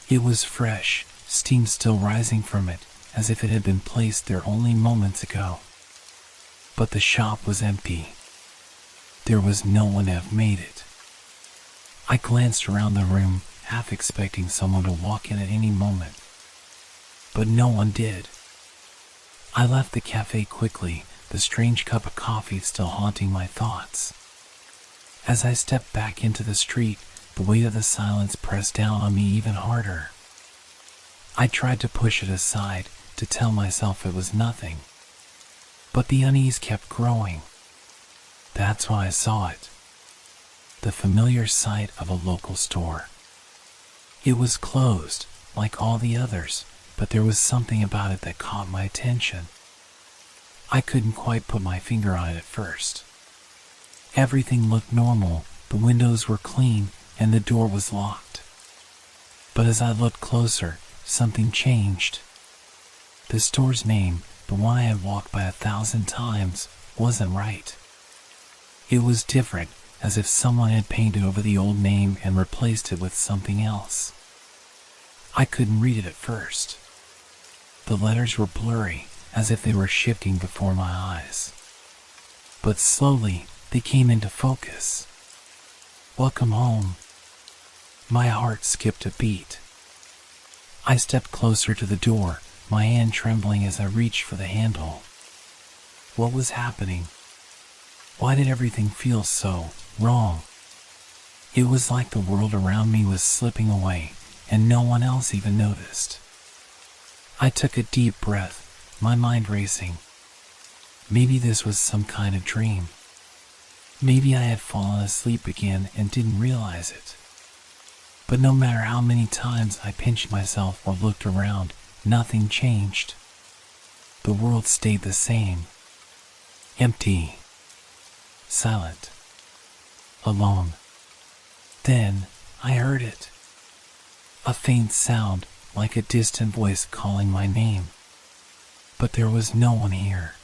[SPEAKER 1] It was fresh, steam still rising from it, as if it had been placed there only moments ago. But the shop was empty. There was no one to have made it. I glanced around the room, half expecting someone to walk in at any moment. But no one did. I left the cafe quickly, the strange cup of coffee still haunting my thoughts. As I stepped back into the street, the weight of the silence pressed down on me even harder. I tried to push it aside, to tell myself it was nothing. But the unease kept growing. That's why I saw it. The familiar sight of a local store. It was closed, like all the others, but there was something about it that caught my attention. I couldn't quite put my finger on it at first. Everything looked normal, the windows were clean, and the door was locked. But as I looked closer, something changed. The store's name, the one I had walked by 1,000 times, wasn't right. It was different, as if someone had painted over the old name and replaced it with something else. I couldn't read it at first. The letters were blurry, as if they were shifting before my eyes. But slowly, they came into focus. Welcome home. My heart skipped a beat. I stepped closer to the door, my hand trembling as I reached for the handle. What was happening? Why did everything feel so wrong? It was like the world around me was slipping away, and no one else even noticed. I took a deep breath, my mind racing. Maybe this was some kind of dream. Maybe I had fallen asleep again and didn't realize it. But no matter how many times I pinched myself or looked around, nothing changed. The world stayed the same. Empty. Silent. Alone. Then I heard it. A faint sound, like a distant voice calling my name. But there was no one here.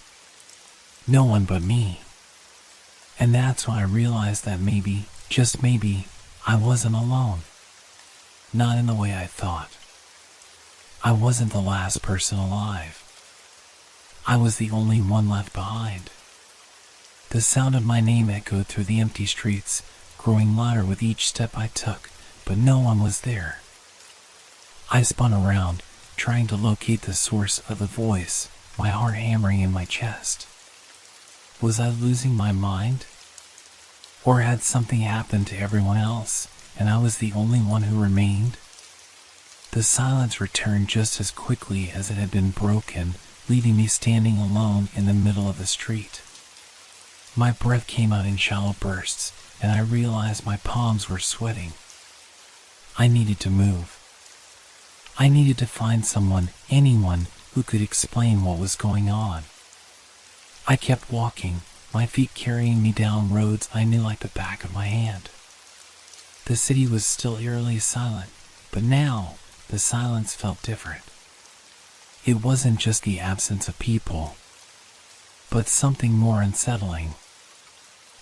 [SPEAKER 1] No one but me. And that's when I realized that maybe, just maybe, I wasn't alone. Not in the way I thought. I wasn't the last person alive. I was the only one left behind. The sound of my name echoed through the empty streets, growing louder with each step I took, but no one was there. I spun around, trying to locate the source of the voice, my heart hammering in my chest. Was I losing my mind? Or had something happened to everyone else, and I was the only one who remained? The silence returned just as quickly as it had been broken, leaving me standing alone in the middle of the street. My breath came out in shallow bursts, and I realized my palms were sweating. I needed to move. I needed to find someone, anyone, who could explain what was going on. I kept walking, my feet carrying me down roads I knew like the back of my hand. The city was still eerily silent, but now the silence felt different. It wasn't just the absence of people, but something more unsettling.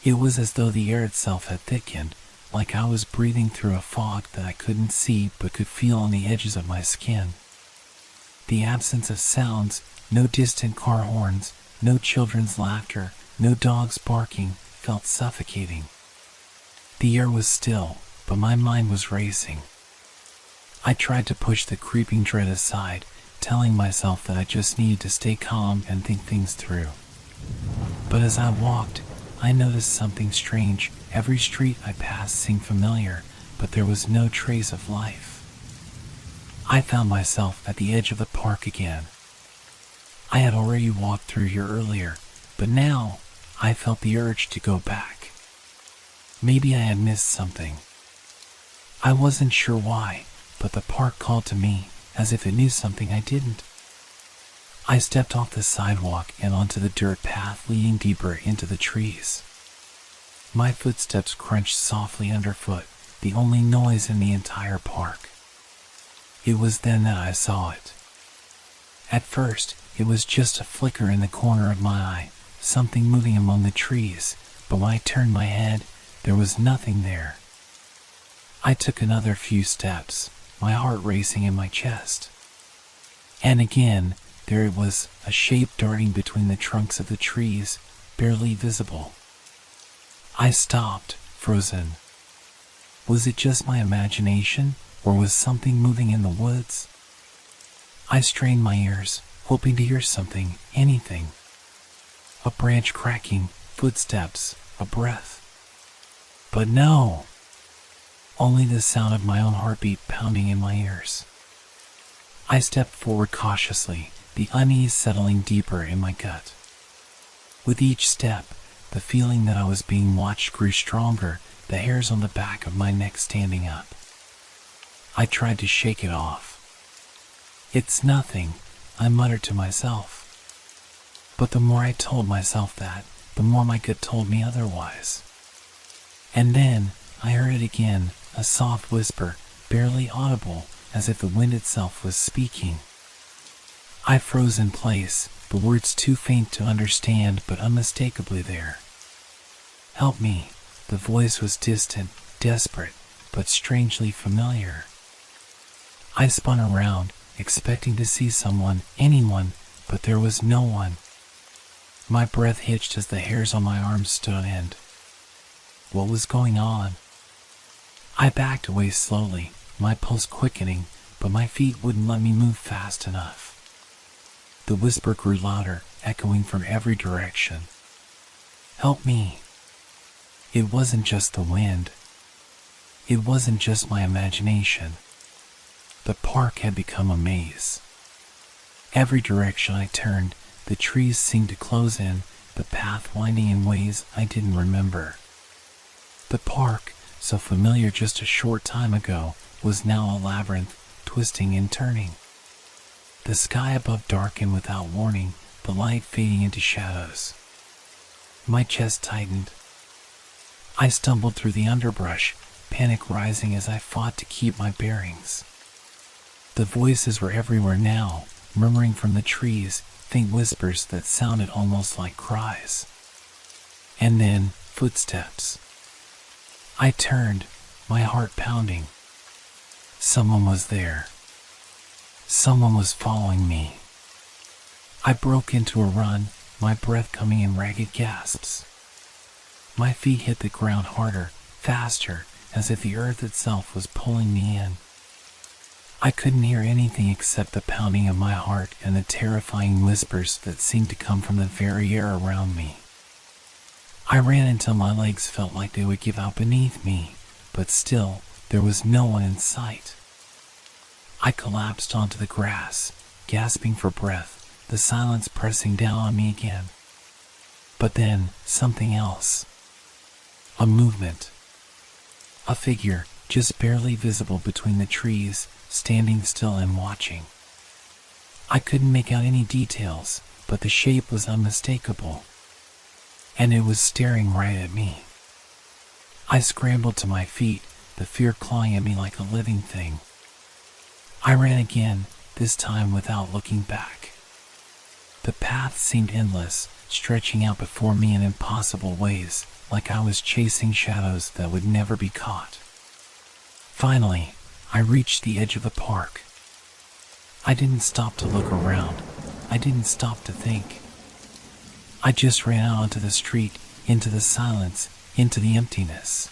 [SPEAKER 1] It was as though the air itself had thickened, like I was breathing through a fog that I couldn't see but could feel on the edges of my skin. The absence of sounds, no distant car horns, no children's laughter, no dogs barking, felt suffocating. The air was still, but my mind was racing. I tried to push the creeping dread aside, telling myself that I just needed to stay calm and think things through. But as I walked, I noticed something strange. Every street I passed seemed familiar, but there was no trace of life. I found myself at the edge of the park again. I had already walked through here earlier, but now I felt the urge to go back. Maybe I had missed something. I wasn't sure why, but the park called to me as if it knew something I didn't. I stepped off the sidewalk and onto the dirt path leading deeper into the trees. My footsteps crunched softly underfoot, the only noise in the entire park. It was then that I saw it. At first, it was just a flicker in the corner of my eye, something moving among the trees, but when I turned my head, there was nothing there. I took another few steps, my heart racing in my chest. And again, there it was, a shape darting between the trunks of the trees, barely visible. I stopped, frozen. Was it just my imagination, or was something moving in the woods? I strained my ears, hoping to hear something, anything. A branch cracking, footsteps, a breath. But no! Only the sound of my own heartbeat pounding in my ears. I stepped forward cautiously, the unease settling deeper in my gut. With each step, the feeling that I was being watched grew stronger, the hairs on the back of my neck standing up. I tried to shake it off. It's nothing, I muttered to myself. But the more I told myself that, the more my gut told me otherwise. And then, I heard it again, a soft whisper, barely audible, as if the wind itself was speaking. I froze in place, the words too faint to understand but unmistakably there. Help me. The voice was distant, desperate, but strangely familiar. I spun around, expecting to see someone, anyone, but there was no one. My breath hitched as the hairs on my arms stood on end. What was going on? I backed away slowly, my pulse quickening, but my feet wouldn't let me move fast enough. The whisper grew louder, echoing from every direction. Help me. It wasn't just the wind. It wasn't just my imagination. The park had become a maze. Every direction I turned, the trees seemed to close in, the path winding in ways I didn't remember. The park, so familiar just a short time ago, was now a labyrinth, twisting and turning. The sky above darkened without warning, the light fading into shadows. My chest tightened. I stumbled through the underbrush, panic rising as I fought to keep my bearings. The voices were everywhere now, murmuring from the trees, faint whispers that sounded almost like cries. And then, footsteps. I turned, my heart pounding. Someone was there. Someone was following me. I broke into a run, my breath coming in ragged gasps. My feet hit the ground harder, faster, as if the earth itself was pulling me in. I couldn't hear anything except the pounding of my heart and the terrifying whispers that seemed to come from the very air around me. I ran until my legs felt like they would give out beneath me, but still, there was no one in sight. I collapsed onto the grass, gasping for breath, the silence pressing down on me again. But then, something else. A movement. A figure, just barely visible between the trees, standing still and watching. I couldn't make out any details, but the shape was unmistakable. And it was staring right at me. I scrambled to my feet, the fear clawing at me like a living thing. I ran again, this time without looking back. The path seemed endless, stretching out before me in impossible ways, like I was chasing shadows that would never be caught. Finally, I reached the edge of the park. I didn't stop to look around. I didn't stop to think. I just ran out onto the street, into the silence, into the emptiness.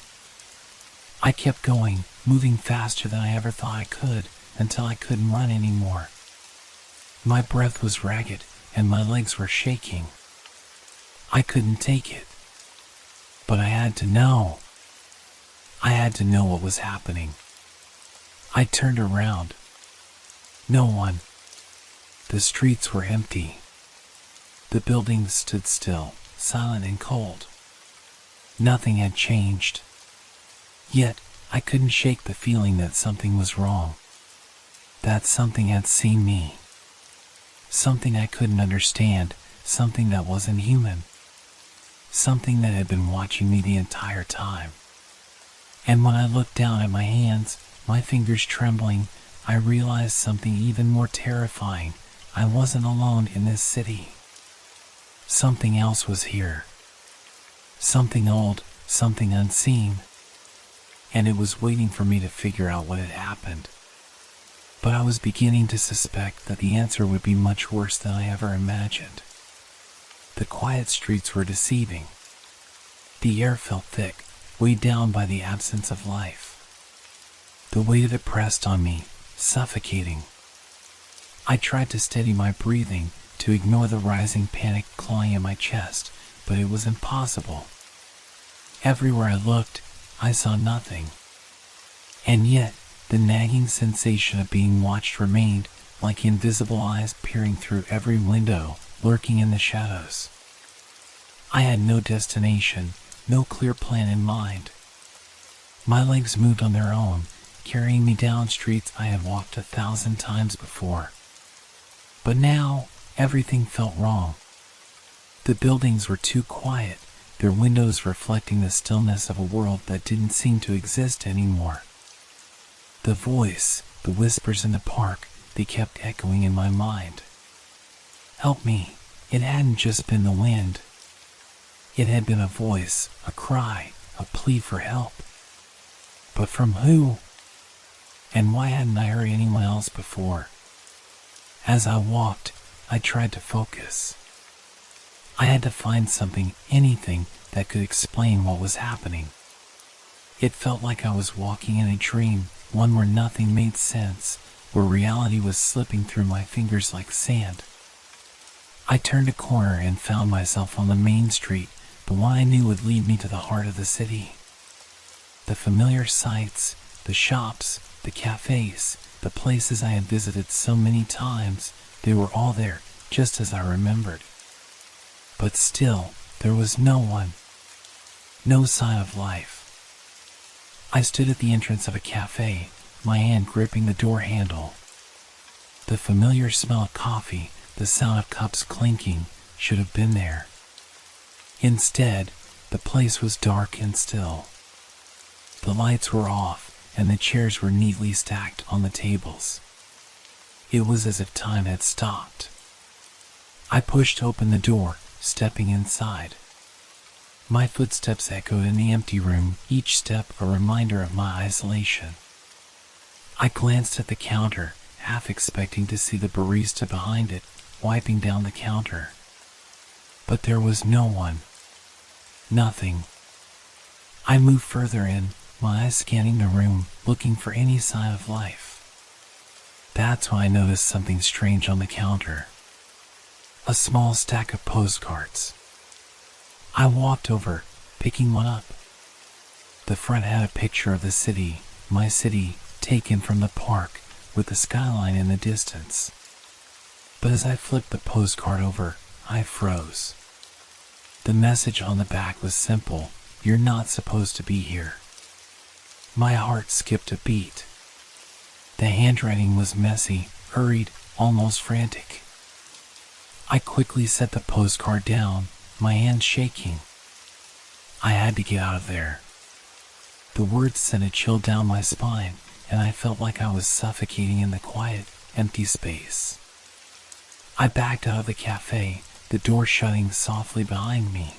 [SPEAKER 1] I kept going, moving faster than I ever thought I could, until I couldn't run anymore. My breath was ragged, and my legs were shaking. I couldn't take it. But I had to know. I had to know what was happening. I turned around. No one. The streets were empty. The buildings stood still, silent and cold. Nothing had changed. Yet, I couldn't shake the feeling that something was wrong. That something had seen me. Something I couldn't understand, something that wasn't human. Something that had been watching me the entire time. And when I looked down at my hands, my fingers trembling, I realized something even more terrifying. I wasn't alone in this city. Something else was here. Something old, something unseen. And it was waiting for me to figure out what had happened. But I was beginning to suspect that the answer would be much worse than I ever imagined. The quiet streets were deceiving. The air felt thick, weighed down by the absence of life. The weight of it pressed on me, suffocating. I tried to steady my breathing, to ignore the rising panic clawing at my chest, but it was impossible. Everywhere I looked, I saw nothing. And yet, the nagging sensation of being watched remained, like invisible eyes peering through every window, lurking in the shadows. I had no destination, no clear plan in mind. My legs moved on their own, carrying me down streets I had walked 1,000 times before. But now, everything felt wrong. The buildings were too quiet, their windows reflecting the stillness of a world that didn't seem to exist anymore. The voice, the whispers in the park, they kept echoing in my mind. Help me. It hadn't just been the wind. It had been a voice, a cry, a plea for help. But from who? And why hadn't I heard anyone else before? As I walked, I tried to focus. I had to find something, anything, that could explain what was happening. It felt like I was walking in a dream, one where nothing made sense, where reality was slipping through my fingers like sand. I turned a corner and found myself on the main street, the one I knew would lead me to the heart of the city. The familiar sights, the shops, the cafes, the places I had visited so many times, they were all there, just as I remembered. But still, there was no one. No sign of life. I stood at the entrance of a cafe, my hand gripping the door handle. The familiar smell of coffee, the sound of cups clinking, should have been there. Instead, the place was dark and still. The lights were off, and the chairs were neatly stacked on the tables. It was as if time had stopped. I pushed open the door, stepping inside. My footsteps echoed in the empty room, each step a reminder of my isolation. I glanced at the counter, half expecting to see the barista behind it, wiping down the counter. But there was no one. Nothing. I moved further in, my eyes scanning the room, looking for any sign of life. That's when I noticed something strange on the counter. A small stack of postcards. I walked over, picking one up. The front had a picture of the city, my city, taken from the park, with the skyline in the distance. But as I flipped the postcard over, I froze. The message on the back was simple: "You're not supposed to be here." My heart skipped a beat. The handwriting was messy, hurried, almost frantic. I quickly set the postcard down, my hands shaking. I had to get out of there. The words sent a chill down my spine, and I felt like I was suffocating in the quiet, empty space. I backed out of the cafe, the door shutting softly behind me.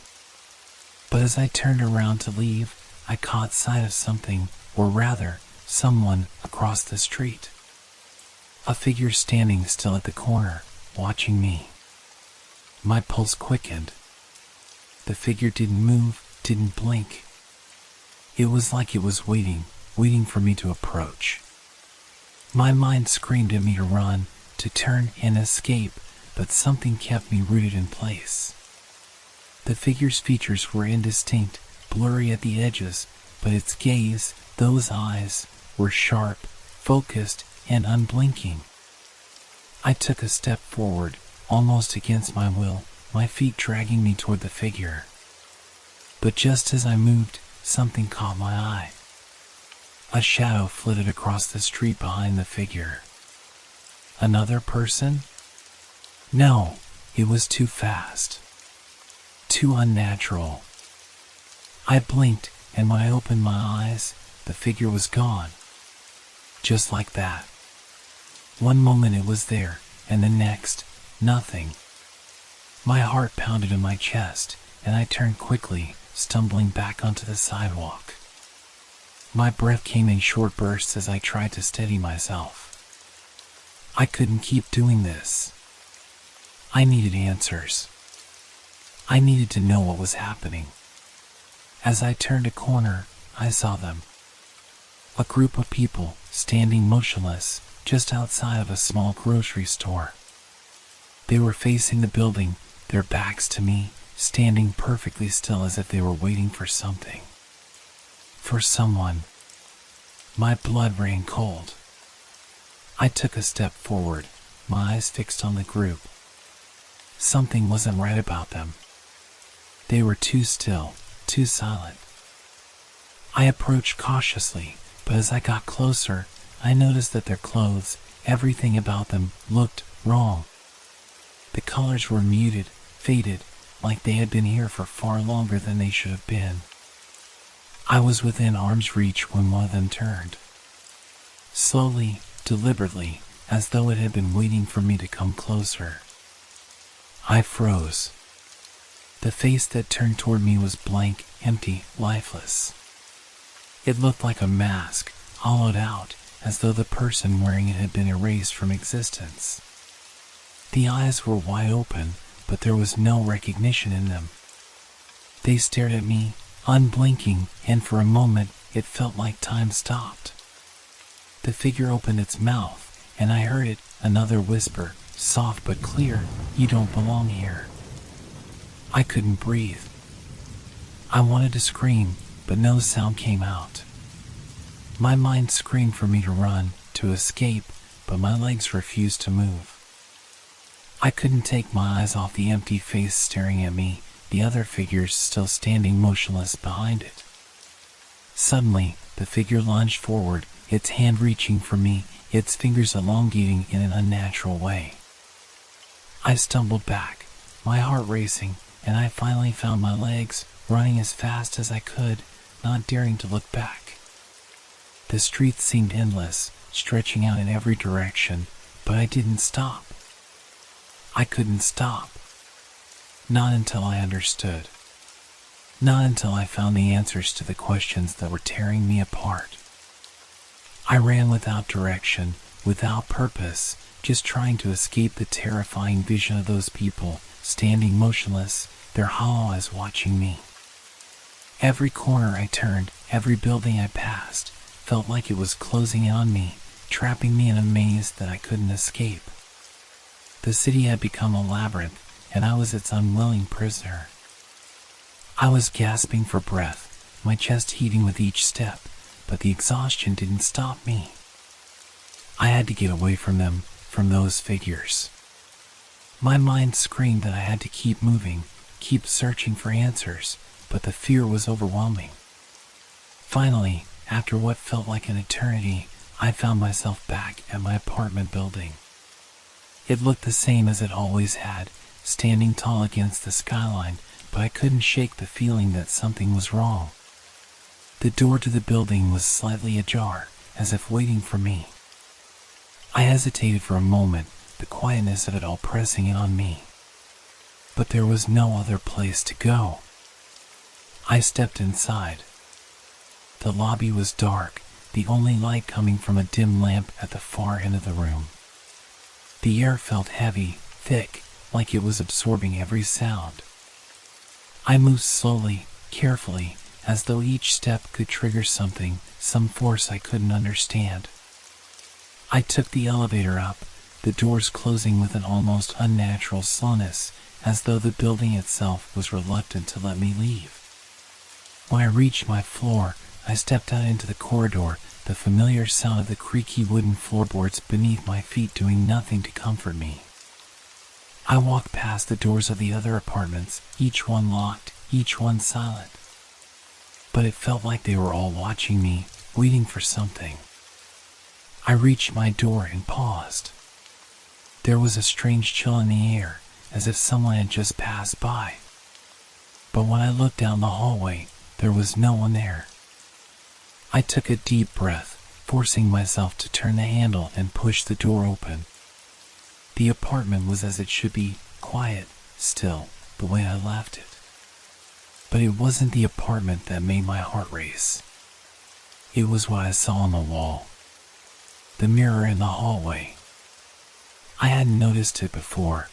[SPEAKER 1] But as I turned around to leave, I caught sight of something, or rather, someone, across the street. A figure standing still at the corner, watching me. My pulse quickened. The figure didn't move, didn't blink. It was like it was waiting for me to approach. My mind screamed at me to run, to turn and escape, but something kept me rooted in place. The figure's features were indistinct, blurry at the edges, but its gaze, those eyes, were sharp, focused, and unblinking. I took a step forward, almost against my will, my feet dragging me toward the figure. But just as I moved, something caught my eye. A shadow flitted across the street behind the figure. Another person? No, it was too fast. Too unnatural. I blinked, and when I opened my eyes, the figure was gone. Just like that. One moment it was there, and the next, nothing. My heart pounded in my chest, and I turned quickly, stumbling back onto the sidewalk. My breath came in short bursts as I tried to steady myself. I couldn't keep doing this. I needed answers. I needed to know what was happening. As I turned a corner, I saw them. A group of people, standing motionless, just outside of a small grocery store. They were facing the building, their backs to me, standing perfectly still as if they were waiting for something. For someone. My blood ran cold. I took a step forward, my eyes fixed on the group. Something wasn't right about them. They were too still, too silent. I approached cautiously, but as I got closer, I noticed that their clothes, everything about them, looked wrong. The colors were muted, faded, like they had been here for far longer than they should have been. I was within arm's reach when one of them turned. Slowly, deliberately, as though it had been waiting for me to come closer. I froze. The face that turned toward me was blank, empty, lifeless. It looked like a mask, hollowed out, as though the person wearing it had been erased from existence. The eyes were wide open, but there was no recognition in them. They stared at me, unblinking, and for a moment it felt like time stopped. The figure opened its mouth, and I heard it, another whisper, soft but clear, "You don't belong here." I couldn't breathe. I wanted to scream, but no sound came out. My mind screamed for me to run, to escape, but my legs refused to move. I couldn't take my eyes off the empty face staring at me, the other figures still standing motionless behind it. Suddenly, the figure lunged forward, its hand reaching for me, its fingers elongating in an unnatural way. I stumbled back, my heart racing, and I finally found my legs, running as fast as I could, not daring to look back. The street seemed endless, stretching out in every direction, but I didn't stop. I couldn't stop. Not until I understood. Not until I found the answers to the questions that were tearing me apart. I ran without direction, without purpose, just trying to escape the terrifying vision of those people, standing motionless, their hollow eyes watching me. Every corner I turned, every building I passed, felt like it was closing in on me, trapping me in a maze that I couldn't escape. The city had become a labyrinth, and I was its unwilling prisoner. I was gasping for breath, my chest heaving with each step, but the exhaustion didn't stop me. I had to get away from them, from those figures. My mind screamed that I had to keep moving, keep searching for answers, but the fear was overwhelming. Finally, after what felt like an eternity, I found myself back at my apartment building. It looked the same as it always had, standing tall against the skyline, but I couldn't shake the feeling that something was wrong. The door to the building was slightly ajar, as if waiting for me. I hesitated for a moment, the quietness of it all pressing in on me. But there was no other place to go. I stepped inside. The lobby was dark, the only light coming from a dim lamp at the far end of the room. The air felt heavy, thick, like it was absorbing every sound. I moved slowly, carefully, as though each step could trigger something, some force I couldn't understand. I took the elevator up, the doors closing with an almost unnatural slowness, as though the building itself was reluctant to let me leave. When I reached my floor, I stepped out into the corridor, the familiar sound of the creaky wooden floorboards beneath my feet doing nothing to comfort me. I walked past the doors of the other apartments, each one locked, each one silent. But it felt like they were all watching me, waiting for something. I reached my door and paused. There was a strange chill in the air, as if someone had just passed by. But when I looked down the hallway, there was no one there. I took a deep breath, forcing myself to turn the handle and push the door open. The apartment was as it should be, quiet, still, the way I left it. But it wasn't the apartment that made my heart race. It was what I saw on the wall. The mirror in the hallway. I hadn't noticed it before.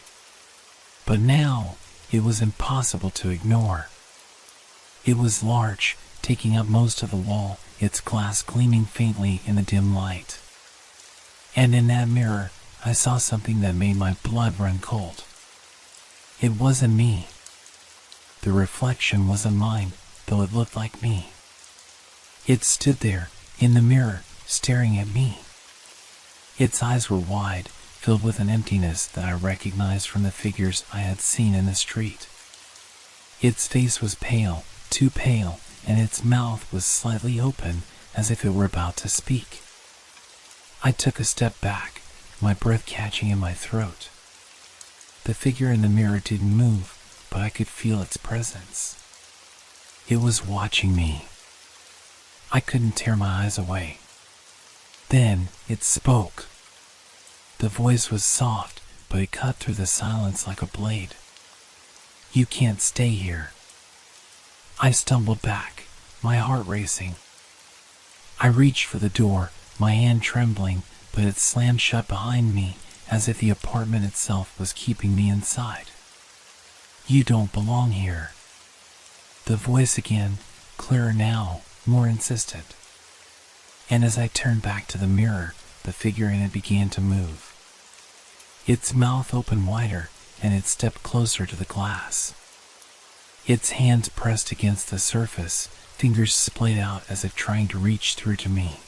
[SPEAKER 1] But now, it was impossible to ignore. It was large, taking up most of the wall, its glass gleaming faintly in the dim light. And in that mirror, I saw something that made my blood run cold. It wasn't me. The reflection wasn't mine, though it looked like me. It stood there, in the mirror, staring at me. Its eyes were wide, filled with an emptiness that I recognized from the figures I had seen in the street. Its face was pale, too pale, and its mouth was slightly open, as if it were about to speak. I took a step back, my breath catching in my throat. The figure in the mirror didn't move, but I could feel its presence. It was watching me. I couldn't tear my eyes away. Then it spoke. The voice was soft, but it cut through the silence like a blade. "You can't stay here." I stumbled back, my heart racing. I reached for the door, my hand trembling, but it slammed shut behind me, as if the apartment itself was keeping me inside. "You don't belong here." The voice again, clearer now, more insistent. And as I turned back to the mirror, the figure in it began to move. Its mouth opened wider, and it stepped closer to the glass. Its hands pressed against the surface, fingers splayed out as if trying to reach through to me.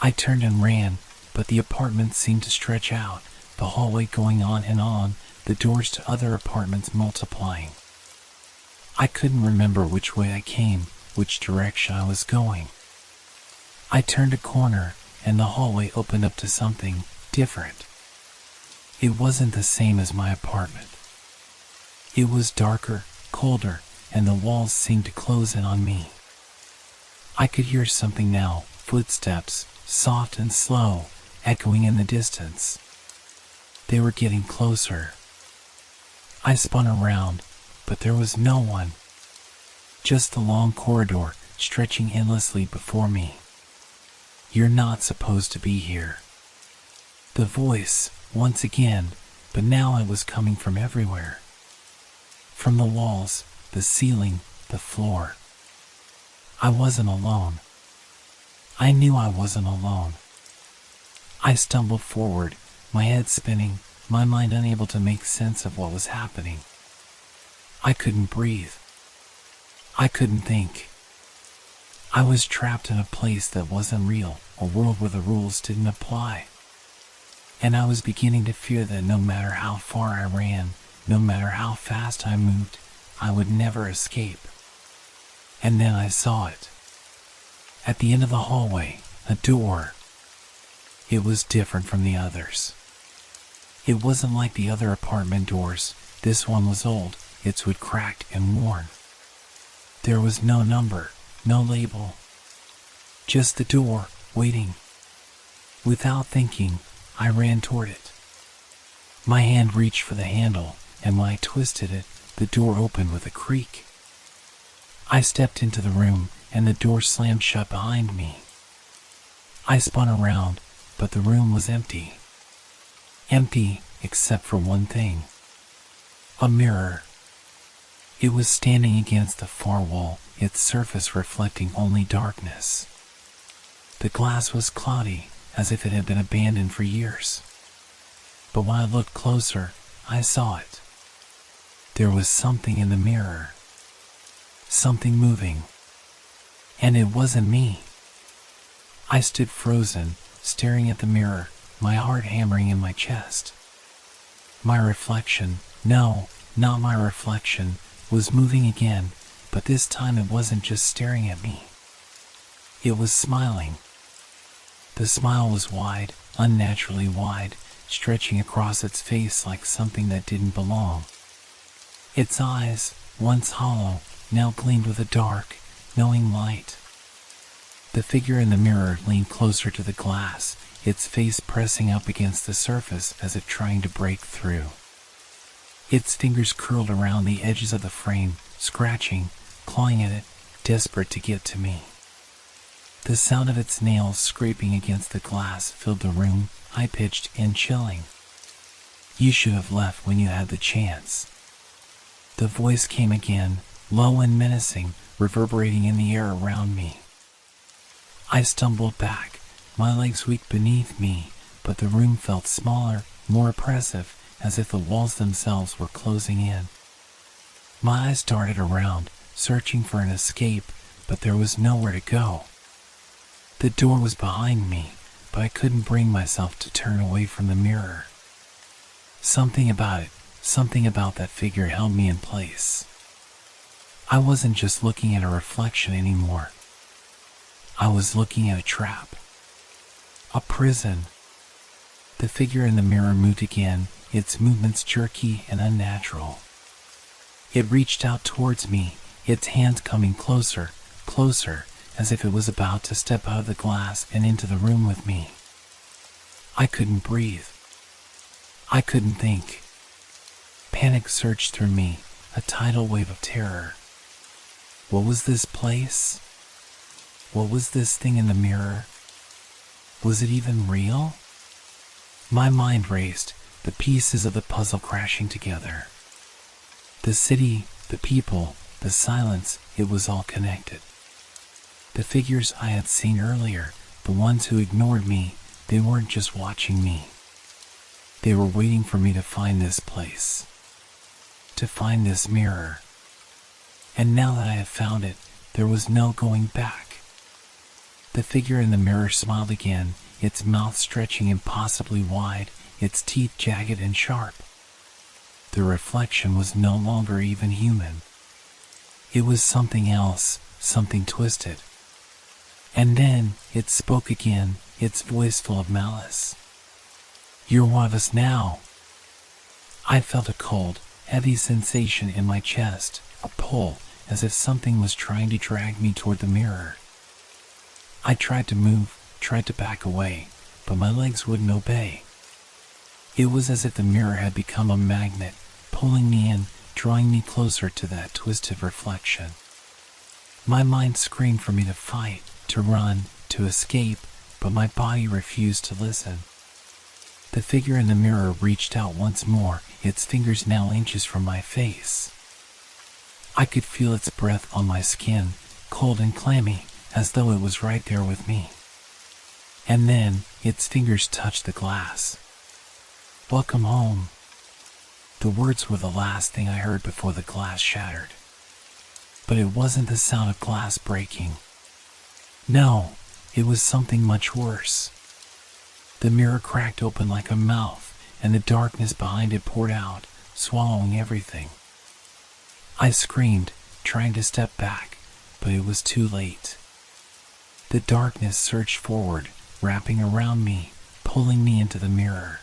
[SPEAKER 1] I turned and ran, but the apartment seemed to stretch out, the hallway going on, the doors to other apartments multiplying. I couldn't remember which way I came, which direction I was going. I turned a corner, and the hallway opened up to something different. It wasn't the same as my apartment. It was darker, colder, and the walls seemed to close in on me. I could hear something now, footsteps, soft and slow, echoing in the distance. They were getting closer. I spun around, but there was no one. Just the long corridor, stretching endlessly before me. "You're not supposed to be here." The voice, once again, but now it was coming from everywhere. From the walls, the ceiling, the floor. I wasn't alone. I knew I wasn't alone. I stumbled forward, my head spinning, my mind unable to make sense of what was happening. I couldn't breathe. I couldn't think. I was trapped in a place that wasn't real, a world where the rules didn't apply. And I was beginning to fear that no matter how far I ran, no matter how fast I moved, I would never escape. And then I saw it. At the end of the hallway, a door. It was different from the others. It wasn't like the other apartment doors. This one was old, its wood cracked and worn. There was no number, no label. Just the door, waiting. Without thinking, I ran toward it. My hand reached for the handle, and when I twisted it, the door opened with a creak. I stepped into the room, and the door slammed shut behind me. I spun around, but the room was empty. Empty, except for one thing. A mirror. It was standing against the far wall, its surface reflecting only darkness. The glass was cloudy, as if it had been abandoned for years. But when I looked closer, I saw it. There was something in the mirror. Something moving. And it wasn't me. I stood frozen, staring at the mirror, my heart hammering in my chest. My reflection, no, not my reflection, was moving again, but this time it wasn't just staring at me. It was smiling. The smile was wide, unnaturally wide, stretching across its face like something that didn't belong. Its eyes, once hollow, now gleamed with a dark, knowing light. The figure in the mirror leaned closer to the glass, its face pressing up against the surface as if trying to break through. Its fingers curled around the edges of the frame, scratching, clawing at it, desperate to get to me. The sound of its nails scraping against the glass filled the room, high-pitched and chilling. "You should have left when you had the chance." The voice came again, low and menacing, reverberating in the air around me. I stumbled back, my legs weak beneath me, but the room felt smaller, more oppressive, as if the walls themselves were closing in. My eyes darted around, searching for an escape, but there was nowhere to go. The door was behind me, but I couldn't bring myself to turn away from the mirror. Something about that figure held me in place. I wasn't just looking at a reflection anymore. I was looking at a trap. A prison. The figure in the mirror moved again, its movements jerky and unnatural. It reached out towards me, its hands coming closer, closer, as if it was about to step out of the glass and into the room with me. I couldn't breathe. I couldn't think. Panic surged through me, a tidal wave of terror. What was this place? What was this thing in the mirror? Was it even real? My mind raced, the pieces of the puzzle crashing together. The city, the people, the silence, it was all connected. The figures I had seen earlier, the ones who ignored me, they weren't just watching me. They were waiting for me to find this place. To find this mirror. And now that I had found it, there was no going back. The figure in the mirror smiled again, its mouth stretching impossibly wide, its teeth jagged and sharp. The reflection was no longer even human. It was something else, something twisted. And then it spoke again, its voice full of malice. "You're one of us now." I felt a cold, heavy sensation in my chest, a pull, as if something was trying to drag me toward the mirror. I tried to move, tried to back away, but my legs wouldn't obey. It was as if the mirror had become a magnet, pulling me in, drawing me closer to that twisted reflection. My mind screamed for me to fight, to run, to escape, but my body refused to listen. The figure in the mirror reached out once more, its fingers now inches from my face. I could feel its breath on my skin, cold and clammy, as though it was right there with me. And then, its fingers touched the glass. "Welcome home." The words were the last thing I heard before the glass shattered. But it wasn't the sound of glass breaking. No, it was something much worse. The mirror cracked open like a mouth, and the darkness behind it poured out, swallowing everything. I screamed, trying to step back, but it was too late. The darkness surged forward, wrapping around me, pulling me into the mirror.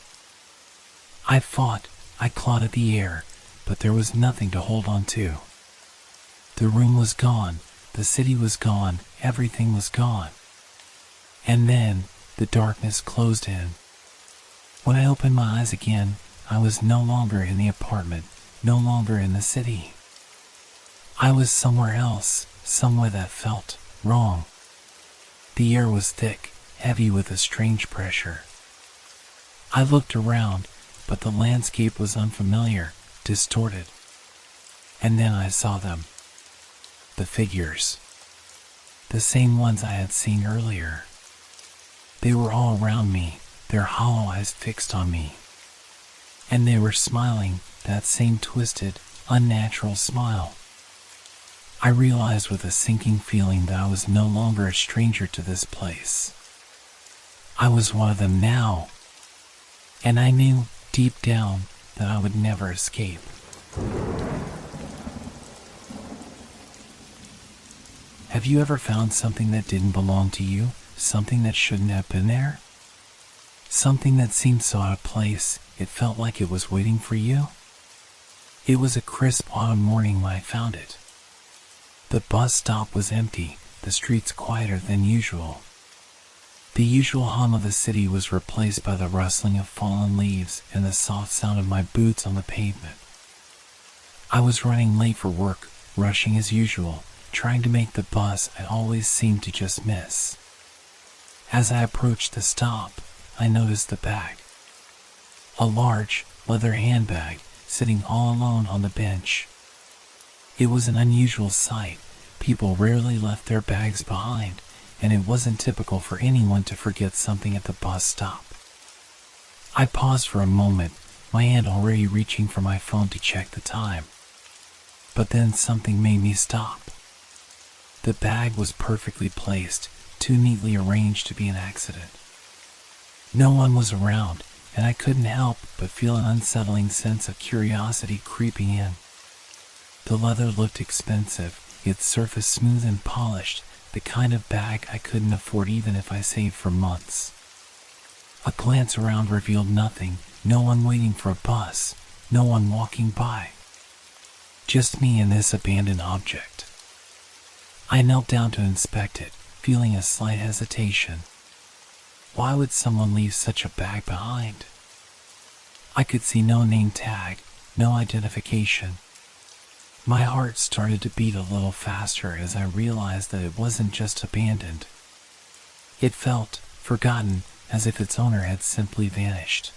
[SPEAKER 1] I fought, I clawed at the air, but there was nothing to hold on to. The room was gone, the city was gone, everything was gone. And then, the darkness closed in. When I opened my eyes again, I was no longer in the apartment, no longer in the city. I was somewhere else, somewhere that felt wrong. The air was thick, heavy with a strange pressure. I looked around, but the landscape was unfamiliar, distorted. And then I saw them. The figures. The same ones I had seen earlier. They were all around me, their hollow eyes fixed on me. And they were smiling, that same twisted, unnatural smile. I realized with a sinking feeling that I was no longer a stranger to this place. I was one of them now. And I knew, deep down, that I would never escape. Have you ever found something that didn't belong to you? Something that shouldn't have been there? Something that seemed so out of place, it felt like it was waiting for you? It was a crisp autumn morning when I found it. The bus stop was empty, the streets quieter than usual. The usual hum of the city was replaced by the rustling of fallen leaves and the soft sound of my boots on the pavement. I was running late for work, rushing as usual, trying to make the bus I always seemed to just miss. As I approached the stop, I noticed the bag. A large, leather handbag, sitting all alone on the bench. It was an unusual sight. People rarely left their bags behind, and it wasn't typical for anyone to forget something at the bus stop. I paused for a moment, my hand already reaching for my phone to check the time. But then something made me stop. The bag was perfectly placed, too neatly arranged to be an accident. No one was around, and I couldn't help but feel an unsettling sense of curiosity creeping in. The leather looked expensive, its surface smooth and polished, the kind of bag I couldn't afford even if I saved for months. A glance around revealed nothing, no one waiting for a bus, no one walking by. Just me and this abandoned object. I knelt down to inspect it, feeling a slight hesitation. Why would someone leave such a bag behind? I could see no name tag, no identification. My heart started to beat a little faster as I realized that it wasn't just abandoned. It felt forgotten, as if its owner had simply vanished.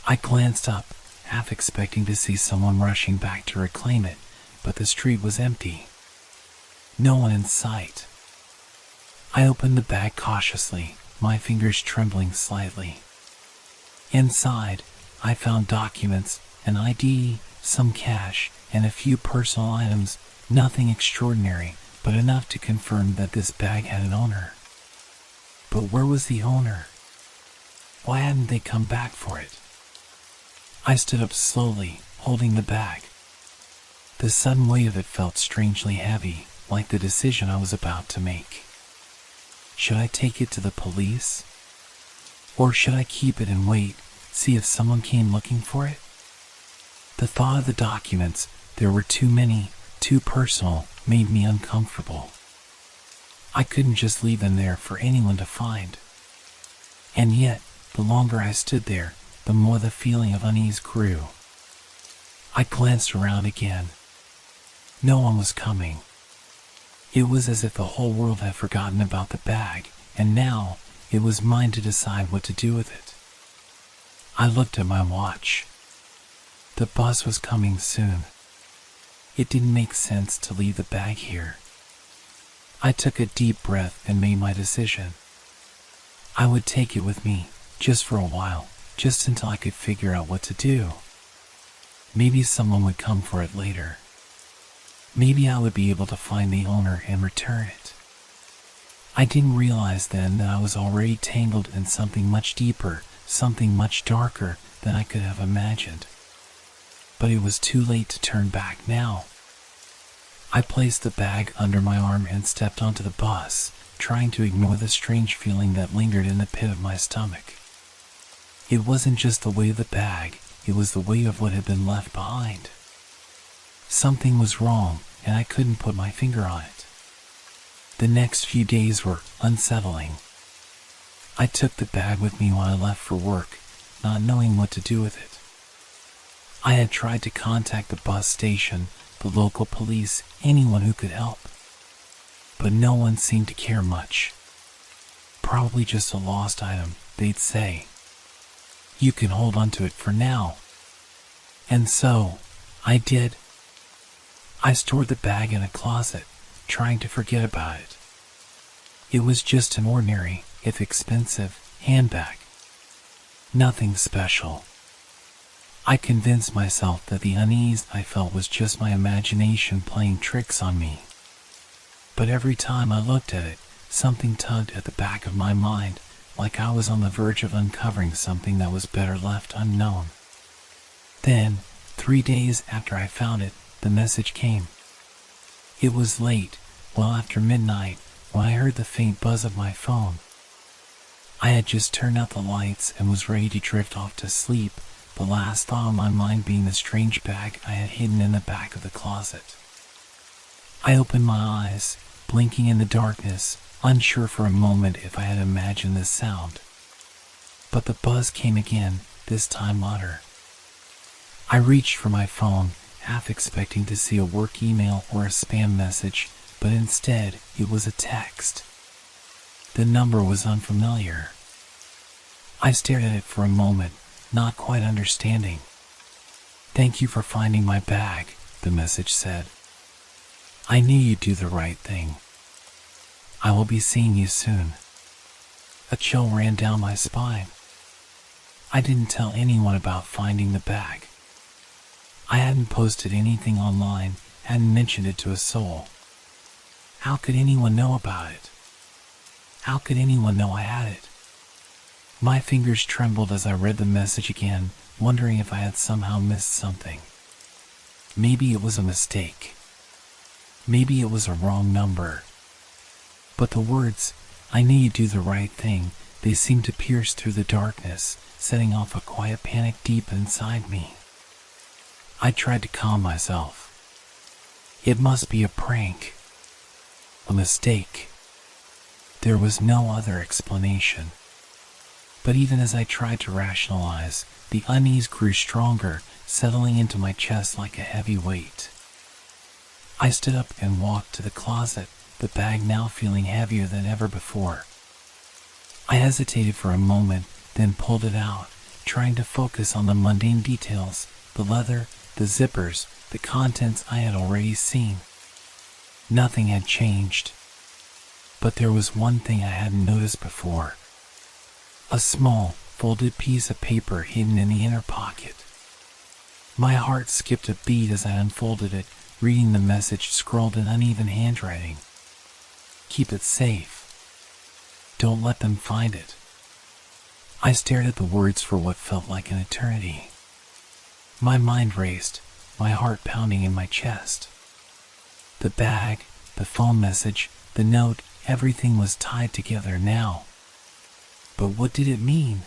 [SPEAKER 1] I glanced up, half expecting to see someone rushing back to reclaim it, but the street was empty. No one in sight. I opened the bag cautiously, my fingers trembling slightly. Inside, I found documents, an ID, some cash, and a few personal items, nothing extraordinary, but enough to confirm that this bag had an owner. But where was the owner? Why hadn't they come back for it? I stood up slowly, holding the bag. The sudden weight of it felt strangely heavy, like the decision I was about to make. Should I take it to the police? Or should I keep it and wait, see if someone came looking for it? The thought of the documents, there were too many, too personal, made me uncomfortable. I couldn't just leave them there for anyone to find. And yet, the longer I stood there, the more the feeling of unease grew. I glanced around again. No one was coming. It was as if the whole world had forgotten about the bag, and now it was mine to decide what to do with it. I looked at my watch. The bus was coming soon. It didn't make sense to leave the bag here. I took a deep breath and made my decision. I would take it with me, just for a while, just until I could figure out what to do. Maybe someone would come for it later. Maybe I would be able to find the owner and return it. I didn't realize then that I was already tangled in something much deeper, something much darker than I could have imagined. But it was too late to turn back now. I placed the bag under my arm and stepped onto the bus, trying to ignore the strange feeling that lingered in the pit of my stomach. It wasn't just the weight of the bag, it was the weight of what had been left behind. Something was wrong, and I couldn't put my finger on it. The next few days were unsettling. I took the bag with me when I left for work, not knowing what to do with it. I had tried to contact the bus station, the local police, anyone who could help. But no one seemed to care much. Probably just a lost item, they'd say. You can hold on to it for now. And so, I did. I stored the bag in a closet, trying to forget about it. It was just an ordinary, if expensive, handbag. Nothing special. I convinced myself that the unease I felt was just my imagination playing tricks on me. But every time I looked at it, something tugged at the back of my mind, like I was on the verge of uncovering something that was better left unknown. Then, 3 days after I found it, the message came. It was late, well after midnight, when I heard the faint buzz of my phone. I had just turned out the lights and was ready to drift off to sleep, the last thought on my mind being the strange bag I had hidden in the back of the closet. I opened my eyes, blinking in the darkness, unsure for a moment if I had imagined this sound. But the buzz came again, this time louder. I reached for my phone, half expecting to see a work email or a spam message, but instead it was a text. The number was unfamiliar. I stared at it for a moment, not quite understanding. "Thank you for finding my bag," the message said. "I knew you'd do the right thing. I will be seeing you soon." A chill ran down my spine. I didn't tell anyone about finding the bag. I hadn't posted anything online, hadn't mentioned it to a soul. How could anyone know about it? How could anyone know I had it? My fingers trembled as I read the message again, wondering if I had somehow missed something. Maybe it was a mistake. Maybe it was a wrong number. But the words, "I knew you'd do the right thing," they seemed to pierce through the darkness, setting off a quiet panic deep inside me. I tried to calm myself. It must be a prank. A mistake. There was no other explanation. But even as I tried to rationalize, the unease grew stronger, settling into my chest like a heavy weight. I stood up and walked to the closet, the bag now feeling heavier than ever before. I hesitated for a moment, then pulled it out, trying to focus on the mundane details, the leather, the zippers, the contents I had already seen. Nothing had changed. But there was one thing I hadn't noticed before. A small, folded piece of paper hidden in the inner pocket. My heart skipped a beat as I unfolded it, reading the message scrawled in uneven handwriting. "Keep it safe. Don't let them find it." I stared at the words for what felt like an eternity. My mind raced, my heart pounding in my chest. The bag, the phone message, the note, everything was tied together now. But what did it mean?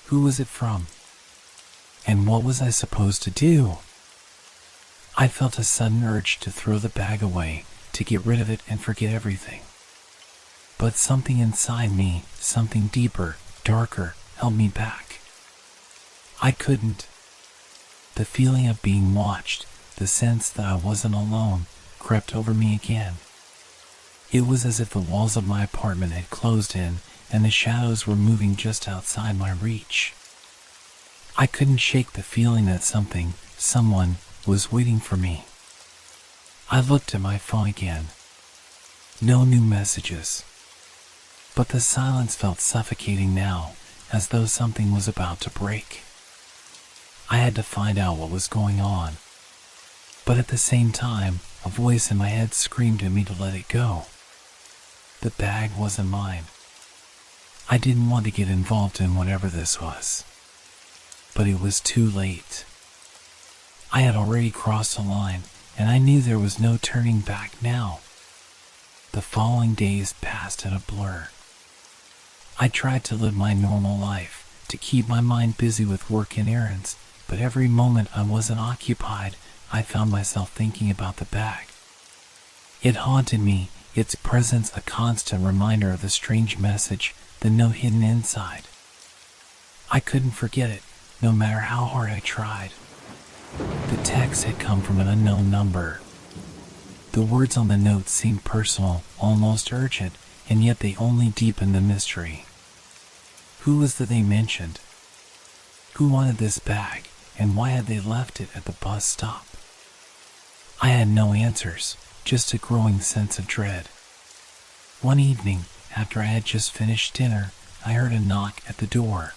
[SPEAKER 1] Who was it from? And what was I supposed to do? I felt a sudden urge to throw the bag away, to get rid of it and forget everything. But something inside me, something deeper, darker, held me back. I couldn't. The feeling of being watched, the sense that I wasn't alone, crept over me again. It was as if the walls of my apartment had closed in, and the shadows were moving just outside my reach. I couldn't shake the feeling that something, someone, was waiting for me. I looked at my phone again. No new messages. But the silence felt suffocating now, as though something was about to break. I had to find out what was going on. But at the same time, a voice in my head screamed at me to let it go. The bag wasn't mine. I didn't want to get involved in whatever this was. But it was too late. I had already crossed the line, and I knew there was no turning back now. The following days passed in a blur. I tried to live my normal life, to keep my mind busy with work and errands, but every moment I wasn't occupied, I found myself thinking about the bag. It haunted me, its presence a constant reminder of the strange message, the note hidden inside. I couldn't forget it, no matter how hard I tried. The text had come from an unknown number. The words on the note seemed personal, almost urgent, and yet they only deepened the mystery. Who was it they mentioned? Who wanted this bag, and why had they left it at the bus stop? I had no answers, just a growing sense of dread. One evening, after I had just finished dinner, I heard a knock at the door.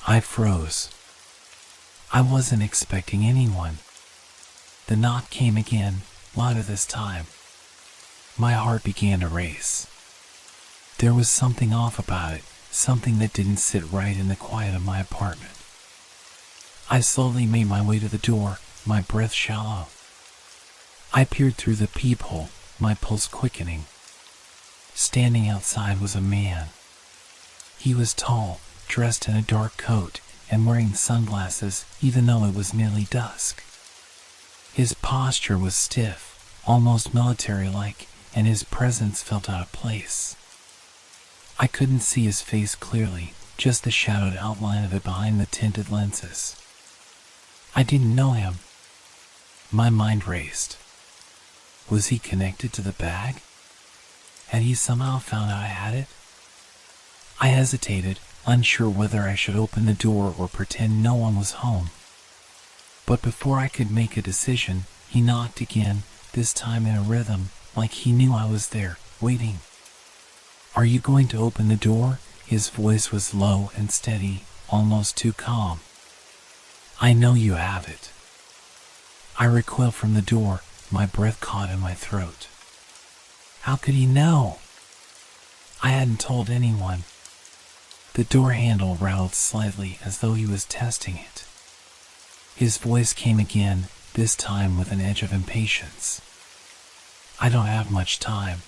[SPEAKER 1] I froze. I wasn't expecting anyone. The knock came again, louder this time. My heart began to race. There was something off about it, something that didn't sit right in the quiet of my apartment. I slowly made my way to the door, my breath shallow. I peered through the peephole, my pulse quickening. Standing outside was a man. He was tall, dressed in a dark coat, and wearing sunglasses even though it was nearly dusk. His posture was stiff, almost military-like, and his presence felt out of place. I couldn't see his face clearly, just the shadowed outline of it behind the tinted lenses. I didn't know him. My mind raced. Was he connected to the bag? Had he somehow found out I had it? I hesitated, unsure whether I should open the door or pretend no one was home. But before I could make a decision, he knocked again, this time in a rhythm, like he knew I was there, waiting. "Are you going to open the door?" His voice was low and steady, almost too calm. "I know you have it." I recoiled from the door, my breath caught in my throat. How could he know? I hadn't told anyone. The door handle rattled slightly as though he was testing it. His voice came again, this time with an edge of impatience. "I don't have much time.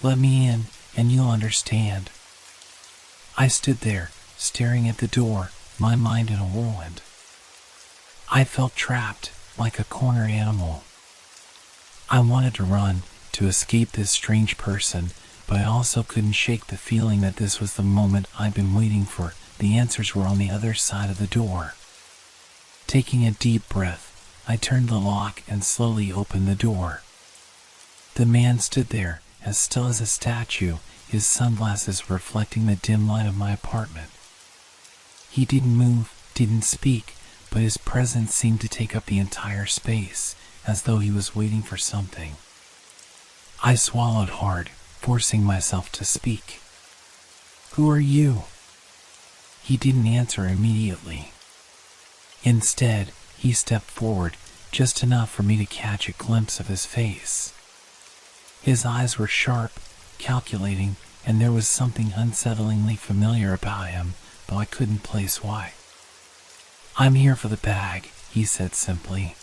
[SPEAKER 1] Let me in, and you'll understand." I stood there, staring at the door, my mind in a whirlwind. I felt trapped, like a cornered animal. I wanted to run, to escape this strange person, but I also couldn't shake the feeling that this was the moment I'd been waiting for. The answers were on the other side of the door. Taking a deep breath, I turned the lock and slowly opened the door. The man stood there, as still as a statue, his sunglasses reflecting the dim light of my apartment. He didn't move, didn't speak, but his presence seemed to take up the entire space, as though he was waiting for something. I swallowed hard, forcing myself to speak. "Who are you?" He didn't answer immediately. Instead, he stepped forward, just enough for me to catch a glimpse of his face. His eyes were sharp, calculating, and there was something unsettlingly familiar about him, though I couldn't place why. "I'm here for the bag," he said simply.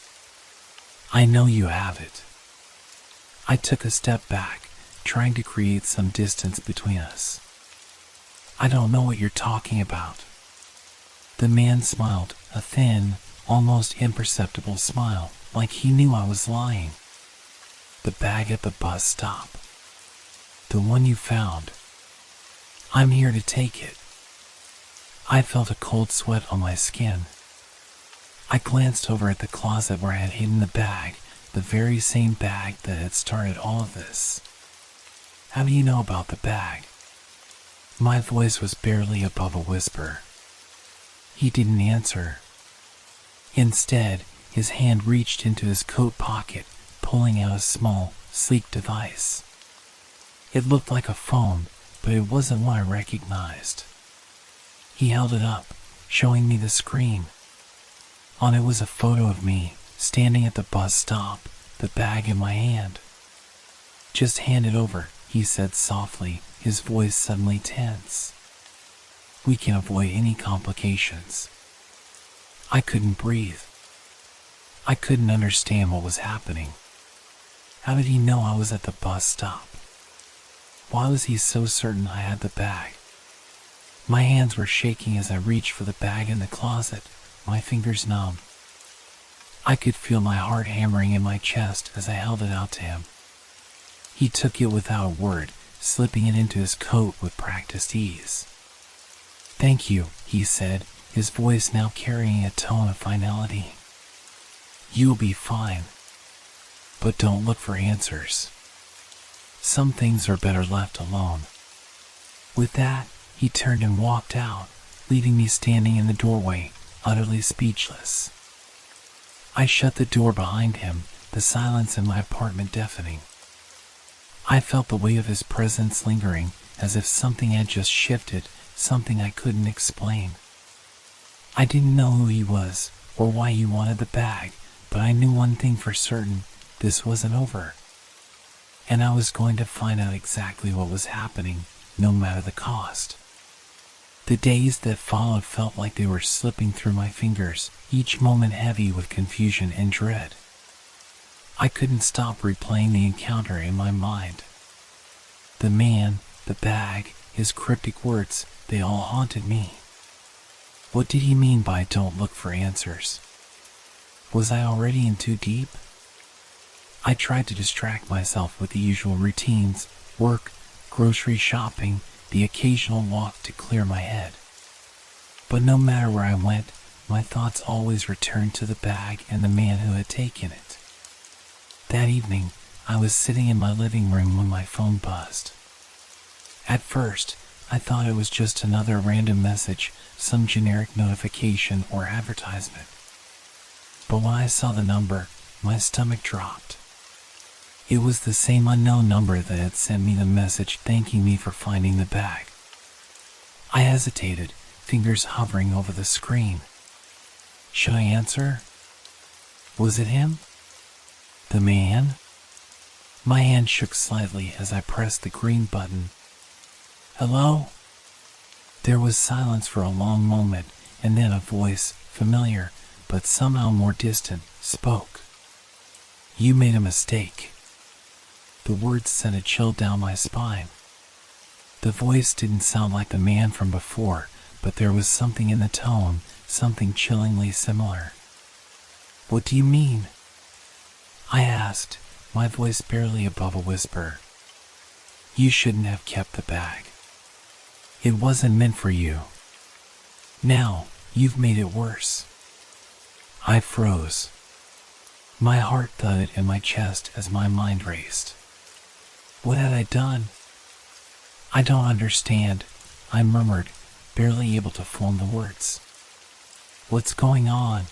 [SPEAKER 1] "I know you have it." I took a step back, trying to create some distance between us. "I don't know what you're talking about." The man smiled, a thin, almost imperceptible smile, like he knew I was lying. "The bag at the bus stop. The one you found. I'm here to take it." I felt a cold sweat on my skin. I glanced over at the closet where I had hidden the bag, the very same bag that had started all of this. "How do you know about the bag?" My voice was barely above a whisper. He didn't answer. Instead, his hand reached into his coat pocket, pulling out a small, sleek device. It looked like a phone, but it wasn't one I recognized. He held it up, showing me the screen. On it was a photo of me, standing at the bus stop, the bag in my hand. "Just hand it over," he said softly, his voice suddenly tense. "We can avoid any complications." I couldn't breathe. I couldn't understand what was happening. How did he know I was at the bus stop? Why was he so certain I had the bag? My hands were shaking as I reached for the bag in the closet, my fingers numb. I could feel my heart hammering in my chest as I held it out to him. He took it without a word, slipping it into his coat with practiced ease. "Thank you," he said, his voice now carrying a tone of finality. "You'll be fine. But don't look for answers. Some things are better left alone." With that, he turned and walked out, leaving me standing in the doorway, utterly speechless. I shut the door behind him, the silence in my apartment deafening. I felt the weight of his presence lingering, as if something had just shifted, something I couldn't explain. I didn't know who he was, or why he wanted the bag, but I knew one thing for certain: this wasn't over. And I was going to find out exactly what was happening, no matter the cost. The days that followed felt like they were slipping through my fingers, each moment heavy with confusion and dread. I couldn't stop replaying the encounter in my mind. The man, the bag, his cryptic words, they all haunted me. What did he mean by "don't look for answers"? Was I already in too deep? I tried to distract myself with the usual routines: work, grocery shopping, the occasional walk to clear my head. But no matter where I went, my thoughts always returned to the bag and the man who had taken it. That evening, I was sitting in my living room when my phone buzzed. At first, I thought it was just another random message, some generic notification or advertisement. But when I saw the number, my stomach dropped. It was the same unknown number that had sent me the message thanking me for finding the bag. I hesitated, fingers hovering over the screen. Should I answer? Was it him? The man? My hand shook slightly as I pressed the green button. Hello? There was silence for a long moment, and then a voice, familiar, but somehow more distant, spoke. You made a mistake. The words sent a chill down my spine. The voice didn't sound like the man from before, but there was something in the tone, something chillingly similar. What do you mean? I asked, my voice barely above a whisper. You shouldn't have kept the bag. It wasn't meant for you. Now, you've made it worse. I froze. My heart thudded in my chest as my mind raced. What had I done? I don't understand, I murmured, barely able to form the words. What's going on?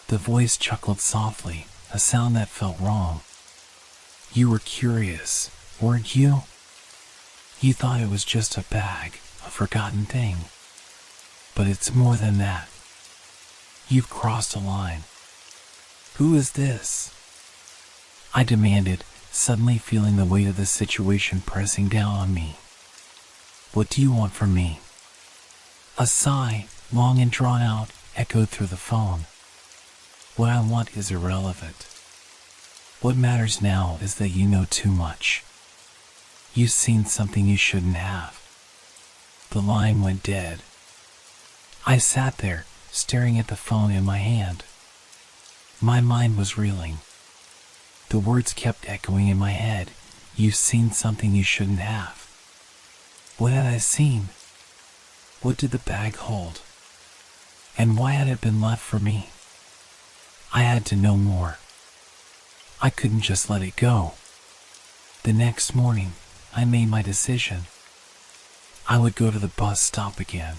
[SPEAKER 1] The voice chuckled softly, a sound that felt wrong. You were curious, weren't you? You thought it was just a bag, a forgotten thing. But it's more than that. You've crossed a line. Who is this? I demanded, suddenly feeling the weight of the situation pressing down on me. What do you want from me? A sigh, long and drawn out, echoed through the phone. What I want is irrelevant. What matters now is that you know too much. You've seen something you shouldn't have. The line went dead. I sat there, staring at the phone in my hand. My mind was reeling. The words kept echoing in my head. You've seen something you shouldn't have. What had I seen? What did the bag hold? And why had it been left for me? I had to know more. I couldn't just let it go. The next morning, I made my decision. I would go to the bus stop again.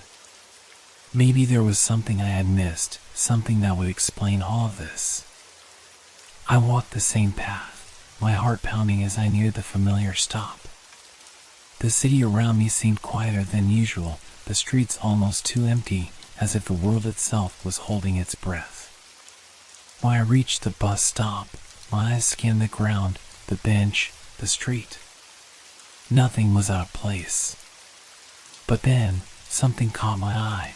[SPEAKER 1] Maybe there was something I had missed, something that would explain all of this. I walked the same path, my heart pounding as I neared the familiar stop. The city around me seemed quieter than usual, the streets almost too empty, as if the world itself was holding its breath. When I reached the bus stop, my eyes scanned the ground, the bench, the street. Nothing was out of place. But then, something caught my eye.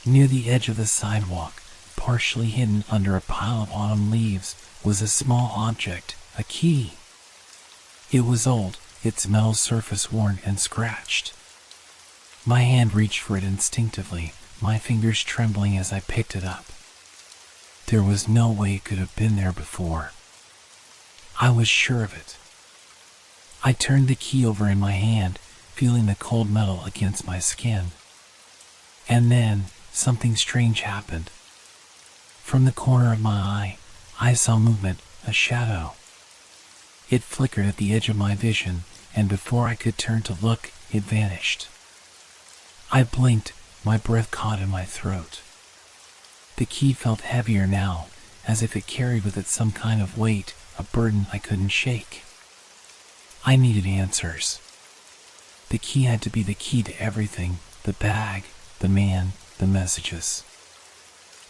[SPEAKER 1] Near the edge of the sidewalk, partially hidden under a pile of autumn leaves, was a small object, a key. It was old, its metal surface worn and scratched. My hand reached for it instinctively, my fingers trembling as I picked it up. There was no way it could have been there before. I was sure of it. I turned the key over in my hand, feeling the cold metal against my skin. And then, something strange happened. From the corner of my eye, I saw movement, a shadow. It flickered at the edge of my vision, and before I could turn to look, it vanished. I blinked, my breath caught in my throat. The key felt heavier now, as if it carried with it some kind of weight, a burden I couldn't shake. I needed answers. The key had to be the key to everything, the bag, the man, the messages.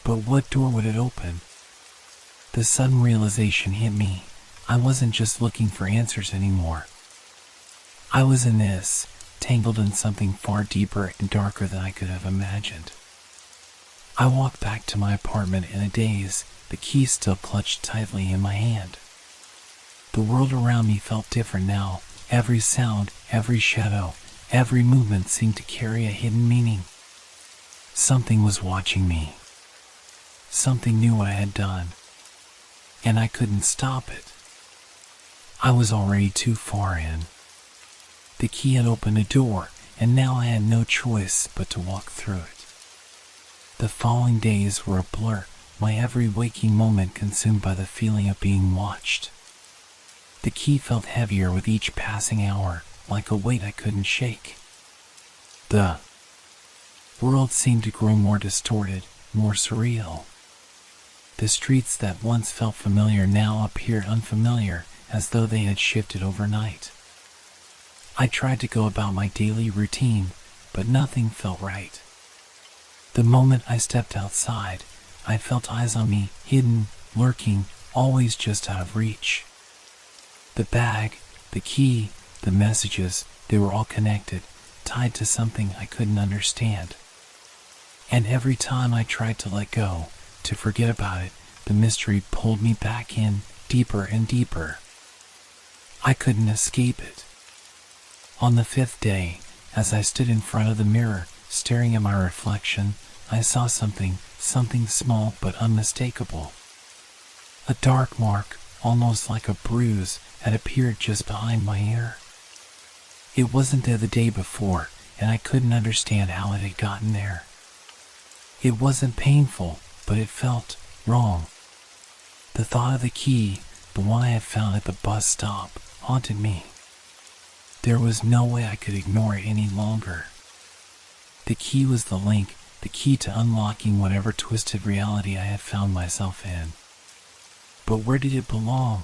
[SPEAKER 1] But what door would it open? The sudden realization hit me. I wasn't just looking for answers anymore. I was in this, tangled in something far deeper and darker than I could have imagined. I walked back to my apartment in a daze, the key still clutched tightly in my hand. The world around me felt different now. Every sound, every shadow, every movement seemed to carry a hidden meaning. Something was watching me. Something knew what I had done. And I couldn't stop it. I was already too far in. The key had opened a door, and now I had no choice but to walk through it. The following days were a blur, my every waking moment consumed by the feeling of being watched. The key felt heavier with each passing hour, like a weight I couldn't shake. The world seemed to grow more distorted, more surreal. The streets that once felt familiar now appeared unfamiliar, as though they had shifted overnight. I tried to go about my daily routine, but nothing felt right. The moment I stepped outside, I felt eyes on me, hidden, lurking, always just out of reach. The bag, the key, the messages, they were all connected, tied to something I couldn't understand. And every time I tried to let go, to forget about it, the mystery pulled me back in, deeper and deeper. I couldn't escape it. On the 5th day, as I stood in front of the mirror, staring at my reflection, I saw something small but unmistakable. A dark mark, almost like a bruise, had appeared just behind my ear. It wasn't there the day before, and I couldn't understand how it had gotten there. It wasn't painful, but it felt wrong. The thought of the key, the one I had found at the bus stop, haunted me. There was no way I could ignore it any longer. The key was the link, the key to unlocking whatever twisted reality I had found myself in. But where did it belong?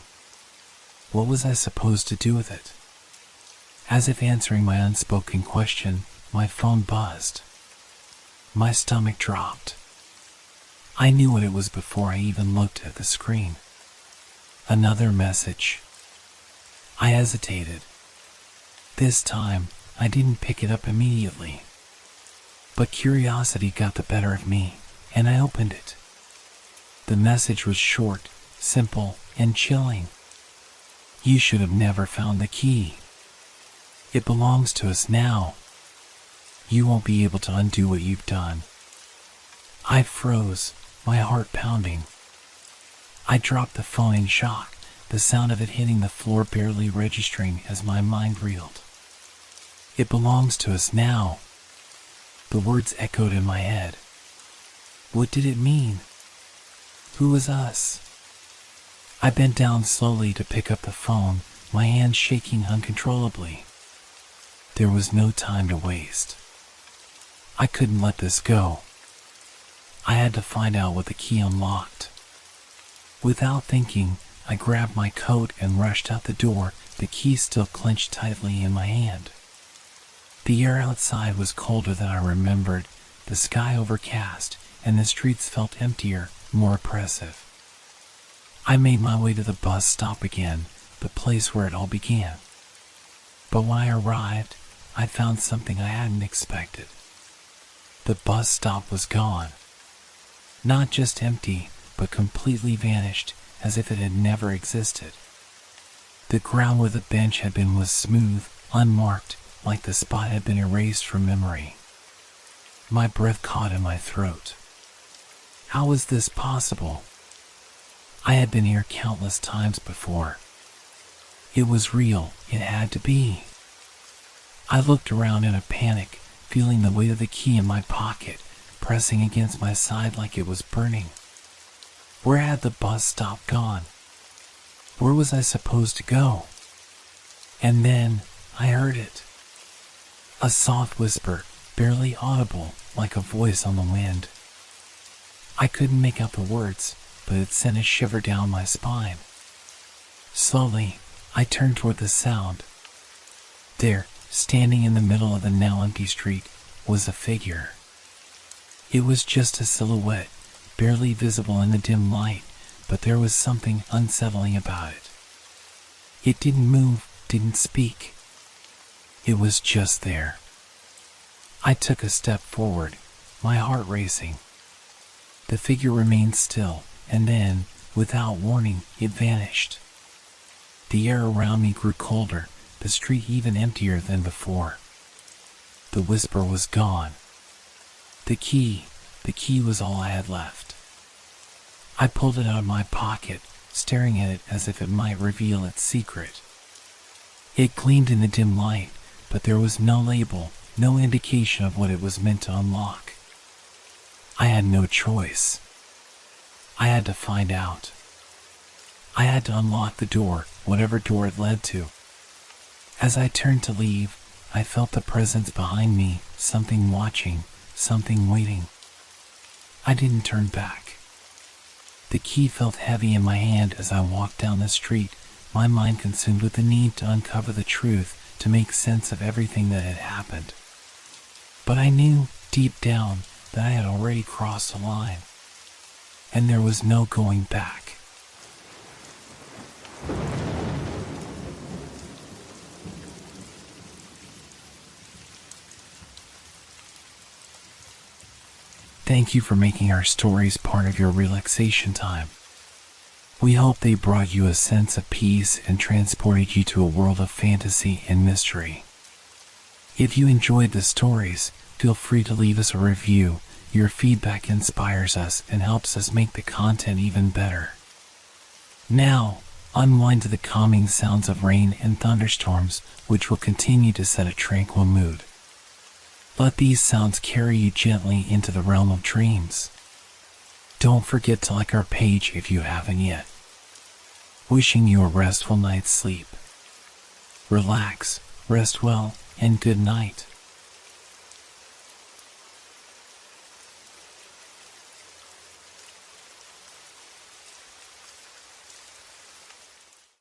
[SPEAKER 1] What was I supposed to do with it? As if answering my unspoken question, my phone buzzed. My stomach dropped. I knew what it was before I even looked at the screen. Another message. I hesitated. This time, I didn't pick it up immediately. But curiosity got the better of me, and I opened it. The message was short, simple, and chilling. You should have never found the key. It belongs to us now. You won't be able to undo what you've done. I froze, my heart pounding. I dropped the phone in shock, the sound of it hitting the floor barely registering as my mind reeled. It belongs to us now. The words echoed in my head. What did it mean? Who was us? I bent down slowly to pick up the phone, my hands shaking uncontrollably. There was no time to waste. I couldn't let this go. I had to find out what the key unlocked. Without thinking, I grabbed my coat and rushed out the door, the key still clenched tightly in my hand. The air outside was colder than I remembered, the sky overcast, and the streets felt emptier, more oppressive. I made my way to the bus stop again, the place where it all began. But when I arrived, I found something I hadn't expected. The bus stop was gone. Not just empty, but completely vanished, as if it had never existed. The ground where the bench had been was smooth, unmarked, like the spot had been erased from memory. My breath caught in my throat. How was this possible? I had been here countless times before. It was real, it had to be. I looked around in a panic, feeling the weight of the key in my pocket, pressing against my side like it was burning. Where had the bus stop gone? Where was I supposed to go? And then I heard it. A soft whisper, barely audible, like a voice on the wind. I couldn't make out the words, but it sent a shiver down my spine. Slowly, I turned toward the sound. There, standing in the middle of the now empty street, was a figure. It was just a silhouette, barely visible in the dim light, but there was something unsettling about it. It didn't move, didn't speak. It was just there. I took a step forward, my heart racing. The figure remained still, and then, without warning, it vanished. The air around me grew colder, the street even emptier than before. The whisper was gone. The key was all I had left. I pulled it out of my pocket, staring at it as if it might reveal its secret. It gleamed in the dim light, but there was no label, no indication of what it was meant to unlock. I had no choice. I had to find out. I had to unlock the door, whatever door it led to. As I turned to leave, I felt the presence behind me, something watching, something waiting. I didn't turn back. The key felt heavy in my hand as I walked down the street, my mind consumed with the need to uncover the truth, to make sense of everything that had happened. But I knew, deep down, that I had already crossed a line, and there was no going back. Thank you for making our stories part of your relaxation time. We hope they brought you a sense of peace and transported you to a world of fantasy and mystery. If you enjoyed the stories, feel free to leave us a review. Your feedback inspires us and helps us make the content even better. Now, unwind to the calming sounds of rain and thunderstorms, which will continue to set a tranquil mood. Let these sounds carry you gently into the realm of dreams. Don't forget to like our page if you haven't yet. Wishing you a restful night's sleep. Relax, rest well, and good night.